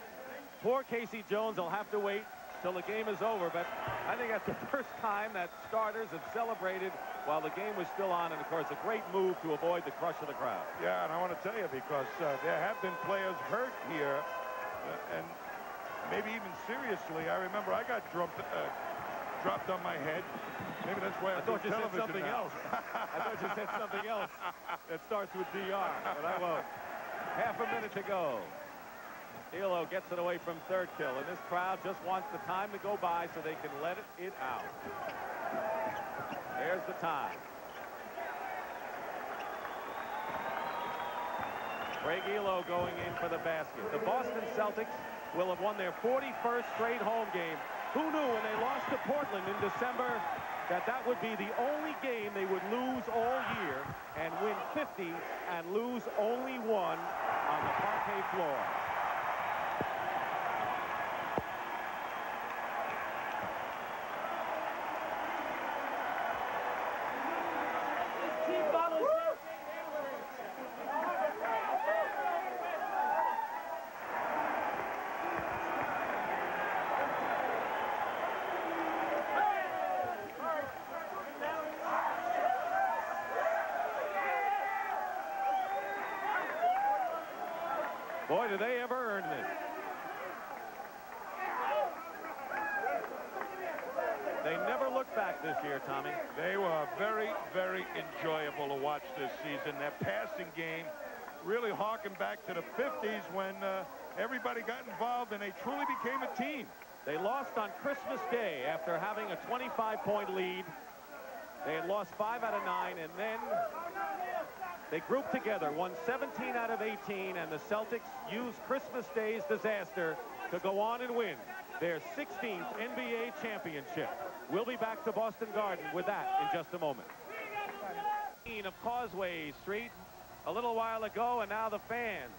Poor Casey Jones will have to wait till the game is over, but I think that's the first time that starters have celebrated while the game was still on, and of course a great move to avoid the crush of the crowd. Yeah, and I want to tell you, because there have been players hurt here, and maybe even seriously. I remember I got dropped on my head. Maybe that's why I thought you said something now. else. I thought you said something else that starts with DR, but I won't. Half a minute to go. Elo gets it away from Thurkill, and this crowd just wants the time to go by so they can let it out. There's the time. Craig Elo going in for the basket. The Boston Celtics will have won their 41st straight home game. Who knew when they lost to Portland in December that would be the only game they would lose all year and win 50 and lose only one on the parquet floor. Boy, do they ever earn this. They never looked back this year, Tommy. They were very, very enjoyable to watch this season. Their passing game really harkened back to the 50s when everybody got involved and they truly became a team. They lost on Christmas Day after having a 25-point lead. They had lost 5 out of 9, and then they grouped together, won 17 out of 18, and the Celtics used Christmas Day's disaster to go on and win their 16th NBA championship. We'll be back to Boston Garden with that in just a moment. Of Causeway Street a little while ago, and now the fans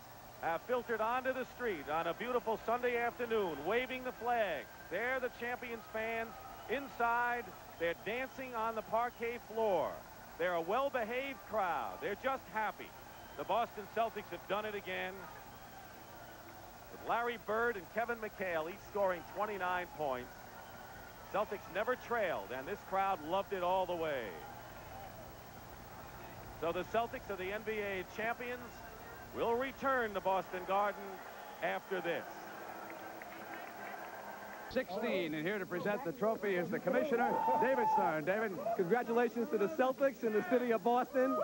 have filtered onto the street on a beautiful Sunday afternoon, waving the flag. They're the Champions fans inside. They're dancing on the parquet floor. They're a well-behaved crowd. They're just happy. The Boston Celtics have done it again, with Larry Bird and Kevin McHale each scoring 29 points. Celtics never trailed, and this crowd loved it all the way. So the Celtics are the NBA champions. Will return to Boston Garden after this. 16, and here to present the trophy is the commissioner, David Stern. David, congratulations to the Celtics in the city of Boston.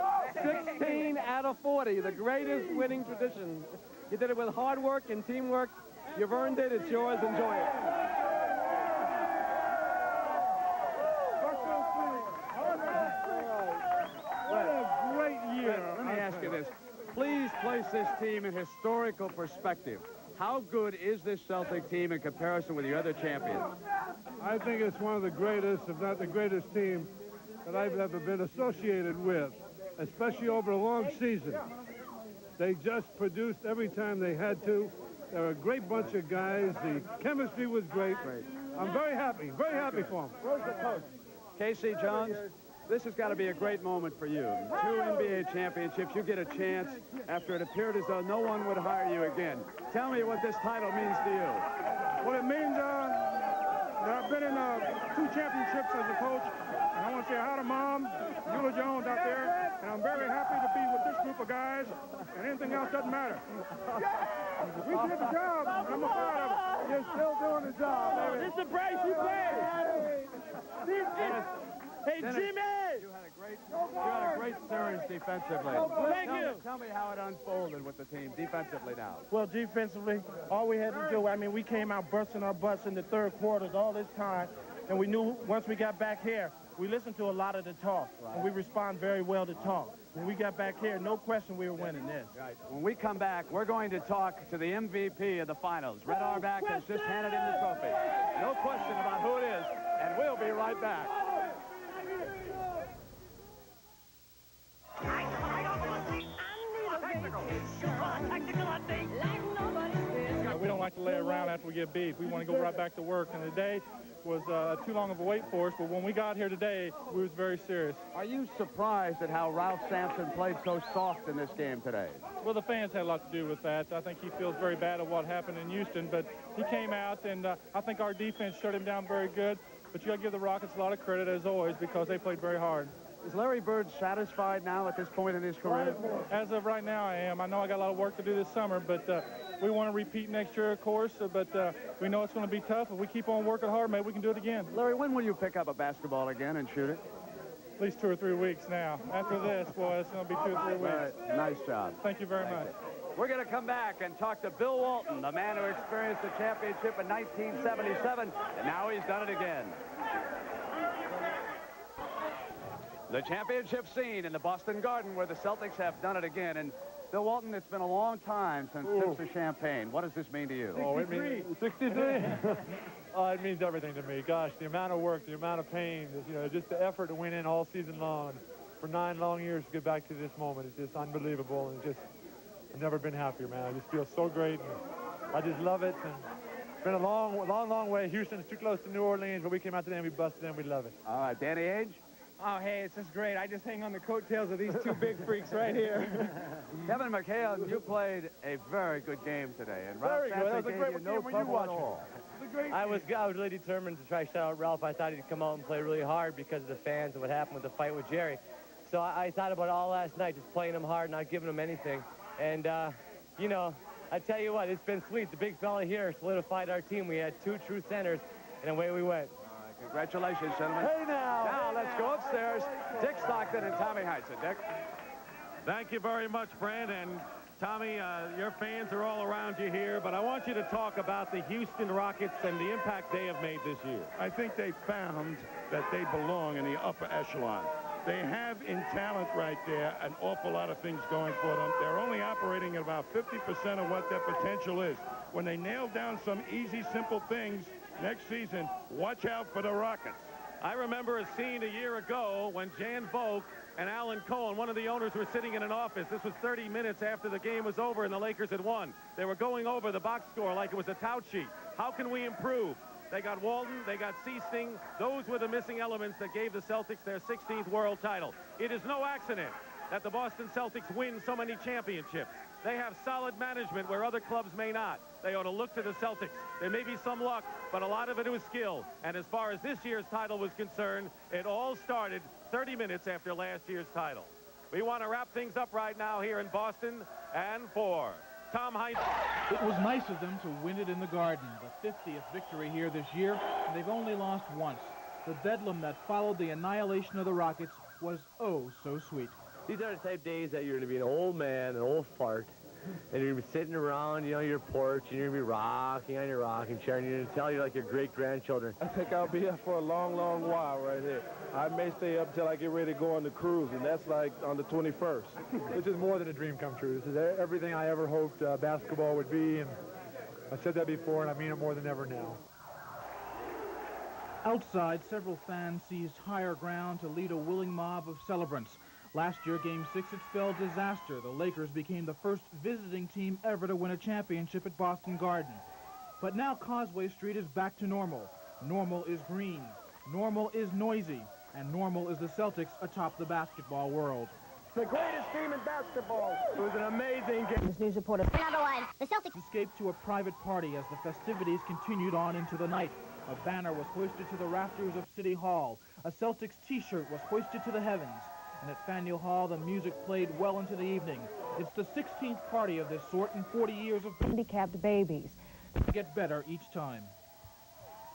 16 out of 40, the greatest winning tradition. You did it with hard work and teamwork. You've earned it. It's yours. Enjoy it. What a great year. Let me ask you this. Please place this team in historical perspective. How good is this Celtic team in comparison with your other champions? I think it's one of the greatest, if not the greatest team that I've ever been associated with, especially over a long season. They just produced every time they had to. They're a great bunch of guys. The chemistry was great. I'm very happy for them. Where's the coach? Casey Jones, this has got to be a great moment for you. 2 NBA championships. You get a chance after it appeared as though no one would hire you again. Tell me what this title means to you. Well, it means that I've been in 2 championships as a coach, and I want to say hi to Mom, Eula Jones out there, and I'm very happy to be with this group of guys, and anything else doesn't matter. We did the job, and I'm proud of it. You're still doing the job, baby. This is the price you pay. Hey, Dennis, Jimmy! You had a great series defensively. Thank you. Tell me how it unfolded with the team defensively now. Well, defensively, all we had to do, I mean, we came out busting our butts in the third quarters all this time, and we knew once we got back here, we listened to a lot of the talk, and we respond very well to talk. when we got back here, no question we were winning this. Right. When we come back, we're going to talk to the MVP of the finals. Red Auerbach has just handed in the trophy. No question about who it is, and we'll be right back. We don't like to lay around after we get beat. We want to go right back to work. And today was too long of a wait for us, but when we got here today, we was very serious. Are you surprised at how Ralph Sampson played so soft in this game today? Well, the fans had a lot to do with that. I think he feels very bad at what happened in Houston, but he came out, and I think our defense shut him down very good. But you got to give the Rockets a lot of credit, as always, because they played very hard. Is Larry Bird satisfied now at this point in his career? As of right now, I am. I know I got a lot of work to do this summer, but we want to repeat next year, of course, but we know it's going to be tough. If we keep on working hard, maybe we can do it again. Larry, when will you pick up a basketball again and shoot it? At least 2 or 3 weeks now. After this, boy, it's going to be 2 or 3 weeks. Right. Nice job. Thank you very much. We're going to come back and talk to Bill Walton, the man who experienced the championship in 1977, and now he's done it again. The championship scene in the Boston Garden where the Celtics have done it again. And Bill Walton, it's been a long time since trips to Champaign. What does this mean to you? Oh, it means 63. Oh, it means everything to me. Gosh, the amount of work, the amount of pain, you know, just the effort to win in all season long. For 9 long years to get back to this moment, it's just unbelievable. And just, I've never been happier, man. I just feel so great. And I just love it. And it's been a long way. Houston's too close to New Orleans, but we came out today and we busted in. We love it. All right, Danny Ainge? Oh, hey, it's just great. I just hang on the coattails of these two big freaks right here. Kevin McHale, you played a very good game today. And Ralph Very good. That was a great gave you game. no Were you trouble at watching? all. I was really determined to try to shut out Ralph. I thought he'd come out and play really hard because of the fans and what happened with the fight with Jerry. So I thought about it all last night, just playing him hard, not giving him anything. And, you know, I tell you what, it's been sweet. The big fella here solidified our team. We had 2 true centers, and away we went. Congratulations, gentlemen. Hey, now. Now let's go upstairs. Dick Stockton and Tommy Heinsohn. Dick. Thank you very much, Brent. And Tommy, your fans are all around you here, but I want you to talk about the Houston Rockets and the impact they have made this year. I think they found that they belong in the upper echelon. They have in talent right there an awful lot of things going for them. They're only operating at about 50% of what their potential is. When they nail down some easy, simple things next season, watch out for the Rockets. I remember a scene a year ago when Jan Volk and Alan Cohen, one of the owners, were sitting in an office. This was 30 minutes after the game was over and the Lakers had won. They were going over the box score like it was a tout sheet. How can we improve? They got Walton, they got Seasting. Those were the missing elements that gave the Celtics their 16th world title. It is no accident that the Boston Celtics win so many championships. They have solid management where other clubs may not. They ought to look to the Celtics. There may be some luck, but a lot of it was skill. And as far as this year's title was concerned, it all started 30 minutes after last year's title. We want to wrap things up right now here in Boston. And for Tom Heinsohn. It was nice of them to win it in the Garden, the 50th victory here this year, and they've only lost once. The bedlam that followed the annihilation of the Rockets was oh so sweet. These are the type of days that you're going to be an old man, an old fart, and you're going to be sitting around, you know, your porch, and you're going to be rocking on your rocking chair, and you're going to tell you like your great-grandchildren. I think I'll be up for a long, long while right here. I may stay up till I get ready to go on the cruise, and that's like on the 21st. This is more than a dream come true. This is everything I ever hoped basketball would be, and I said that before, and I mean it more than ever now. Outside, several fans seized higher ground to lead a willing mob of celebrants. Last year, Game 6, it spelled disaster. The Lakers became the first visiting team ever to win a championship at Boston Garden. But now Causeway Street is back to normal. Normal is green. Normal is noisy. And normal is the Celtics atop the basketball world. The greatest team in basketball. It was an amazing game. This news reporter. Number 1, the Celtics escaped to a private party as the festivities continued on into the night. A banner was hoisted to the rafters of City Hall. A Celtics t-shirt was hoisted to the heavens. And at Faneuil Hall, the music played well into the evening. It's the 16th party of this sort in 40 years of handicapped babies. Get better each time.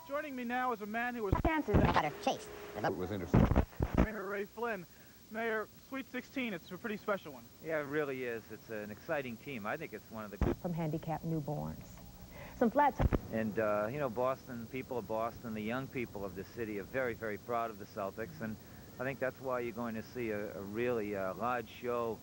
Joining me now is a man who was Chase. It was interesting. Mayor Ray Flynn. Mayor, Sweet 16, it's a pretty special one. Yeah, it really is. It's an exciting team. I think it's one of the From handicapped newborns. Some flat... And, you know, Boston, people of Boston, the young people of the city are very, very proud of the Celtics. And I think that's why you're going to see a really large show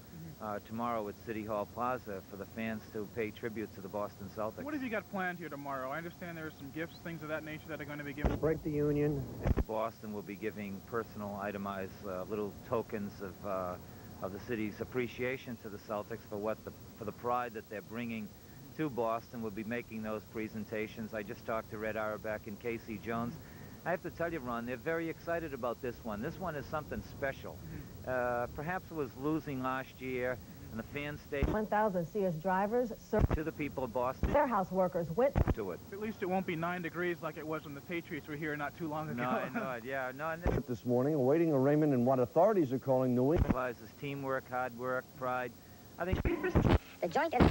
tomorrow at City Hall Plaza for the fans to pay tribute to the Boston Celtics. What have you got planned here tomorrow? I understand there are some gifts, things of that nature that are going to be given. Break the union. Boston will be giving personal, itemized little tokens of the city's appreciation to the Celtics for the pride that they're bringing to Boston. We'll be making those presentations. I just talked to Red Auerbach and Casey Jones. I have to tell you, Ron, they're very excited about this one. This one is something special. Perhaps it was losing last year, and the fans stayed. 1,000 Sears drivers to the people of Boston. Warehouse workers went to it. At least it won't be 9 degrees like it was when the Patriots were here not too long ago. No, I know it. Yeah, no. This morning, awaiting arraignment in what authorities are calling New England. Realizes teamwork, hard work, pride. I think the joint is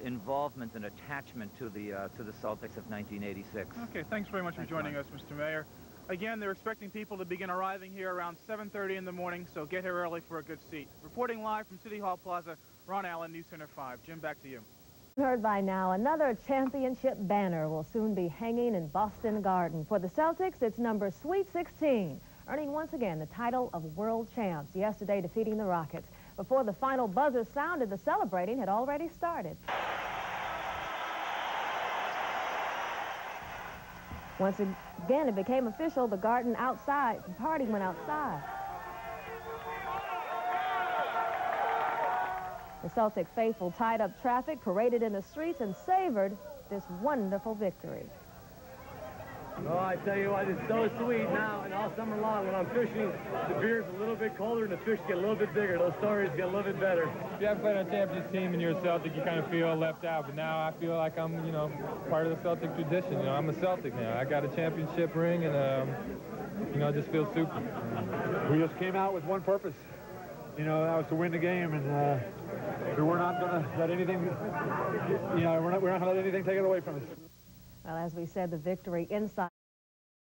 involvement and attachment to the Celtics of 1986. Okay, thanks very much for joining us, Mr. Mayor. Again, they're expecting people to begin arriving here around 7:30 in the morning, so get here early for a good seat. Reporting live from City Hall Plaza, Ron Allen, News Center 5. Jim, back to you. Heard by now, another championship banner will soon be hanging in Boston Garden. For the Celtics, it's number Sweet 16, earning once again the title of world champs, yesterday defeating the Rockets. Before the final buzzer sounded, the celebrating had already started. Once again, it became official, the Garden outside, the party went outside. The Celtic faithful tied up traffic, paraded in the streets, and savored this wonderful victory. Oh, I tell you what, it's so sweet now, and all summer long when I'm fishing, the beer's a little bit colder and the fish get a little bit bigger. Those stories get a little bit better. If you haven't played on a championship team and you're a Celtic, you kind of feel left out. But now I feel like I'm, part of the Celtic tradition. I'm a Celtic now. I got a championship ring, and, I just feel super. We just came out with one purpose. That was to win the game, and we're not going to let anything, we're not going to let anything take it away from us. Well, as we said, the victory inside.